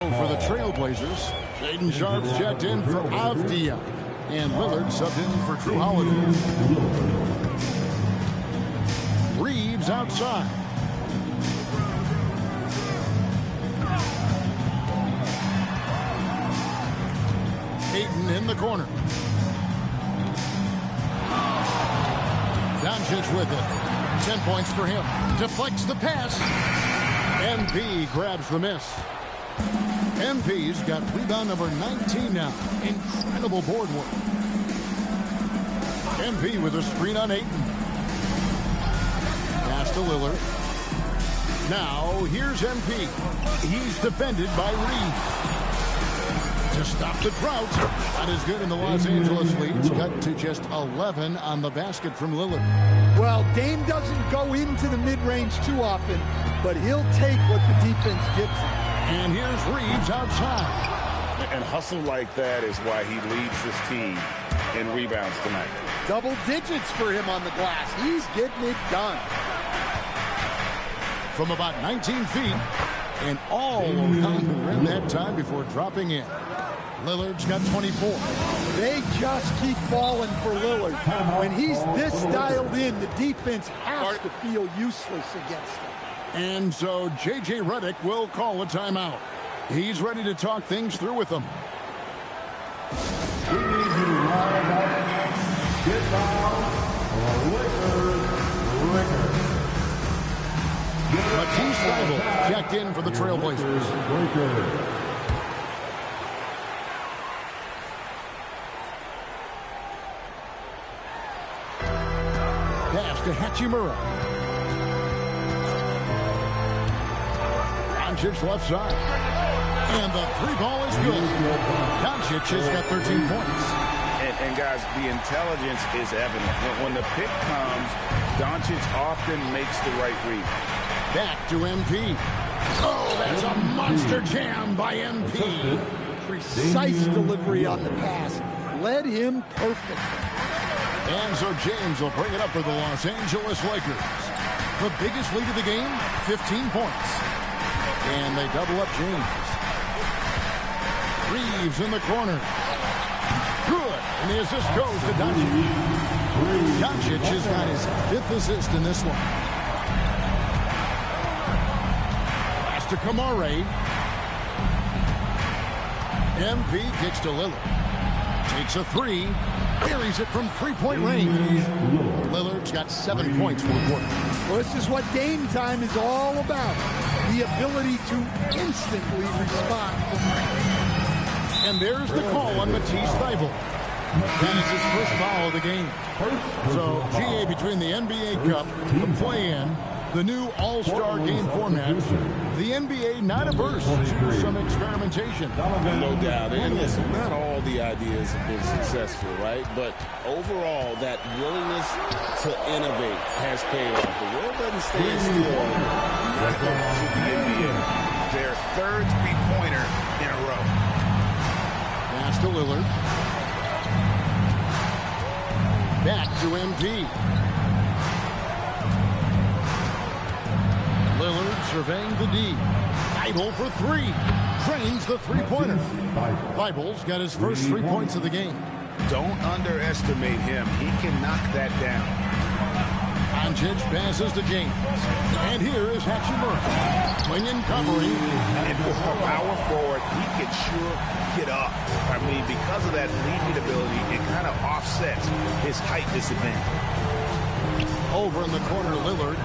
For the Trailblazers, Shaedon Sharpe checked in for Avdia. And Lillard subbed in for Drew Holiday. Reeves outside. Ayton in the corner. Doncic with it. 10 points for him. Deflects the pass. MP grabs the miss. MP's got rebound number 19 now. Incredible board work. MP with a screen on Ayton. Pass to Lillard. Now, here's MP. He's defended by Reeves. to stop the drought. Not as good in the Los Angeles leads. Cut to just 11 on the basket from Lillard. Well, Dame doesn't go into the mid-range too often, but he'll take what the defense gives him. And here's Reeves outside. And hustle like that is why he leads his team in rebounds tonight. Double digits for him on the glass. He's getting it done. From about 19 feet and all around the rim that time before dropping in. Lillard's got 24. They just keep falling for Lillard. When he's this dialed in, the defense has to feel useless against him. And so J.J. Redick will call a timeout. He's ready to talk things through with them. We need you to ride out. Get down. Liquor. Matisse Thybulle checked in for the Trailblazers. Pass to Hachimura. Doncic left side. And the three ball is good. Doncic has got 13 points. And guys, the intelligence is evident. When the pick comes, Doncic often makes the right read. Back to MP. Oh, that's a monster jam by MP. Precise delivery on the pass. Led him perfectly. And so James will bring it up for the Los Angeles Lakers. The biggest lead of the game, 15 points. And they double up James. Reeves in the corner. Good. And the assist goes to Doncic. Doncic has got his 5th assist in this one. Pass to Kamare. MP kicks to Lillard. Takes a three. Buries it from three-point range. Lillard's got 7 points for the quarter. Well, this is what game time is all about. The ability to instantly respond. And there's the call on Matisse Thybulle. That is his first foul of the game. So, GA, between the NBA Cup, the play-in, the new All-Star game format, the NBA not averse to some experimentation. No doubt. And listen, not all the ideas have been successful, right? But overall, that willingness to innovate has paid off. The world doesn't stand still. Not to the NBA. Their third three-pointer in a row. Pass to Lillard. Back to MP. Lillard surveying the D. Thybulle for three. Drains the three-pointer. Thybulle's got his first 3 points of the game. Don't underestimate him. He can knock that down. Doncic passes to James. And here is Hachimura. Clingan covering. And for a power forward, he can sure get up. I mean, because of that leaping ability, it kind of offsets his height disadvantage. Over in the corner, Lillard.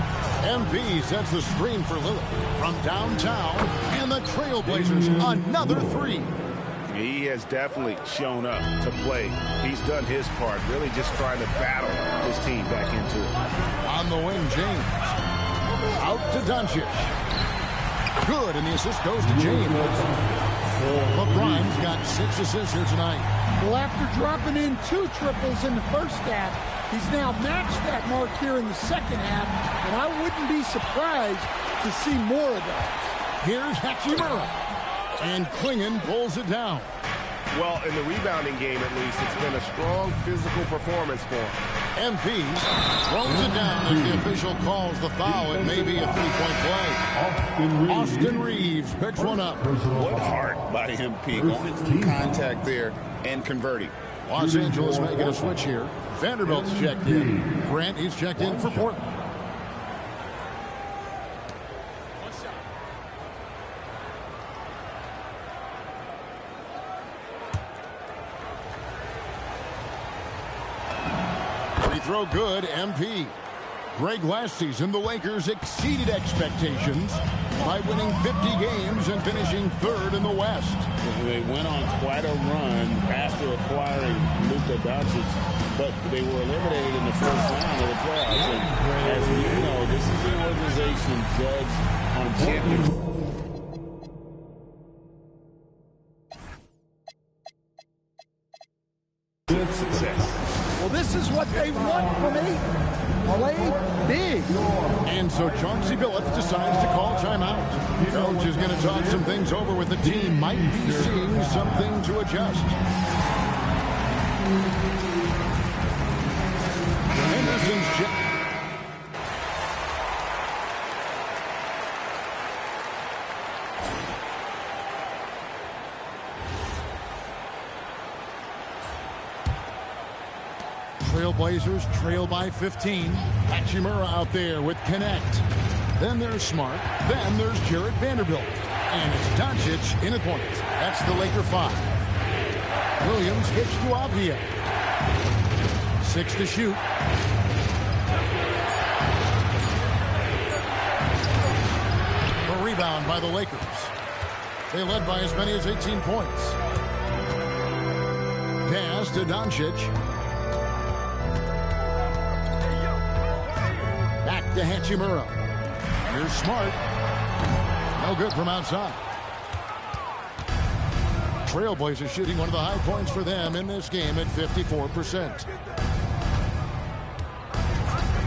MP sets the screen for Lillard from downtown. And the Trailblazers, another three. He has definitely shown up to play. He's done his part, really just trying to battle his team back into it. On the wing, James. Out to Doncic. Good, and the assist goes to James. LeBron's got 6 assists here tonight. Well, after dropping in 2 triples in the first half, he's now matched that mark here in the second half, and I wouldn't be surprised to see more of those. Here's Hachimura. And Clingan pulls it down. Well, in the rebounding game, at least, it's been a strong physical performance for him. MP throws it down as the official calls the foul. It may be a 3-point play. Austin Reeves picks one up. What heart by MP. Going through contact there and converting. Los Angeles making a switch here. Vanderbilt's checked in. Grant is checked in for Portland. Free throw good, MP. Greg, last season, the Lakers exceeded expectations by winning 50 games and finishing 3rd in the West. They went on quite a run after acquiring Luka Doncic, but they were eliminated in the first round of the playoffs. And as you know, this is an organization judged on championship. what they want from me. Play big. And so Chauncey Billups decides to call timeout. Coach is going to talk some things over with the team. Might be seeing something to adjust. Henderson's check. Trailblazers trail by 15. Hachimura out there with Connect. Then there's Smart. Then there's Jarrett Vanderbilt. And it's Doncic in a point. That's the Laker 5. Williams kicks to Avdia. 6 to shoot. A rebound by the Lakers. They led by as many as 18 points. Pass to Doncic. Back to Hachimura. Here's Smart. No good from outside. Trailblazers shooting one of the high points for them in this game at 54%.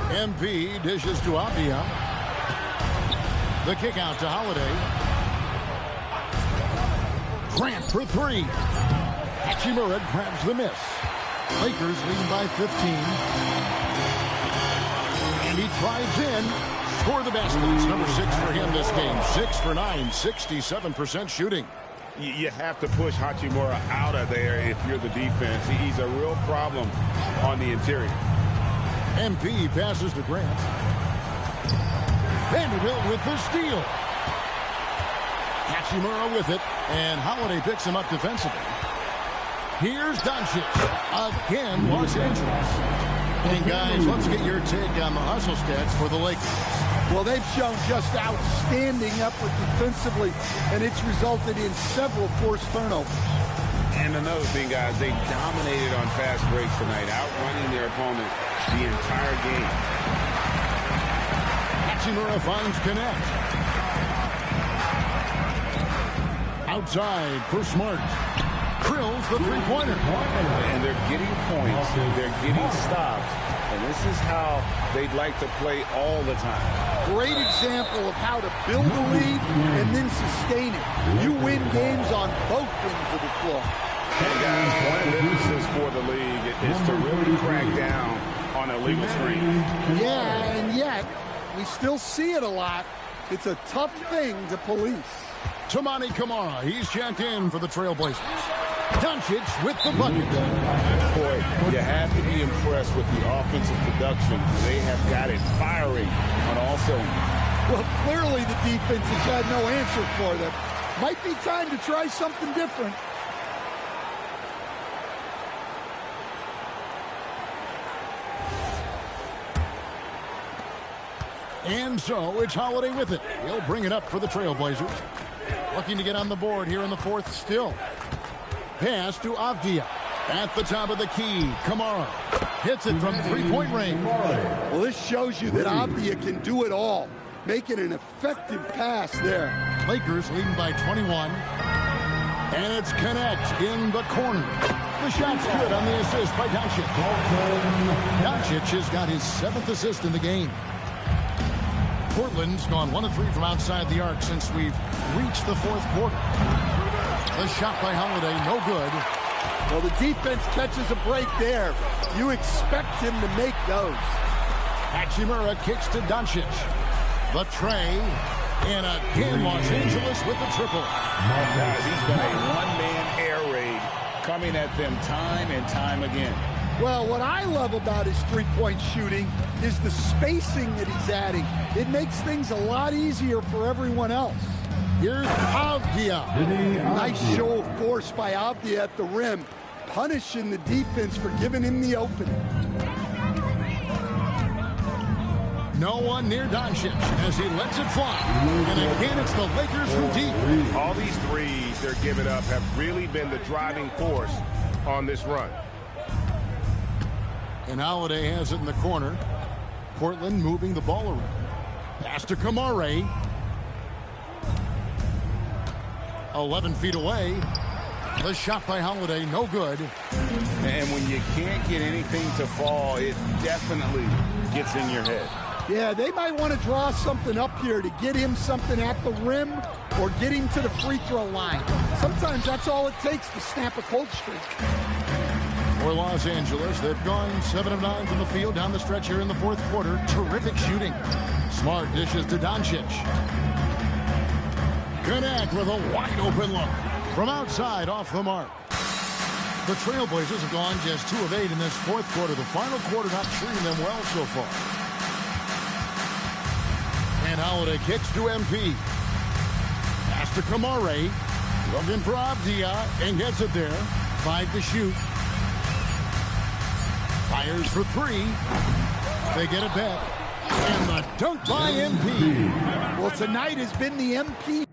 MP dishes to Avdia. The kick out to Holiday. Grant for 3. Hachimura grabs the miss. Lakers lead by 15. And he drives in. Score the baskets. Number 6 for him this game. 6 for 9. 67% shooting. You have to push Hachimura out of there if you're the defense. He's a real problem on the interior. MP passes to Grant. Vanderbilt with the steal. Hachimura with it. And Holiday picks him up defensively. Here's Doncic. Again, Los Angeles. And guys, let's get your take on the hustle stats for the Lakers. Well, they've shown just outstanding effort defensively, and it's resulted in several forced turnovers. And another thing, guys, they dominated on fast breaks tonight, outrunning their opponent the entire game. Hachimura finds Connect. Outside for Smart. Drills the three-pointer. And they're getting points. They're getting stops. And this is how they'd like to play all the time. Great example of how to build a lead and then sustain it. You win games on both ends of the floor. And guys, one of the emphasis for the league is to really crack down on illegal screens. Yeah, and yet we still see it a lot. It's a tough thing to police. Toumani Camara, he's checked in for the Trailblazers. Doncic with the bucket. Boy, you have to be impressed with the offensive production. They have got it firing on all cylinders. Well, clearly the defense has had no answer for them. Might be time to try something different. And so it's Holiday with it. He'll bring it up for the Trailblazers. Looking to get on the board here in the fourth still. Pass to Avdia. At the top of the key, Camara hits it from three-point range. Well, this shows you that Avdia can do it all. Making an effective pass there. Lakers leading by 21. And it's Connect in the corner. The shot's good on the assist by Doncic. Doncic has got his 7th assist in the game. Portland's gone 1 of 3 from outside the arc since we've reached the fourth quarter. The shot by Holiday, no good. Well, the defense catches a break there. You expect him to make those. Hachimura kicks to Doncic. The tray. And again, Los Angeles with the triple. Guys, he's been a one-man air raid coming at them time and time again. Well, what I love about his three-point shooting is the spacing that he's adding. It makes things a lot easier for everyone else. Here's Avdia. Nice show of force by Avdia at the rim, punishing the defense for giving him the opening. No one near Doncic as he lets it fly. And again, it's the Lakers from deep. All these threes they're giving up have really been the driving force on this run. And Holiday has it in the corner. Portland moving the ball around. Pass to Camara. 11 feet away. The shot by Holiday, no good. And when you can't get anything to fall, it definitely gets in your head. Yeah, they might want to draw something up here to get him something at the rim or get him to the free throw line. Sometimes that's all it takes to snap a cold streak. For Los Angeles, they've gone 7 of 9 from the field down the stretch here in the fourth quarter. Terrific shooting. Smart dishes to Doncic. Connect with a wide open look. From outside, off the mark. The Trailblazers have gone just 2 of 8 in this fourth quarter. The final quarter not treating them well so far. And Holiday kicks to MP. Pass to Kamare. Looking for Avdia and gets it there. 5 to shoot. Fires for 3. They get it back. And the dunk by MP. Well, tonight has been the MP.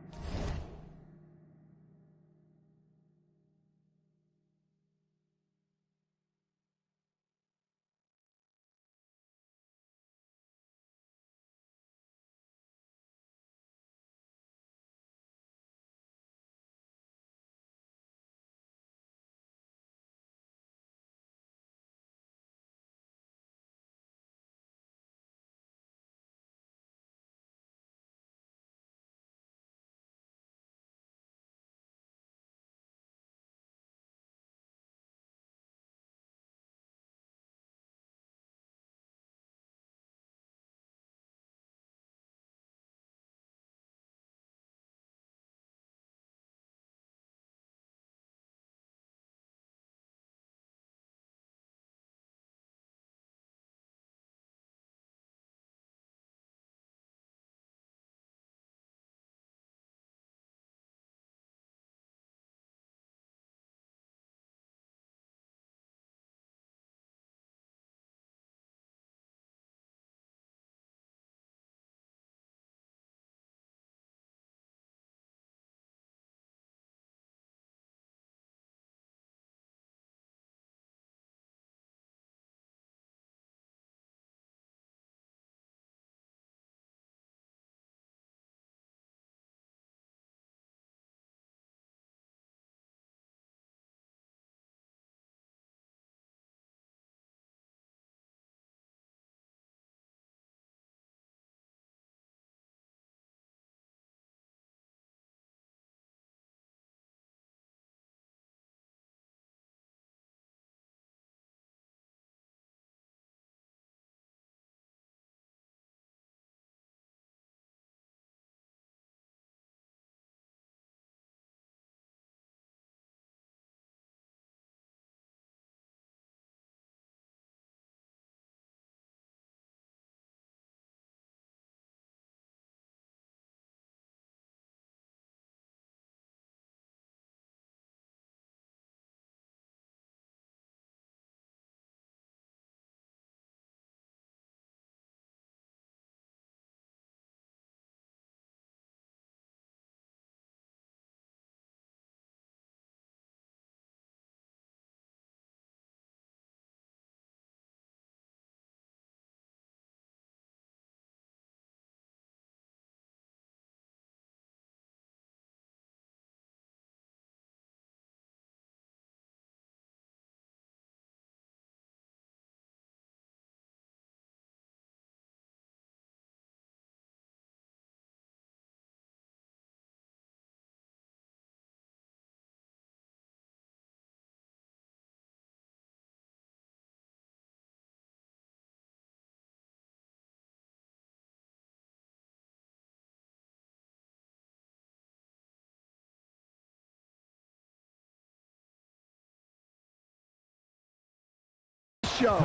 Show.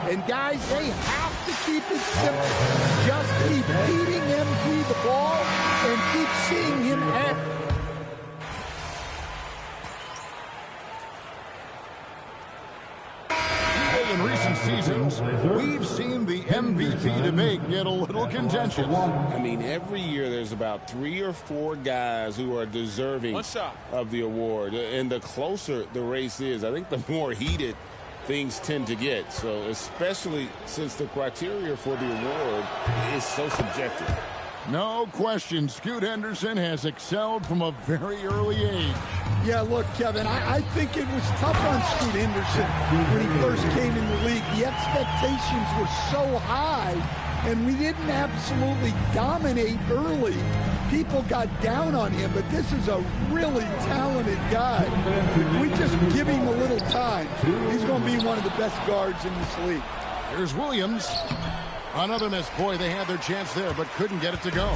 And guys, they have to keep it simple. Just keep feeding MP the ball and keep seeing him act. In recent seasons, we've seen the MVP debate get a little contentious. I mean, every year there's about 3 or 4 guys who are deserving of the award. And the closer the race is, I think the more heated things tend to get. So especially since the criteria for the award is so subjective. No question, Scoot Henderson has excelled from a very early age. Yeah, look, Kevin, I think it was tough on Scoot Henderson when he first came in the league. The expectations were so high, and we didn't absolutely dominate early. People got down on him, but this is a really talented guy. If we just give him a little time, he's going to be one of the best guards in this league. Here's Williams. Another miss. Boy, they had their chance there, but couldn't get it to go.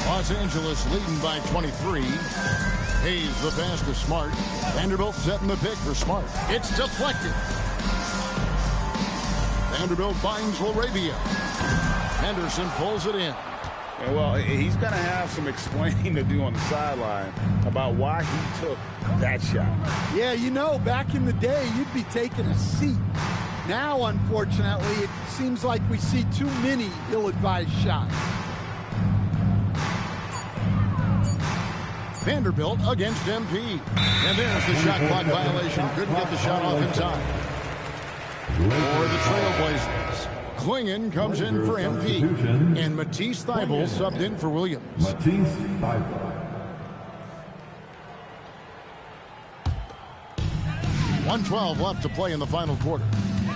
Los Angeles leading by 23. Hayes the pass to Smart. Vanderbilt setting the pick for Smart. It's deflected. Vanderbilt finds LaRavia. Henderson pulls it in. Yeah, well, he's going to have some explaining to do on the sideline about why he took that shot. Yeah, you know, back in the day, you'd be taking a seat. Now, unfortunately, it seems like we see too many ill-advised shots. Vanderbilt against MP. And there's the shot clock violation. Couldn't get the shot off in time. For the Trailblazers, Klingon comes in for MP. And Matisse Thybulle subbed in for Williams. Matisse Thybulle. 1:12 left to play in the final quarter.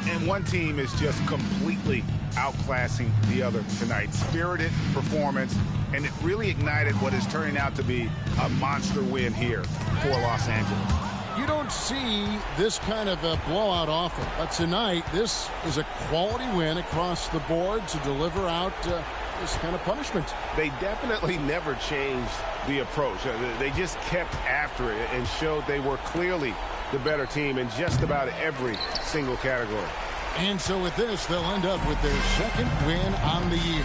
And one team is just completely outclassing the other tonight. Spirited performance, and it really ignited what is turning out to be a monster win here for Los Angeles. You don't see this kind of a blowout often, but tonight this is a quality win across the board to deliver out this kind of punishment. They definitely never changed the approach. They just kept after it and showed they were clearly the better team in just about every single category. And so with this, they'll end up with their second win on the year.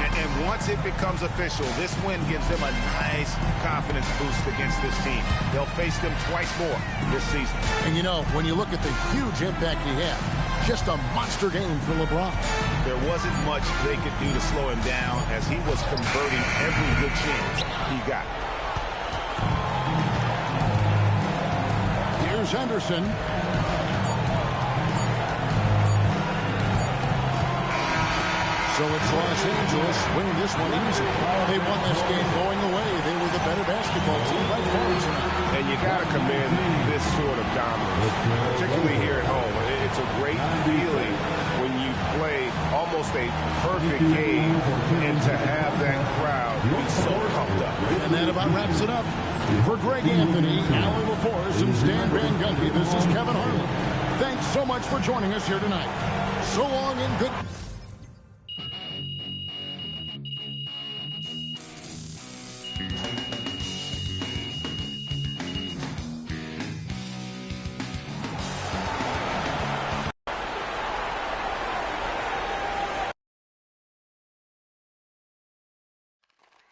And once it becomes official, this win gives them a nice confidence boost against this team. They'll face them twice more this season. And you know, when you look at the huge impact he had, just a monster game for LeBron. There wasn't much they could do to slow him down as he was converting every good chance he got. Here's Henderson. So it's Los Angeles winning this one easy. They won this game going away. They were the better basketball team by far tonight. And you got to commend this sort of dominance, particularly here at home. It's a great feeling when you play almost a perfect game and to have that crowd be so pumped up. And that about wraps it up. For Greg Anthony, Allie LaForce, and Stan Van Gundy, this is Kevin Harlan. Thanks so much for joining us here tonight. So long and good.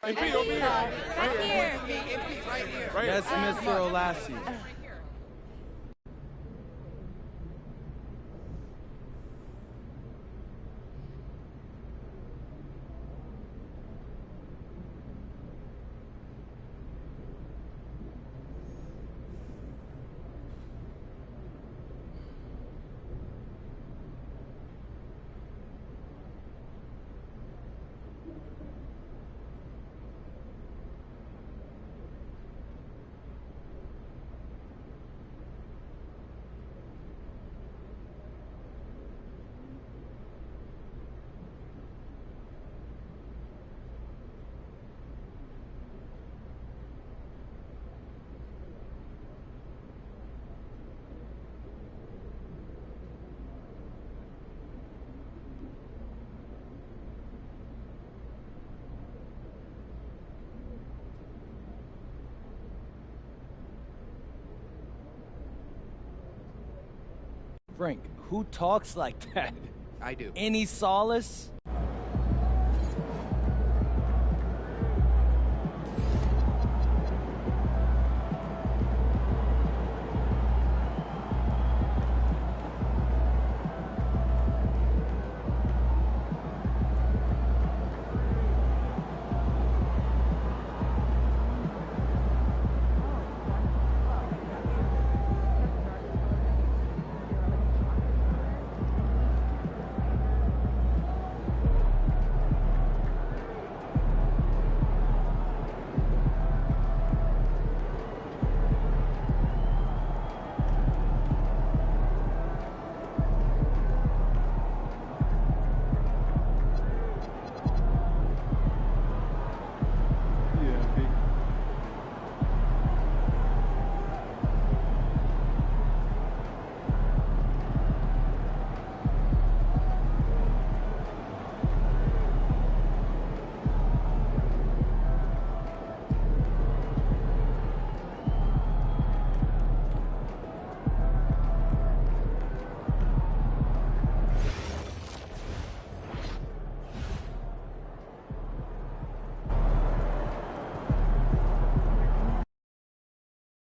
MP over here. Right here. MP right here. That's Mr. Olassie. Frank, who talks like that? I do. Any solace?